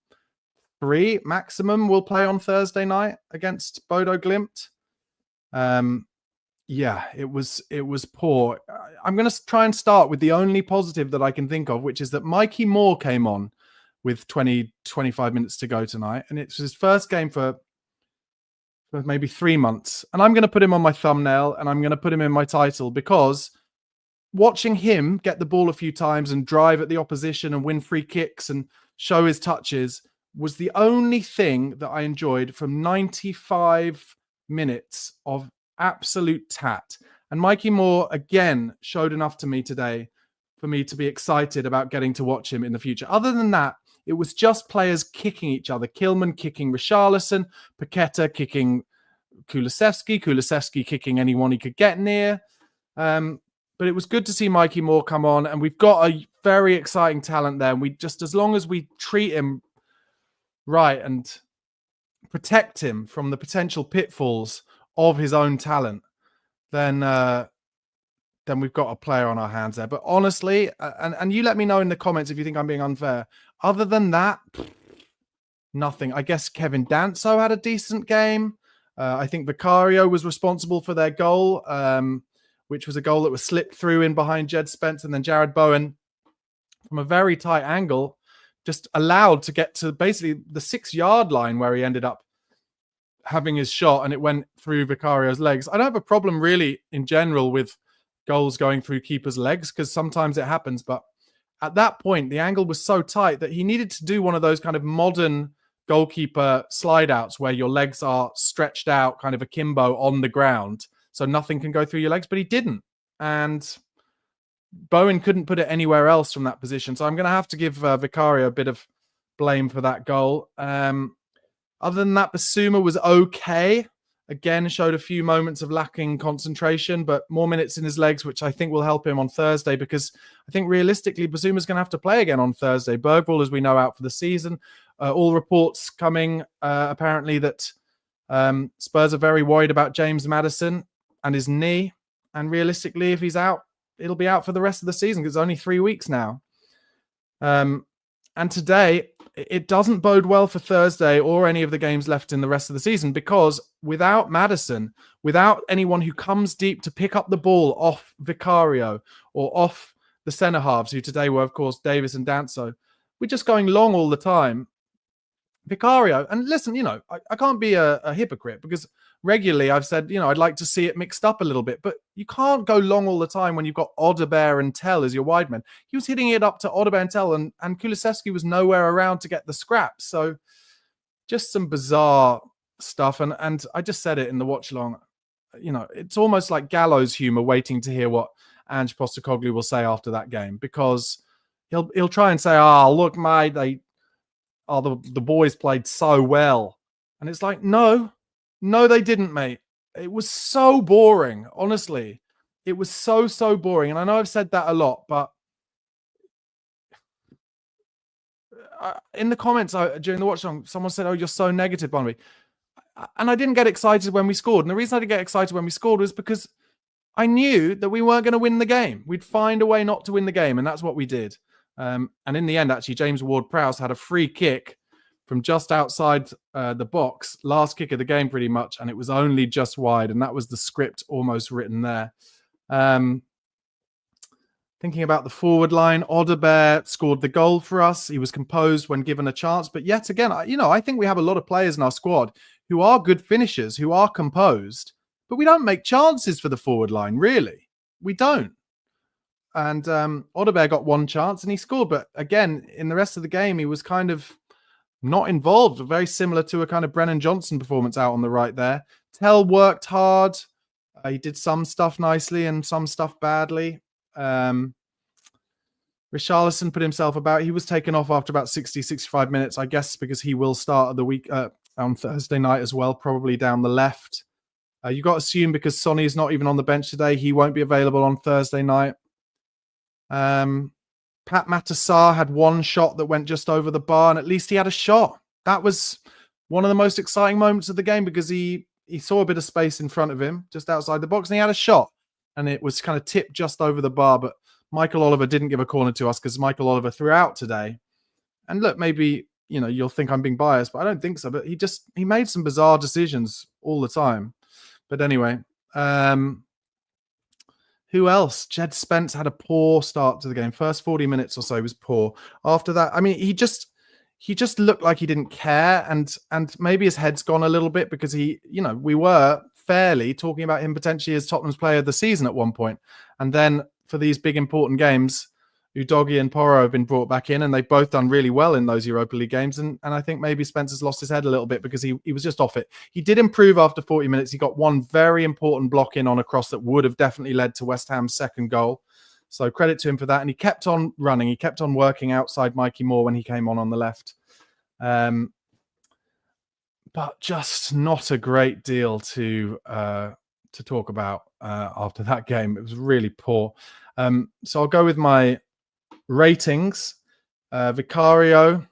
3 maximum will play on Thursday night against Bodo Glimt. Yeah, it was poor. I'm going to try and start with the only positive that I can think of, which is that Mikey Moore came on with 25 minutes to go tonight, and it's his first game for maybe 3 months. And I'm going to put him on my thumbnail, and I'm going to put him in my title, because watching him get the ball a few times and drive at the opposition and win free kicks and show his touches was the only thing that I enjoyed from 95 minutes of absolute tat. And Mikey Moore, again, showed enough to me today for me to be excited about getting to watch him in the future. Other than that, it was just players kicking each other. Kilman kicking Richarlison, Paqueta kicking Kulusevski kicking anyone he could get near. But it was good to see Mikey Moore come on, and we've got a very exciting talent there. And we just, as long as we treat him right and protect him from the potential pitfalls of his own talent, then we've got a player on our hands there. But honestly, and you let me know in the comments if you think I'm being unfair. Other than that, nothing. I guess Kevin Danso had a decent game. I think Vicario was responsible for their goal, which was a goal that was slipped through in behind Jed Spence, and then Jared Bowen, from a very tight angle, just allowed to get to basically the 6-yard line where he ended up having his shot, and it went through Vicario's legs. I don't have a problem really in general with goals going through keepers' legs, because sometimes it happens, but at that point the angle was so tight that he needed to do one of those kind of modern goalkeeper slide outs where your legs are stretched out kind of akimbo on the ground so nothing can go through your legs, but he didn't, and Bowen couldn't put it anywhere else from that position. So I'm going to have to give Vicario a bit of blame for that goal. Other than that, Basuma was okay. Again, showed a few moments of lacking concentration, but more minutes in his legs, which I think will help him on Thursday, because I think realistically, Basuma's going to have to play again on Thursday. Bergvall, as we know, out for the season. All reports coming, apparently, that Spurs are very worried about James Maddison and his knee. And realistically, if he's out, it'll be out for the rest of the season, because it's only 3 weeks now. And today, it doesn't bode well for Thursday or any of the games left in the rest of the season, because without Maddison, without anyone who comes deep to pick up the ball off Vicario or off the centre halves, who today were, of course, Davis and Danso, we're just going long all the time. Vicario, and listen, I can't be a hypocrite, because regularly I've said, I'd like to see it mixed up a little bit, but you can't go long all the time when you've got Odebear and Tell as your wide men. He was hitting it up to Odebear and Tell, and Kulusevski was nowhere around to get the scraps. So just some bizarre stuff. And I just said it in the watch along, it's almost like gallows humor, waiting to hear what Ange Postecoglou will say after that game, because he'll try and say, look, mate, the boys played so well. And it's like, no, they didn't, mate. It was so boring, honestly. It was so boring. And I know I've said that a lot, but in the comments during the watch along, someone said, you're so negative, Barnaby. And I didn't get excited when we scored. And the reason I didn't get excited when we scored was because I knew that we weren't going to win the game. We'd find a way not to win the game, and that's what we did. And in the end, actually, James Ward-Prowse had a free kick from just outside the box, last kick of the game pretty much, and it was only just wide, and that was the script almost written there. Thinking about the forward line, Odebear scored the goal for us. He was composed when given a chance, but yet again, I think we have a lot of players in our squad who are good finishers, who are composed, but we don't make chances for the forward line, really. We don't. And Odebear got one chance and he scored, but again, in the rest of the game, he was kind of not involved, very similar to a kind of Brennan Johnson performance out on the right there. Tell worked hard. He did some stuff nicely and some stuff badly. Richarlison put himself about. He was taken off after about 60, 65 minutes, I guess, because he will start the week on Thursday night as well, probably down the left. You got to assume, because Sonny is not even on the bench today, he won't be available on Thursday night. Pat Matassar had one shot that went just over the bar, and at least he had a shot. That was one of the most exciting moments of the game, because he saw a bit of space in front of him, just outside the box, and he had a shot, and it was kind of tipped just over the bar. But Michael Oliver didn't give a corner to us, because Michael Oliver threw out today. And look, maybe, you'll think I'm being biased, but I don't think so. But he made some bizarre decisions all the time. But anyway, who else? Jed Spence had a poor start to the game. First 40 minutes or so was poor. After that, he just looked like he didn't care, and maybe his head's gone a little bit, because we were fairly talking about him potentially as Tottenham's player of the season at one point. And then for these big important games, Udogie and Porro have been brought back in, and they've both done really well in those Europa League games. And I think maybe Spencer's lost his head a little bit, because he was just off it. He did improve after 40 minutes. He got one very important block in on a cross that would have definitely led to West Ham's second goal. So credit to him for that. And he kept on running. He kept on working outside Mikey Moore when he came on the left. but just not a great deal to talk about after that game. It was really poor. So I'll go with my ratings. Vicario,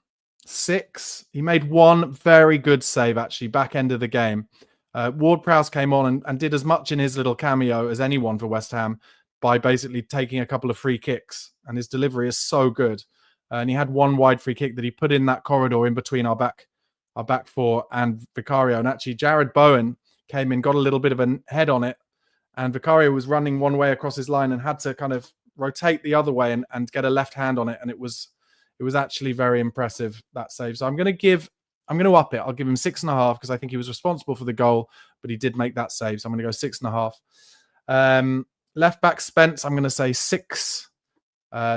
6. He made one very good save, actually, back end of the game. Ward-Prowse came on and did as much in his little cameo as anyone for West Ham by basically taking a couple of free kicks. And his delivery is so good. And he had one wide free kick that he put in that corridor in between our back four and Vicario. And actually, Jared Bowen came in, got a little bit of a head on it. And Vicario was running one way across his line and had to kind of rotate the other way and get a left hand on it. And it was actually very impressive, that save. So I'm going to up it. I'll give him 6.5 because I think he was responsible for the goal, but he did make that save. So I'm going to go 6.5. Left back Spence, I'm going to say 6.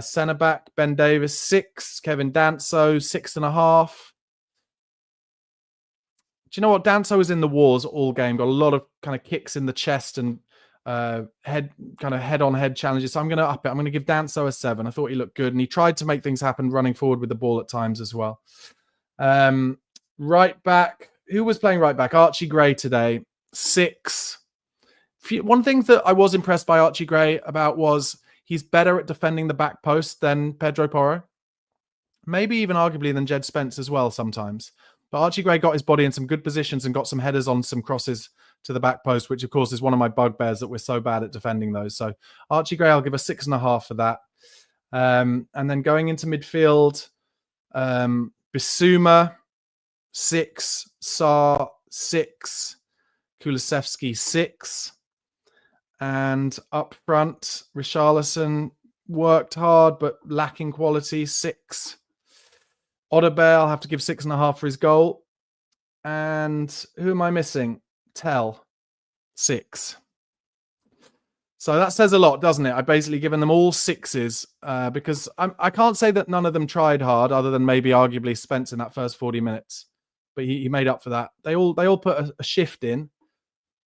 Centre back Ben Davis, 6. Kevin Danso, 6.5. Do you know what? Danso was in the wars all game. Got a lot of kind of kicks in the chest and head-on-head challenges. So I'm going to up it. I'm going to give Danso a 7. I thought he looked good, and he tried to make things happen running forward with the ball at times as well. Right back. Who was playing right back? Archie Gray today, 6. One thing that I was impressed by Archie Gray about was he's better at defending the back post than Pedro Porro. Maybe even arguably than Jed Spence as well sometimes. But Archie Gray got his body in some good positions and got some headers on some crosses to the back post, which of course is one of my bugbears that we're so bad at defending those. So Archie Gray, I'll give a 6.5 for that. And then going into midfield, Bissouma, 6. Sarr, 6. Kulusevski, 6. And up front, Richarlison worked hard, but lacking quality, 6. Odegaard, I'll have to give 6.5 for his goal. And who am I missing? Tell, 6. So that says a lot, doesn't it? I've basically given them all 6s because I can't say that none of them tried hard, other than maybe arguably Spence in that first 40 minutes. But he made up for that. They all put a shift in,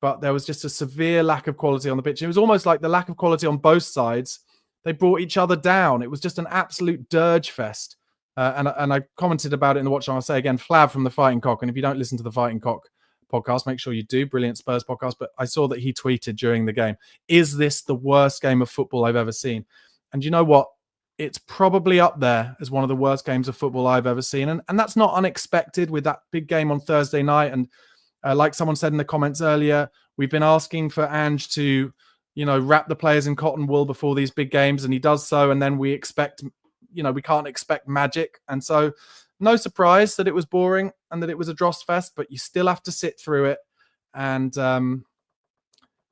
but there was just a severe lack of quality on the pitch. It was almost like the lack of quality on both sides. They brought each other down. It was just an absolute dirge fest. And I commented about it in the watch. I'll say again, Flav from the Fighting Cock. And if you don't listen to the Fighting Cock podcast, make sure you do. Brilliant Spurs podcast. But I saw that he tweeted during the game, is this the worst game of football I've ever seen? And you know what? It's probably up there as one of the worst games of football I've ever seen. And that's not unexpected with that big game on Thursday night. And like someone said in the comments earlier, we've been asking for Ange to, wrap the players in cotton wool before these big games. And he does so. And then we expect, we can't expect magic. And so no surprise that it was boring and that it was a dross fest, but you still have to sit through it. And,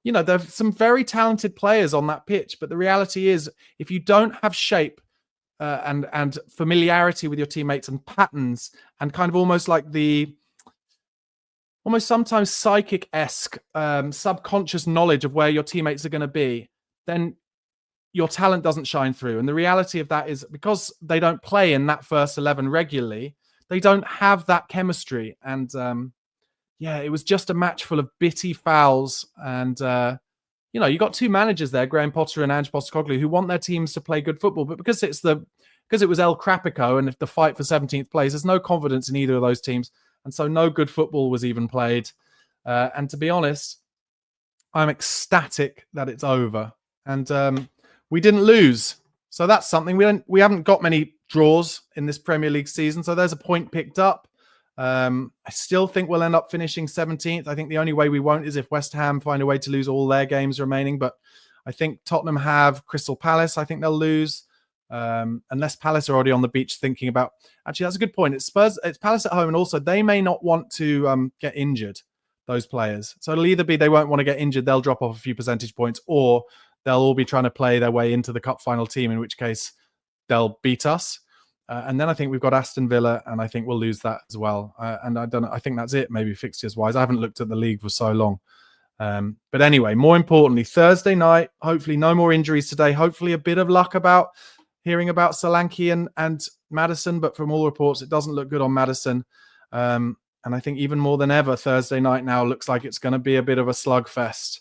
there's some very talented players on that pitch. But the reality is, if you don't have shape and familiarity with your teammates and patterns and kind of almost like almost sometimes psychic-esque subconscious knowledge of where your teammates are going to be, then your talent doesn't shine through. And the reality of that is because they don't play in that first 11 regularly, they don't have that chemistry. And it was just a match full of bitty fouls. And, you got two managers there, Graham Potter and Ange Postecoglou, who want their teams to play good football. But because it was El Crapico and the fight for 17th place, there's no confidence in either of those teams. And so no good football was even played. And to be honest, I'm ecstatic that it's over. And we didn't lose. So that's something. We haven't got many draws in this Premier League season. So there's a point picked up. I still think we'll end up finishing 17th. I think the only way we won't is if West Ham find a way to lose all their games remaining. But I think Tottenham have Crystal Palace. I think they'll lose. Unless Palace are already on the beach thinking about... Actually, that's a good point. It's Palace at home, and also they may not want to get injured, those players. So it'll either be they won't want to get injured, they'll drop off a few percentage points, or they'll all be trying to play their way into the cup final team, in which case they'll beat us. And then I think we've got Aston Villa, and I think we'll lose that as well. And I don't know. I think that's it, maybe fixtures-wise. I haven't looked at the league for so long. But anyway, more importantly, Thursday night, hopefully no more injuries today. Hopefully a bit of luck about hearing about Solanke and Maddison, but from all reports, it doesn't look good on Maddison. And I think even more than ever, Thursday night now looks like it's going to be a bit of a slugfest.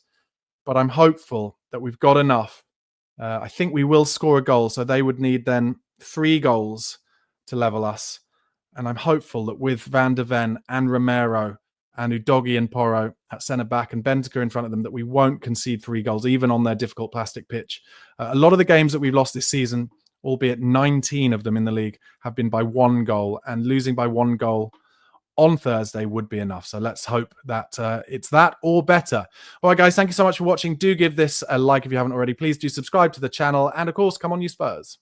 But I'm hopeful that we've got enough. I think we will score a goal, so they would need then 3 goals to level us. And I'm hopeful that with Van de Ven and Romero and Udogie and Porro at centre-back and Bentaker in front of them, that we won't concede 3 goals, even on their difficult plastic pitch. A lot of the games that we've lost this season, albeit 19 of them in the league, have been by 1 goal, and losing by 1 goal on Thursday would be enough. So let's hope that it's that or better. All right, guys, thank you so much for watching. Do give this a like if you haven't already. Please do subscribe to the channel. And, of course, come on, you Spurs.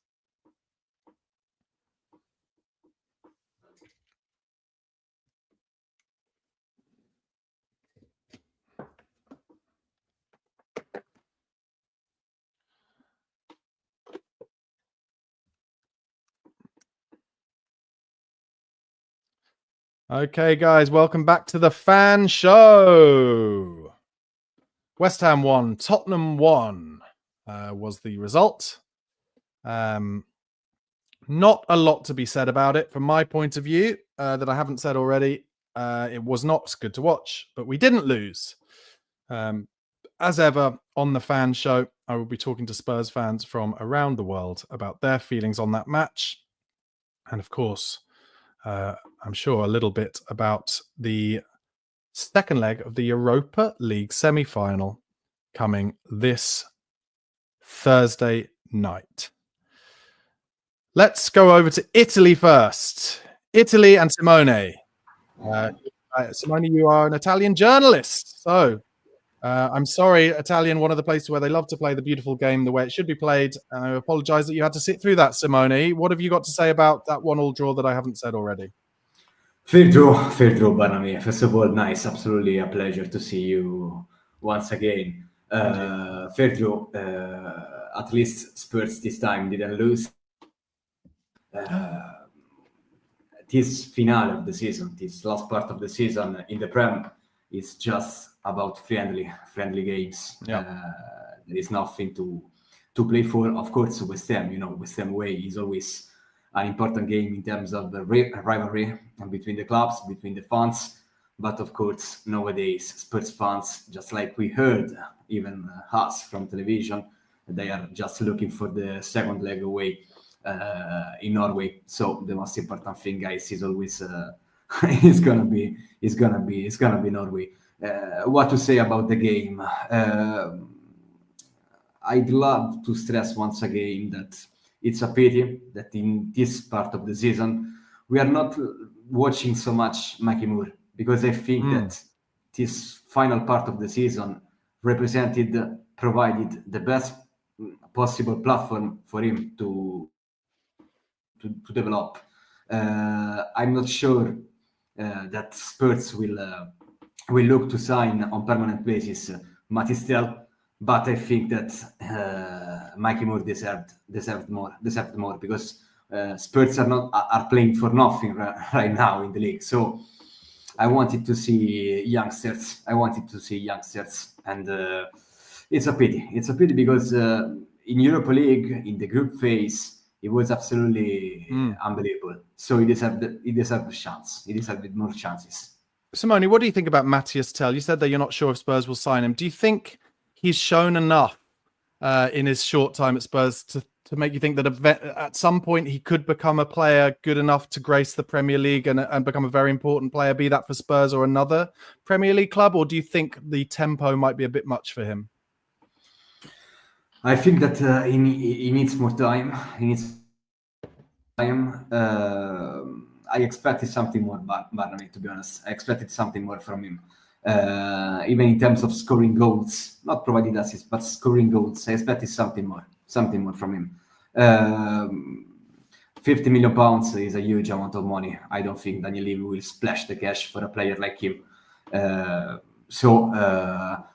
Okay, guys, welcome back to the fan show. West Ham 1, Tottenham 1 was the result. Not a lot to be said about it from my point of view that I haven't said already. It was not good to watch, but we didn't lose. As ever, on the fan show, I will be talking to Spurs fans from around the world about their feelings on that match. And of course, I'm sure a little bit about the second leg of the Europa League semi-final coming this Thursday night. Let's go over to Italy first. Italy and Simone. Simone, you are an Italian journalist. So I'm sorry, Italian, one of the places where they love to play the beautiful game the way it should be played. I apologize that you had to sit through that, Simone. What have you got to say about that 1-1 draw that I haven't said already? Fair draw, Barnaby. First of all, nice, absolutely a pleasure to see you once again. Fair draw. At least Spurs this time didn't lose. This finale of the season, this last part of the season in the Prem, is just about friendly games. Yeah. There is nothing to play for. Of course, West Ham, West Ham away is always an important game in terms of the rivalry between the clubs, between the fans. But of course, nowadays, Spurs fans, just like we heard, even us from television, they are just looking for the second leg away in Norway. So the most important thing, guys, is always it's gonna be Norway. What to say about the game? I'd love to stress once again that it's a pity that in this part of the season we are not watching so much Maki Moore, because I think that this final part of the season provided the best possible platform for him to develop. I'm not sure that Spurs will look to sign on permanent basis Matistel, but I think that Mikey Moore deserved more because Spurs are playing for nothing right now in the league. So I wanted to see youngsters. And it's a pity because in Europa League, in the group phase, it was absolutely unbelievable. So he deserved a chance. He deserved more chances. Simone, what do you think about Matthias Tell? You said that you're not sure if Spurs will sign him. Do you think he's shown enough in his short time at Spurs to make you think that at some point he could become a player good enough to grace the Premier League and become a very important player, be that for Spurs or another Premier League club? Or do you think the tempo might be a bit much for him? I think that he needs more time. I expected something more, Barnaby, to be honest. I expected something more from him. Even in terms of scoring goals, not providing assists, but scoring goals. I expected something more from him. £50 million is a huge amount of money. I don't think Daniel Levy will splash the cash for a player like him. So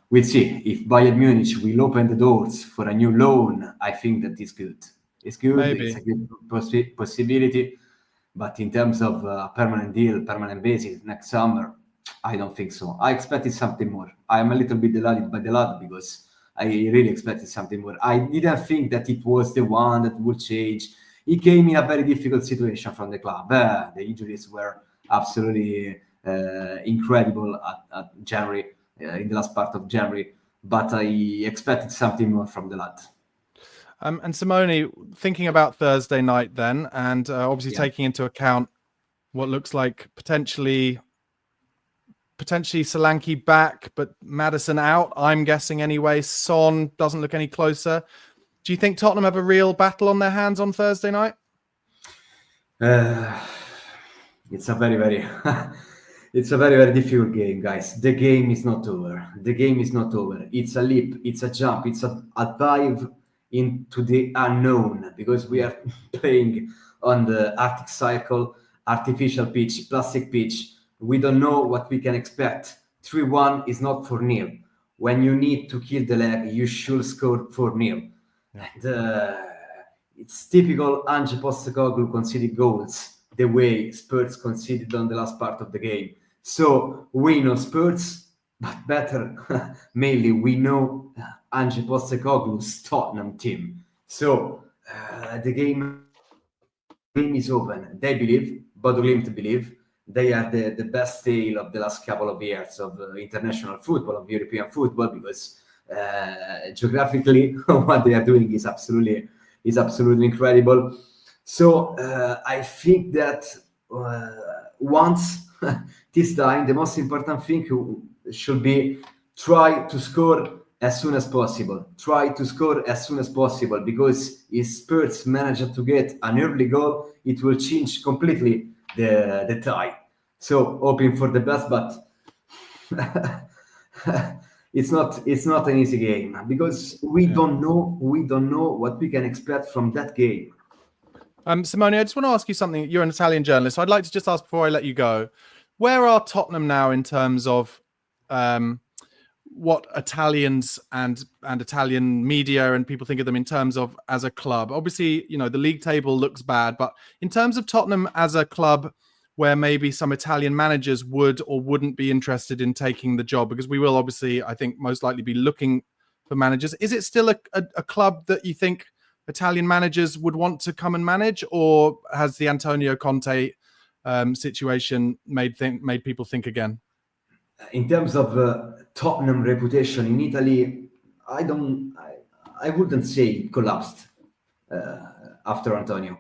we'll see. If Bayern Munich will open the doors for a new loan, I think that is good. It's good. Maybe. It's a good possibility. But in terms of a permanent deal, permanent basis next summer, I don't think so. I expected something more. I am a little bit delighted by the lad because I really expected something more. I didn't think that it was the one that would change. He came in a very difficult situation from the club. The injuries were absolutely incredible at January, in the last part of January. But I expected something more from the lad. And Simone, thinking about Thursday night then, and obviously taking into account what looks like potentially potentially Solanke back, but Maddison out, I'm guessing anyway. Son doesn't look any closer. Do you think Tottenham have a real battle on their hands on Thursday night? It's a very, very, it's a very, very difficult game, guys. The game is not over. The game is not over. It's a leap. It's a jump. It's a dive into the unknown, because we are playing on the Arctic Circle, artificial pitch, plastic pitch. We don't know what we can expect. 3-1 is not 4-0. When you need to kill the leg, you should score 4-0. Yeah. And it's typical Ange Postecoglou conceded goals the way Spurs conceded on the last part of the game. So we know Spurs, but better, mainly we know Ange Postecoglou's Tottenham team. So the game is open. They believe, Bodo Glimt believe, they are the best tale of the last couple of years of international football, of European football, because geographically what they are doing is absolutely incredible. So I think that once this time, the most important thing should be try to score as soon as possible. Try to score as soon as possible, because if Spurs manage to get an early goal, it will change completely the tie. So hoping for the best, but it's not an easy game, because we don't know what we can expect from that game. Simone, I just want to ask you something. You're an Italian journalist, so I'd like to just ask before I let you go, where are Tottenham now in terms of what Italians and Italian media and people think of them in terms of as a club? Obviously, you know, the league table looks bad, but in terms of Tottenham as a club, where maybe some Italian managers would or wouldn't be interested in taking the job, because we will obviously, I think, most likely be looking for managers. Is it still a club that you think Italian managers would want to come and manage, or has the Antonio Conte situation made people think again? In terms of Tottenham reputation in Italy, I wouldn't say it collapsed after Antonio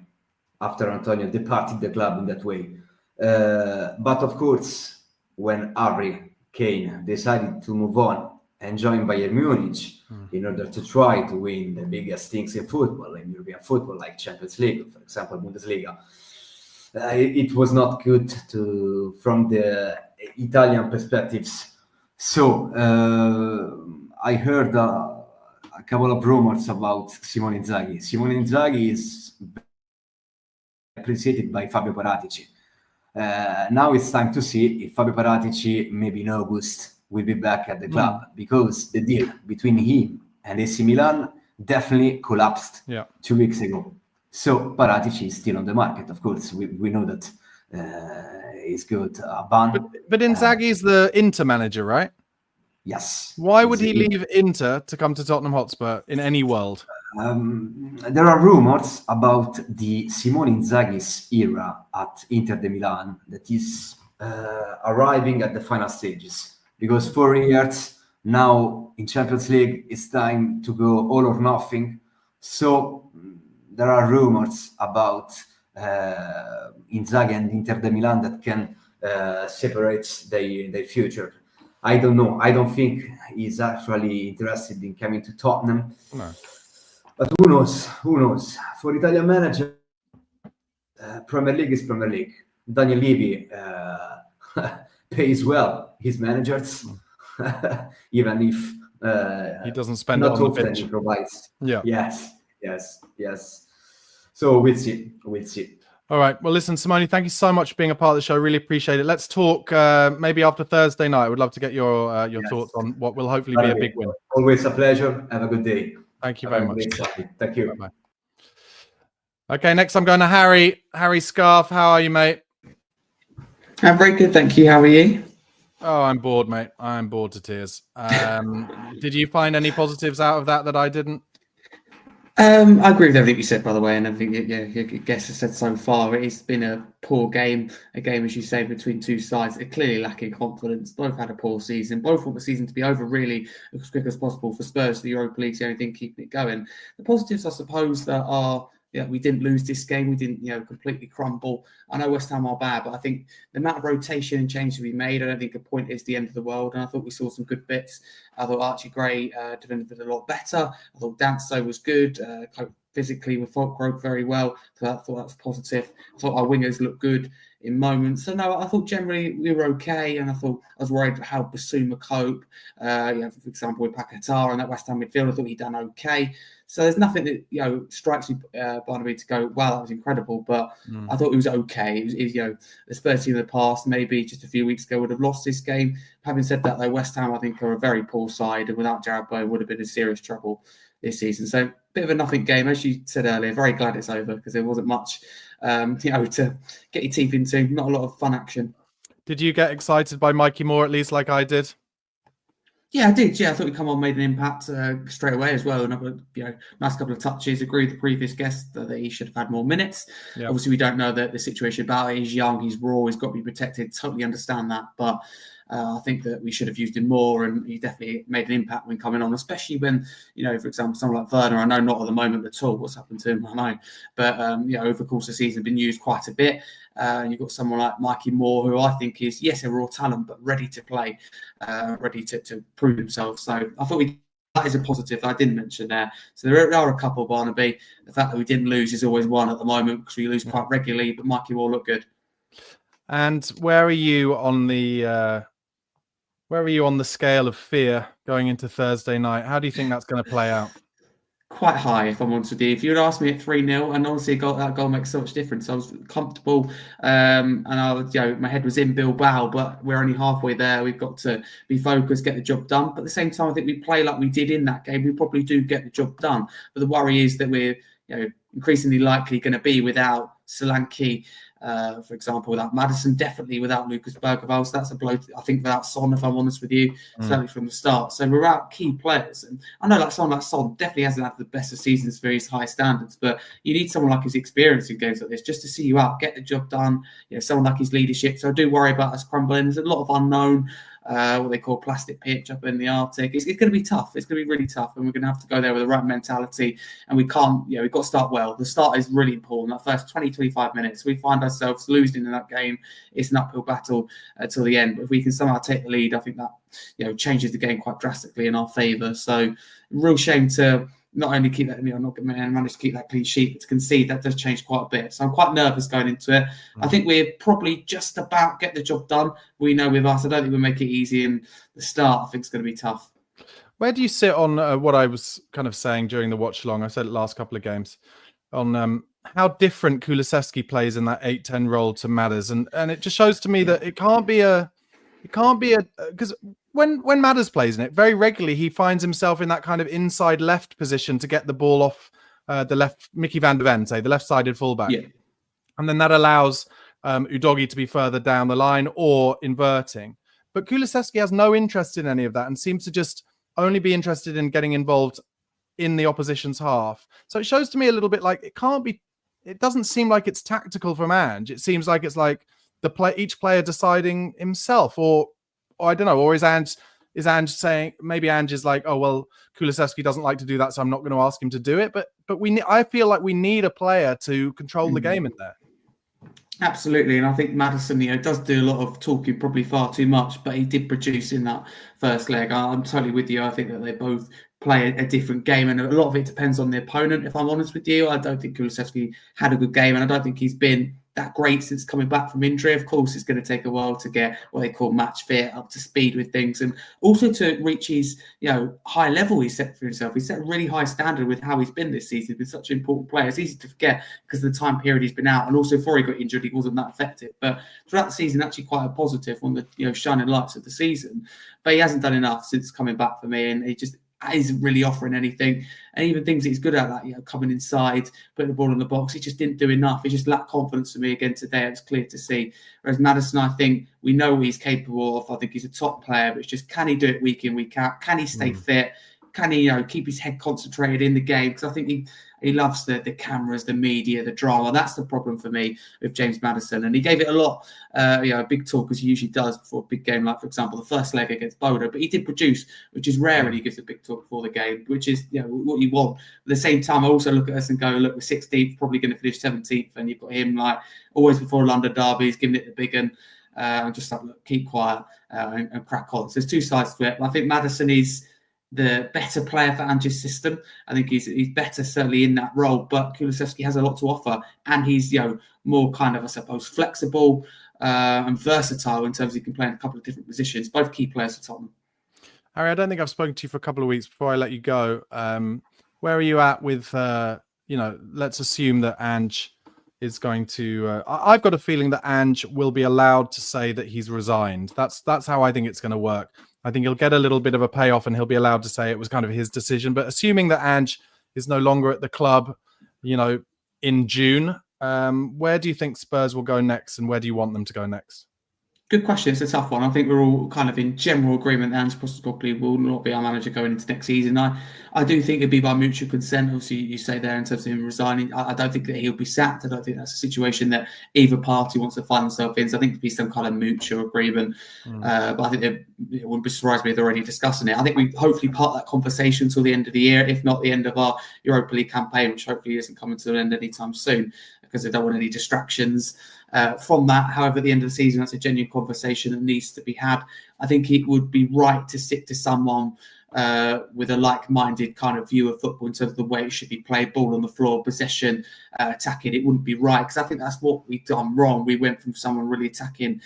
departed the club in that way. But of course, when Harry Kane decided to move on and join Bayern Munich in order to try to win the biggest things in football, in European football, like Champions League, for example, Bundesliga, it was not good from the Italian perspectives. So I heard a couple of rumors about Simone Inzaghi. Simone Inzaghi is appreciated by Fabio Paratici. Now it's time to see if Fabio Paratici, maybe in August, will be back at the club, because the deal between him and AC Milan definitely collapsed 2 weeks ago. So Paratici is still on the market. Of course, we know that he's good. But Inzaghi is the Inter manager, right? Yes. Why would he leave Inter to come to Tottenham Hotspur in any world? There are rumors about the Simone Inzaghi's era at Inter de Milan that is arriving at the final stages, because 4 years now in Champions League, it's time to go all or nothing. So there are rumors about Inzaghi and Inter de Milan that can separate their future. I don't know. I don't think he's actually interested in coming to Tottenham. No. But who knows? Who knows? For Italian manager, Premier League is Premier League. Daniel Levy pays well his managers, even if he doesn't spend it on the pitch. He provides. Yeah. Yes. So we'll see. All right. Well, listen, Simone, thank you so much for being a part of the show. Really appreciate it. Let's talk maybe after Thursday night. I would love to get your thoughts on what will hopefully be a big win. Always a pleasure. Have a good day. Thank you very much. Thank you. Bye-bye. Okay, next I'm going to Harry. Harry Scarf, how are you, mate? I'm very good, thank you. How are you? Oh, I'm bored, mate. I'm bored to tears. Did you find any positives out of that I didn't? I agree with everything you said, by the way, and everything your guests have said so far. It's been a poor game, as you say, between two sides. They're clearly lacking confidence. Both had a poor season. Both want the season to be over really as quick as possible. For Spurs, the Europa League's the only thing keeping it going. The positives, I suppose, that are we didn't lose this game. We didn't, completely crumble. I know West Ham are bad, but I think the amount of rotation and change that we made, I don't think a point is the end of the world. And I thought we saw some good bits. I thought Archie Gray delivered a lot better. I thought Danso was good. Physically with Folkroyd very well. So I thought that was positive. I thought our wingers looked good in moments. So no, I thought generally we were okay. And I was worried how Basuma cope. For example, with Paquetá and that West Ham midfield, I thought he'd done okay. So there's nothing that strikes me, Barnaby, to go, wow, that was incredible. But I thought it was okay. It was the Spurs team in the past, maybe just a few weeks ago, would have lost this game. Having said that, though, West Ham I think are a very poor side, and without Jarrod Bowen would have been in serious trouble this season. So bit of a nothing game, as you said earlier. Very glad it's over because there wasn't much, to get your teeth into. Not a lot of fun action. Did you get excited by Mikey Moore at least, like I did? Yeah, I did. Yeah, I thought he'd come on, made an impact straight away as well. Another, nice couple of touches. Agree with the previous guest that he should have had more minutes. Yep. Obviously, we don't know the situation about it. He's young, he's raw, he's got to be protected. Totally understand that, but I think that we should have used him more, and he definitely made an impact when coming on, especially when, for example, someone like Werner, I know not at the moment at all what's happened to him, I know, but, over the course of the season, been used quite a bit. You've got someone like Mikey Moore, who I think is, yes, a raw talent, but ready to play, ready to prove himself. So I thought that is a positive that I didn't mention there. So there are a couple, Barnaby. The fact that we didn't lose is always one at the moment because we lose quite regularly, but Mikey Moore looked good. And where are you on the scale of fear going into Thursday night? How do you think that's going to play out? Quite high, if I'm honest with you. If you'd asked me at 3-0, and honestly, that goal makes so much difference. I was comfortable, and I was, my head was in Bilbao, but we're only halfway there. We've got to be focused, get the job done. But at the same time, I think we play like we did in that game. We probably do get the job done. But the worry is that we're, increasingly likely going to be without Solanke, for example, without Maddison, definitely without Lucas Bergevall. So that's a blow, I think, without Son, if I'm honest with you, certainly from the start. So we're out key players. And I know someone like Son definitely hasn't had the best of seasons for his high standards, but you need someone like his experience in games like this just to see you out, get the job done, someone like his leadership. So I do worry about us crumbling. There's a lot of unknown, what they call plastic pitch up in the Arctic. It's going to be tough. It's going to be really tough, and we're going to have to go there with the right mentality. And we can't, we've got to start well. The start is really important. That first 20, 25 minutes, we find ourselves losing in that game. It's an uphill battle till the end. But if we can somehow take the lead, I think that changes the game quite drastically in our favour. So, real shame to not only keep that, not manage to keep that clean sheet, but to concede, that does change quite a bit. So I'm quite nervous going into it. I think we're probably just about get the job done. We know with us, I don't think we'll make it easy in the start. I think it's going to be tough. Where do you sit on what I was kind of saying during the watch along? I said it last couple of games on how different Kulusevski plays in that 8-10 role to Madders, and it just shows to me that it can't be because when Madders plays in it, very regularly he finds himself in that kind of inside left position to get the ball off the left, Mickey van der Ven, say, the left-sided fullback. Yeah. And then that allows Udogie to be further down the line or inverting. But Kulusevski has no interest in any of that and seems to just only be interested in getting involved in the opposition's half. So it shows to me a little bit like it doesn't seem like it's tactical from Ange. It seems like it's like each player deciding himself, or I don't know, or is Ange saying, maybe Ange is like, oh, well, Kulusevski doesn't like to do that, so I'm not going to ask him to do it. But I feel like we need a player to control the game in there. Absolutely, and I think Maddison, does do a lot of talking, probably far too much, but he did produce in that first leg. I'm totally with you. I think that they both play a different game, and a lot of it depends on the opponent, if I'm honest with you. I don't think Kulusevski had a good game, and I don't think he's been that great since coming back from injury. Of course, it's going to take a while to get what they call match fit, up to speed with things, and also to reach his high level he set for himself. He set a really high standard with how he's been this season with such an important player. It's easy to forget because of the time period he's been out, and also before he got injured, he wasn't that effective. But throughout the season, actually quite a positive, one of the shining lights of the season. But he hasn't done enough since coming back for me, and he just isn't really offering anything. And even things that he's good at, like coming inside, putting the ball in the box, he just didn't do enough. He just lacked confidence for me again today. It's clear to see. Whereas Maddison, I think we know what he's capable of. I think he's a top player, but it's just, can he do it week in, week out? Can he stay fit? can he, keep his head concentrated in the game? Because I think he loves the cameras, the media, the drama. That's the problem for me with James Maddison. And he gave it a lot, a big talk, as he usually does before a big game, like, for example, the first leg against Bodo. But he did produce, which is rare when he gives a big talk before the game, which is what you want. At the same time, I also look at us and go, look, we're 16th, probably going to finish 17th. And you've got him, like, always before London derbies, giving it the big one. And just like, look, keep quiet and crack on. So there's two sides to it. I think Maddison is the better player for Ange's system. I think he's better certainly in that role, but Kulusevski has a lot to offer, and he's more kind of, I suppose, flexible and versatile in terms of he can play in a couple of different positions. Both key players for Tottenham. Harry, I don't think I've spoken to you for a couple of weeks. Before I let you go, where are you at with let's assume that Ange is going to I've got a feeling that Ange will be allowed to say that he's resigned. That's how I think it's going to work. I think he'll get a little bit of a payoff and he'll be allowed to say it was kind of his decision. But assuming that Ange is no longer at the club, in June, where do you think Spurs will go next, and where do you want them to go next? Good question. It's a tough one. I think we're all kind of in general agreement that Ange Postecoglou will not be our manager going into next season. I do think it'd be by mutual consent. Obviously, you say there in terms of him resigning. I don't think that he'll be sacked. I don't think that's a situation that either party wants to find themselves in. So I think it'd be some kind of mutual agreement. But I think it wouldn't be surprised me if they're already discussing it. I think we hopefully part that conversation till the end of the year, if not the end of our Europa League campaign, which hopefully isn't coming to an end anytime soon, because they don't want any distractions from that. However, at the end of the season, that's a genuine conversation that needs to be had. I think it would be right to stick to someone with a like-minded kind of view of football in terms of the way it should be played, ball on the floor, possession, attacking. It wouldn't be right, because I think that's what we've done wrong. We went from someone really attacking,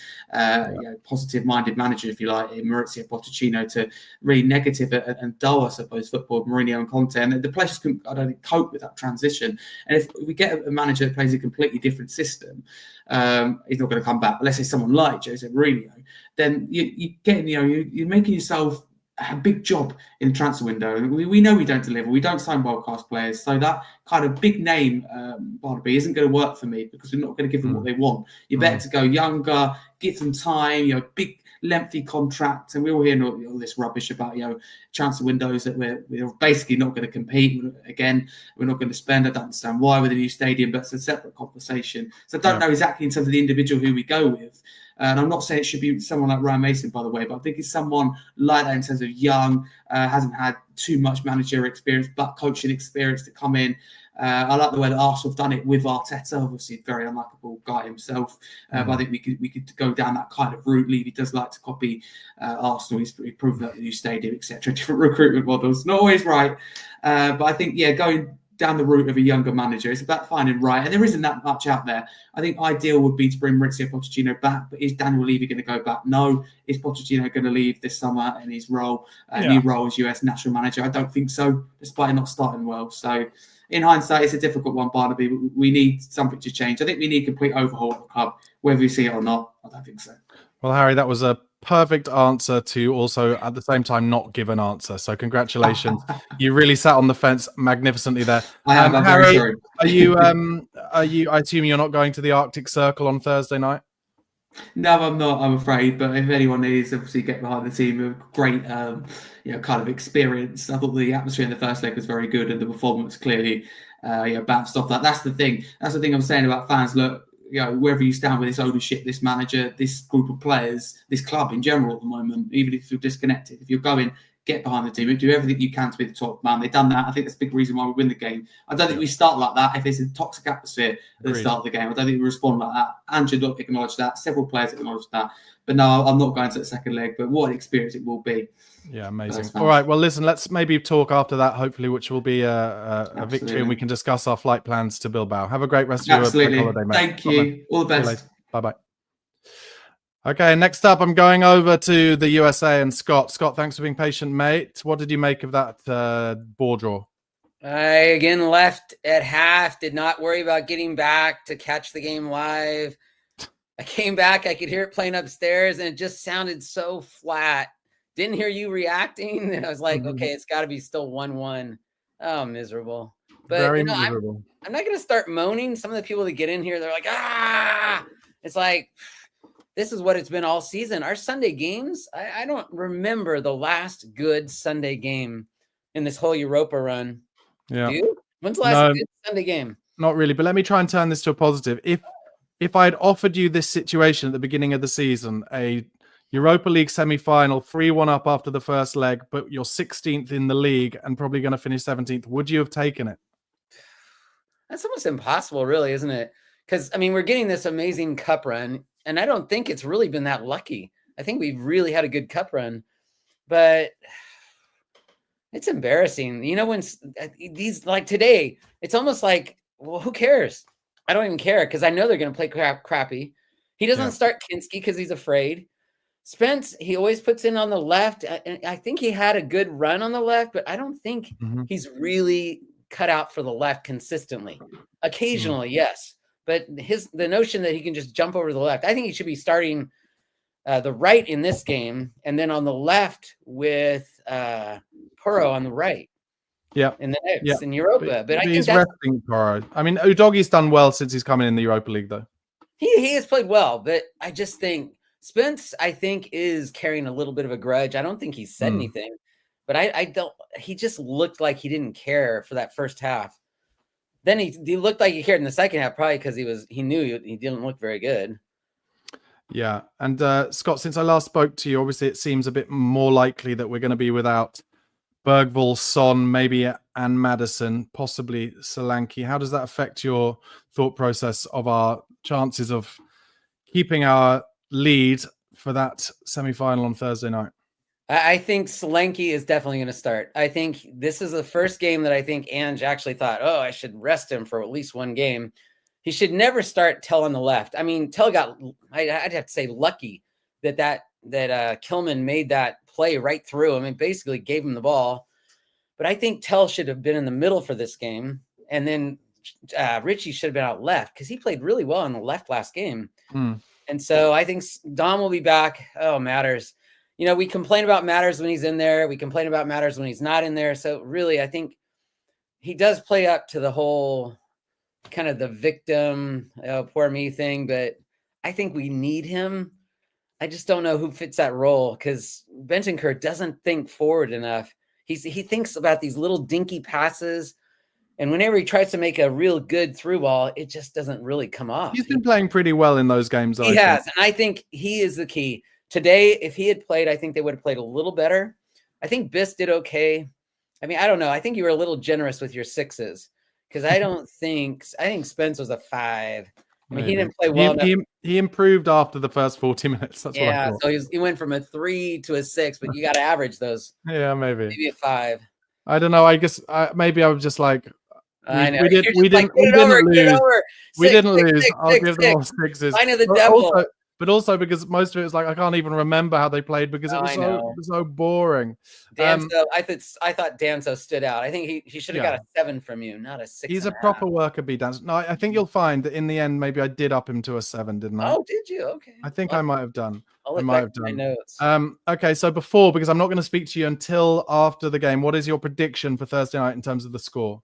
positive-minded manager, if you like, Maurizio Pochettino, to really negative and dull, I suppose, football, Mourinho and Conte. And the players couldn't, I don't think, cope with that transition. And if we get a manager that plays a completely different system, he's not going to come back. Unless it's someone like Jose Mourinho, then you're making yourself a big job in the transfer window. And we know we don't deliver. We don't sign world-class players. So that kind of big name, Barnaby, isn't going to work for me, because we're not going to give them what they want. You're better to go younger, give them time, big, lengthy contract. And we all hear all this rubbish about, transfer windows that we're basically not going to compete. Again, we're not going to spend. I don't understand why with a new stadium, but it's a separate conversation. So I don't know exactly in terms of the individual who we go with. And I'm not saying it should be someone like Ryan Mason, by the way, but I think it's someone like that in terms of young, hasn't had too much managerial experience, but coaching experience to come in. I like the way that Arsenal have done it with Arteta. Obviously, a very unlikable guy himself. But I think we could go down that kind of route. Levy does like to copy Arsenal. He's proven that the new stadium, etc. Different recruitment models. Not always right. But I think, going down the route of a younger manager, it's about finding right. And there isn't that much out there. I think ideal would be to bring Maurizio Pochettino back. But is Daniel Levy going to go back? No. Is Pochettino going to leave this summer in his role, new role as US national manager? I don't think so, despite not starting well. So in hindsight, it's a difficult one, Barnaby. We need something to change. I think we need a complete overhaul of the club, whether we see it or not. I don't think so. Well, Harry, that was a perfect answer to also at the same time not give an answer. So congratulations. You really sat on the fence magnificently there. I am. I'm very sorry. Are you, I assume you're not going to the Arctic Circle on Thursday night? No, I'm not, I'm afraid. But if anyone is, obviously get behind the team. A great, kind of experience. I thought the atmosphere in the first leg was very good, and the performance clearly, bounced off that. That's the thing. That's the thing I'm saying about fans. Look, wherever you stand with this ownership, this manager, this group of players, this club in general at the moment, even if you're disconnected, if you're going, get behind the team, do everything you can to be the top man. They've done that. I think that's a big reason why we win the game. I don't think we start like that if there's a toxic atmosphere at the start of the game. I don't think we respond like that. Andrew acknowledged that. Several players acknowledged that. But no, I'm not going to the second leg. But what an experience it will be. Yeah, amazing. All right, well, listen, let's maybe talk after that, hopefully, which will be a victory, and we can discuss our flight plans to Bilbao. Have a great rest of your holiday, mate. Thank you. All the best. Bye-bye. Okay, next up, I'm going over to the USA and Scott. Scott, thanks for being patient, mate. What did you make of that ball draw? I again left at half, did not worry about getting back to catch the game live. I came back, I could hear it playing upstairs, and it just sounded so flat. Didn't hear you reacting, and I was like, okay, it's got to be still 1-1. Oh, miserable. But very miserable. I'm not going to start moaning. Some of the people that get in here, they're like, ah! It's like, this is what it's been all season. Our Sunday games, I don't remember the last good Sunday game in this whole Europa run. Yeah. Do you? When's the last good Sunday game? Not really, but let me try and turn this to a positive. If I had offered you this situation at the beginning of the season, a Europa League semi-final, 3-1 up after the first leg, but you're 16th in the league and probably going to finish 17th, would you have taken it? That's almost impossible, really, isn't it? Because, I mean, we're getting this amazing cup run, and I don't think it's really been that lucky. I think we've really had a good cup run, but it's embarrassing. You know, when these, like today, it's almost like, well, who cares? I don't even care because I know they're going to play crappy. He doesn't start Kinski because he's afraid. Spence, he always puts in on the left. I think he had a good run on the left, but I don't think he's really cut out for the left consistently. Occasionally, yes. But the notion that he can just jump over the left, I think he should be starting the right in this game, and then on the left with Puro on the right. Yeah, in the next in Europa. But I think he's resting Puro. I mean, Udoghi's done well since he's coming in the Europa League, though. He has played well, but I just think Spence, I think, is carrying a little bit of a grudge. I don't think he said anything, but I don't. He just looked like he didn't care for that first half. Then he looked like he cared in the second half, probably because he knew he didn't look very good. Yeah, and Scott, since I last spoke to you, obviously it seems a bit more likely that we're going to be without Bergvall, Son, maybe and Maddison, possibly Solanke. How does that affect your thought process of our chances of keeping our lead for that semi-final on Thursday night? I think Solanke is definitely going to start. I think this is the first game that I think Ange actually thought, oh, I should rest him for at least one game. He should never start Tell on the left. I mean, Tell got, I'd have to say, lucky that Kilman made that play right through him and basically gave him the ball. But I think Tell should have been in the middle for this game. And then Richie should have been out left because he played really well on the left last game. And so I think Dom will be back. Oh, Matters. You know, we complain about Matters when he's in there. We complain about Matters when he's not in there. So really, I think he does play up to the whole kind of the victim, poor me thing. But I think we need him. I just don't know who fits that role because Bentancur doesn't think forward enough. He thinks about these little dinky passes. And whenever he tries to make a real good through ball, it just doesn't really come off. He's been playing pretty well in those games. He has. And I think he is the key. Today, if he had played, I think they would have played a little better. I think Biss did okay. I mean, I don't know. I think you were a little generous with your sixes because I think Spence was a 5. I mean, he didn't play well enough. He improved after the first 40 minutes. That's what I thought. So he went from a 3 to a 6, but you got to average those. Yeah, maybe a 5. I don't know. I guess maybe I was just like, I know. We didn't lose. We didn't lose. I'll give them all 6s. Sign of the devil. But also because most of it was like I can't even remember how they played because it was so boring. Danso, I thought Danso stood out. I think he should have got a 7 from you, not a 6. He's a proper worker bee, Danso. No, I think you'll find that in the end maybe I did up him to a 7, didn't I? Oh, did you? Okay. I think I might have done. I might have done. My notes. Okay, so because I'm not going to speak to you until after the game, what is your prediction for Thursday night in terms of the score?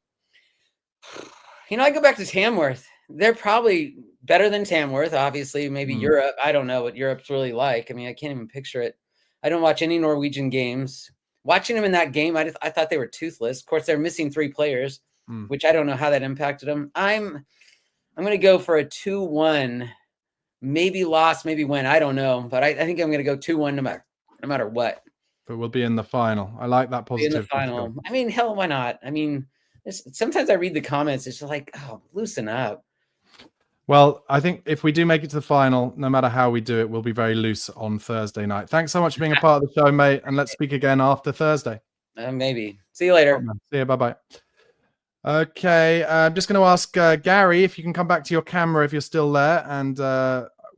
You know, I go back to Tamworth. They're probably better than Tamworth, obviously, maybe Europe. I don't know what Europe's really like. I mean, I can't even picture it. I don't watch any Norwegian games. Watching them in that game, I thought they were toothless. Of course, they're missing 3 players, which I don't know how that impacted them. I'm going to go for a 2-1, maybe loss, maybe win. I don't know, but I think I'm going to go 2-1 no matter what. But we'll be in the final. I like that positive. In the final. I mean, hell, why not? I mean, sometimes I read the comments. It's just like, oh, loosen up. Well, I think if we do make it to the final, no matter how we do it, we'll be very loose on Thursday night. Thanks so much for being a part of the show, mate. And let's speak again after Thursday. Maybe. See you later. See you. Bye-bye. Okay. I'm just going to ask Gary if you can come back to your camera if you're still there and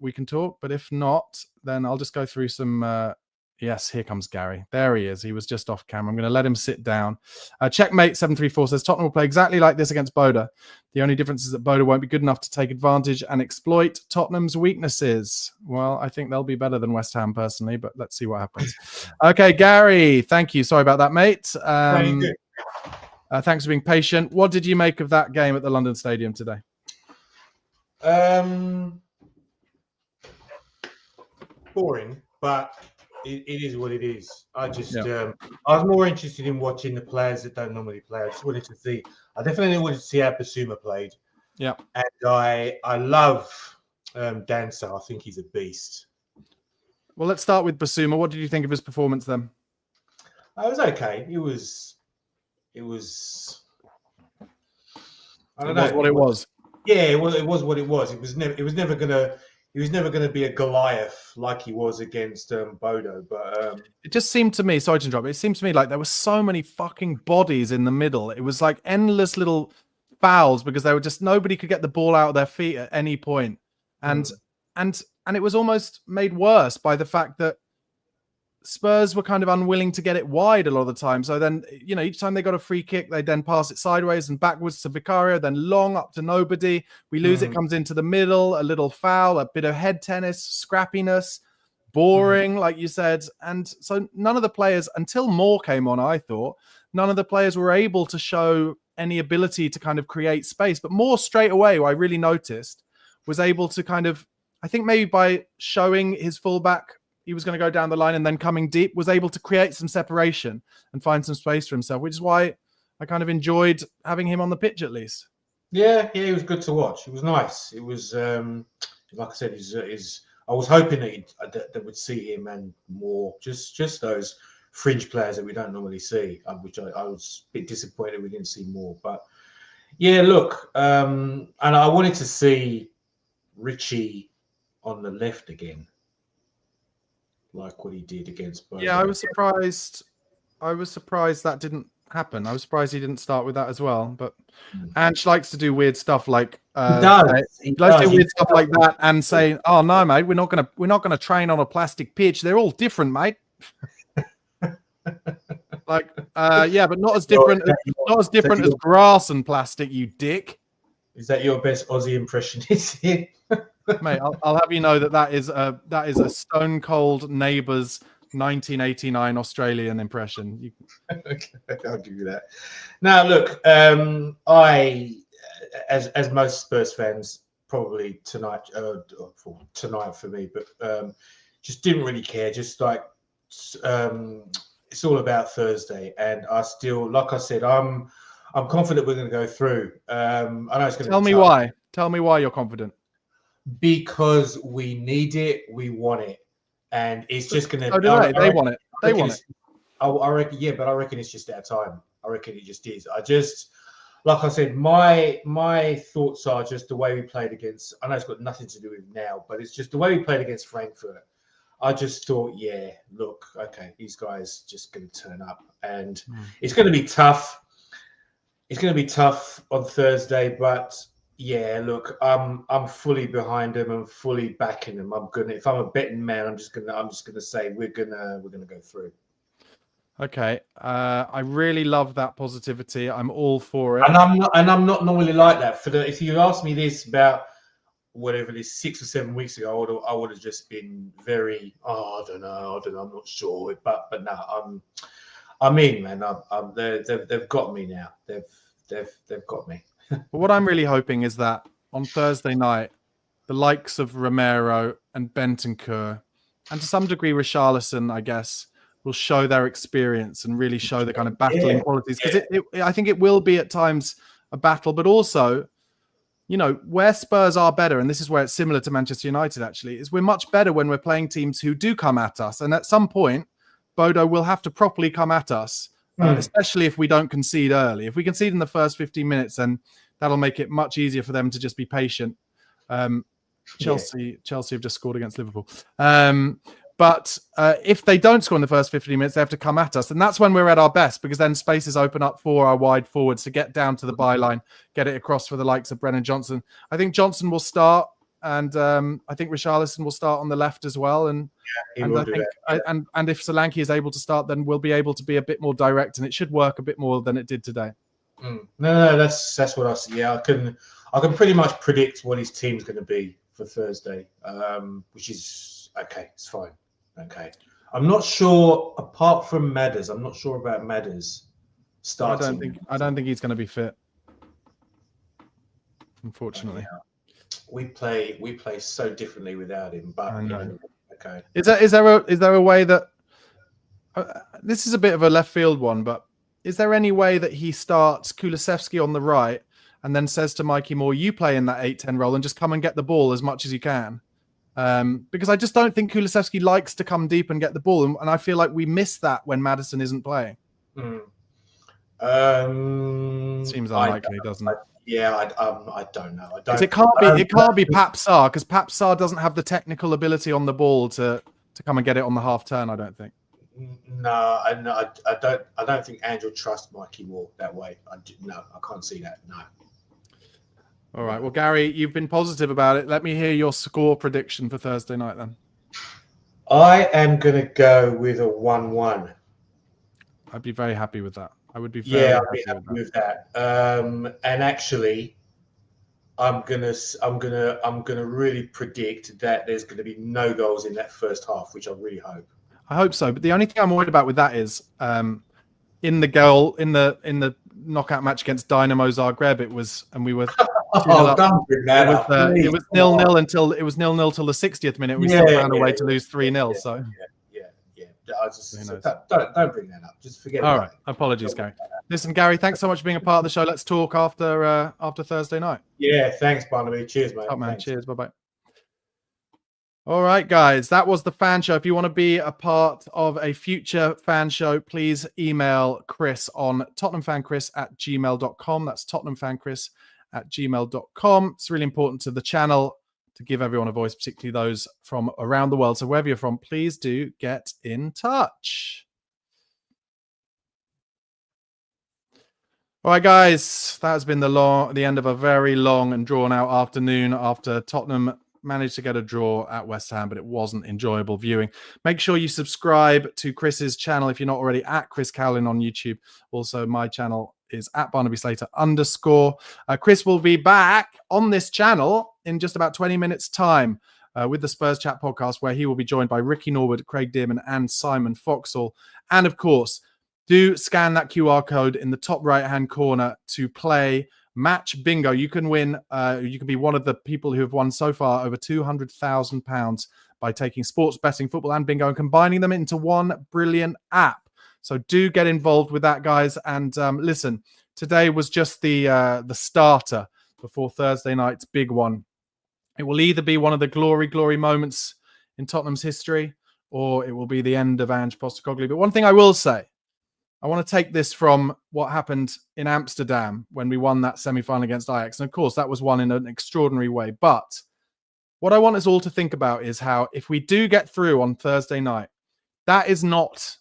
we can talk. But if not, then I'll just go through some... Yes, here comes Gary. There he is. He was just off camera. I'm going to let him sit down. Checkmate734 says Tottenham will play exactly like this against Boda. The only difference is that Boda won't be good enough to take advantage and exploit Tottenham's weaknesses. Well, I think they'll be better than West Ham personally, but let's see what happens. Okay, Gary, thank you. Sorry about that, mate. Thanks for being patient. What did you make of that game at the London Stadium today? Boring, but it is what it is. I just I was more interested in watching the players that don't normally play. I just wanted to see. I definitely wanted to see how Basuma played. Yeah, and I love Dancer. I think he's a beast. Well, let's start with Basuma. What did you think of his performance then? It was okay. It was. I don't know what it was. Yeah, well, it was what it was. It was never gonna be a Goliath like he was against Bodo. But it just seemed to me. Sorry to interrupt. It seemed to me like there were so many fucking bodies in the middle. It was like endless little fouls because they were just nobody could get the ball out of their feet at any point, and it was almost made worse by the fact that Spurs were kind of unwilling to get it wide a lot of the time. So then, each time they got a free kick, they then pass it sideways and backwards to Vicario, then long up to nobody. We lose it, comes into the middle, a little foul, a bit of head tennis, scrappiness, boring, like you said. And so none of the players, until Moore came on, I thought, none of the players were able to show any ability to kind of create space. But Moore straight away, I really noticed, was able to kind of, I think maybe by showing his fullback, he was going to go down the line and then coming deep, was able to create some separation and find some space for himself, which is why I kind of enjoyed having him on the pitch at least. Yeah, it was good to watch. It was nice. It was, like I said, I was hoping that we'd see him and more, just those fringe players that we don't normally see, which I was a bit disappointed we didn't see more. But yeah, look, and I wanted to see Richie on the left again, like what he did against Bodo. Yeah, I was surprised that didn't happen. I was surprised he didn't start with that as well. But Ange likes to do weird stuff like he likes to do weird stuff like that and say, "Oh no, mate, we're not gonna train on a plastic pitch. They're all different, mate." But not as different as grass and plastic, you dick. Is that your best Aussie impression? Is it? Mate, I'll have you know that is a Stone Cold Neighbours 1989 Australian impression. Okay, I'll give you that. Now, look, I, as most Spurs fans, probably tonight for me, but just didn't really care. Just like it's all about Thursday, and I still, like I said, I'm confident we're going to go through. I know it's going to. Tell me why. Tell me why you're confident. Because we need it, we want it, and it's just going to. So do they? They want it. They want it. I reckon, yeah, but I reckon it's just our time. I reckon it just is. Like I said, my thoughts are just the way we played against. I know it's got nothing to do with now, but it's just the way we played against Frankfurt. I just thought, yeah, look, okay, these guys just going to turn up, and it's going to be tough. It's going to be tough on Thursday, but. Yeah, look, I'm fully behind them. I'm fully backing them. If I'm a betting man, I'm just gonna say we're gonna go through. Okay, I really love that positivity. I'm all for it. And I'm not normally like that. If you asked me this about whatever it is 6 or 7 weeks ago, I would have just been very I don't know, I'm not sure. But no, I'm in, man. They've got me now. They've got me. But what I'm really hoping is that on Thursday night, the likes of Romero and Bentancur, and to some degree Richarlison, I guess, will show their experience and really show the kind of battling qualities. Because I think it will be at times a battle, but also, where Spurs are better, and this is where it's similar to Manchester United actually, is we're much better when we're playing teams who do come at us. And at some point, Bodo will have to properly come at us. Especially if we don't concede early. If we concede in the first 15 minutes, then that'll make it much easier for them to just be patient. Chelsea have just scored against Liverpool. But if they don't score in the first 15 minutes, they have to come at us. And that's when we're at our best, because then spaces open up for our wide forwards to get down to the byline, get it across for the likes of Brennan Johnson. I think Johnson will start. And I think Richarlison will start on the left as well. And if Solanke is able to start, then we'll be able to be a bit more direct, and it should work a bit more than it did today. No, that's what I see. Yeah, I can pretty much predict what his team's going to be for Thursday, which is okay. It's fine. Okay, I'm not sure. Apart from Madders, I'm not sure about Madders starting. I don't think he's going to be fit. Unfortunately. We play so differently without him, but I know. Okay. Is there a way that this is a bit of a left field one, but is there any way that he starts Kulusevski on the right and then says to Mikey Moore, you play in that 8-10 role and just come and get the ball as much as you can? Because I just don't think Kulusevski likes to come deep and get the ball. And I feel like we miss that when Maddison isn't playing. Seems unlikely, doesn't it? I don't know. I don't. It can't be Pap Sarr, because Pap Sarr doesn't have the technical ability on the ball to come and get it on the half turn. I don't think. No, I don't think Andrew trusts Mikey Moore that way. I can't see that. No. All right. Well, Gary, you've been positive about it. Let me hear your score prediction for Thursday night then. I am going to go with a 1-1. I'd be very happy with that. I would be I'd be happy with that. And actually, I'm gonna really predict that there's going to be no goals in that first half, which I really hope. I hope so. But the only thing I'm worried about with that is in the knockout match against Dynamo Zagreb, it was 0-0 until it was 0-0 till the 60th minute. We still found a way to lose 3-0. So. Don't bring that up. Just forget. All right. Apologies, Gary. Listen, Gary, thanks so much for being a part of the show. Let's talk after Thursday night. Yeah, thanks, Barnaby. Cheers, mate. Top man. Cheers. Bye-bye. All right, guys. That was the fan show. If you want to be a part of a future fan show, please email Chris on tottenhamfanchris@gmail.com. That's tottenhamfanchris@gmail.com. It's really important to the channel to give everyone a voice, particularly those from around the world. So wherever you're from, please do get in touch. All right, guys, that has been the end of a very long and drawn out afternoon after Tottenham managed to get a draw at West Ham, but it wasn't enjoyable viewing. Make sure you subscribe to Chris's channel if you're not already, at Chris Cowlin on YouTube. Also, my channel is at Barnaby Slater _. Chris will be back on this channel in just about 20 minutes time with the Spurs Chat podcast, where he will be joined by Ricky Norwood, Craig Dearman and Simon Foxall. And of course, do scan that QR code in the top right-hand corner to play Match Bingo. You can win. You can be one of the people who have won so far over £200,000 by taking sports betting, football and bingo and combining them into one brilliant app. So do get involved with that, guys. And listen, today was just the starter before Thursday night's big one. It will either be one of the glory moments in Tottenham's history, or it will be the end of Ange Postecoglou. But one thing I will say, I want to take this from what happened in Amsterdam when we won that semi-final against Ajax. And of course, that was won in an extraordinary way. But what I want us all to think about is how, if we do get through on Thursday night, that is not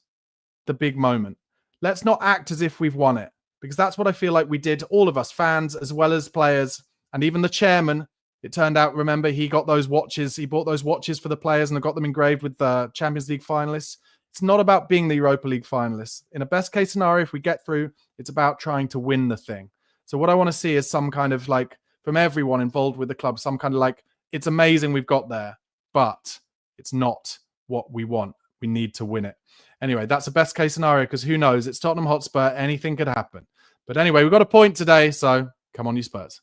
the big moment. Let's not act as if we've won it, because that's what I feel like we did, all of us, fans as well as players, and even the chairman. It turned out, remember, he got those watches. He bought those watches for the players and got them engraved with the Champions League finalists. It's not about being the Europa League finalists. In a best case scenario, if we get through, it's about trying to win the thing. So what I want to see is some kind of, like, from everyone involved with the club, some kind of like, it's amazing we've got there, but it's not what we want. We need to win it. Anyway, that's a best case scenario, because who knows? It's Tottenham Hotspur. Anything could happen. But anyway, we've got a point today, so come on, you Spurs.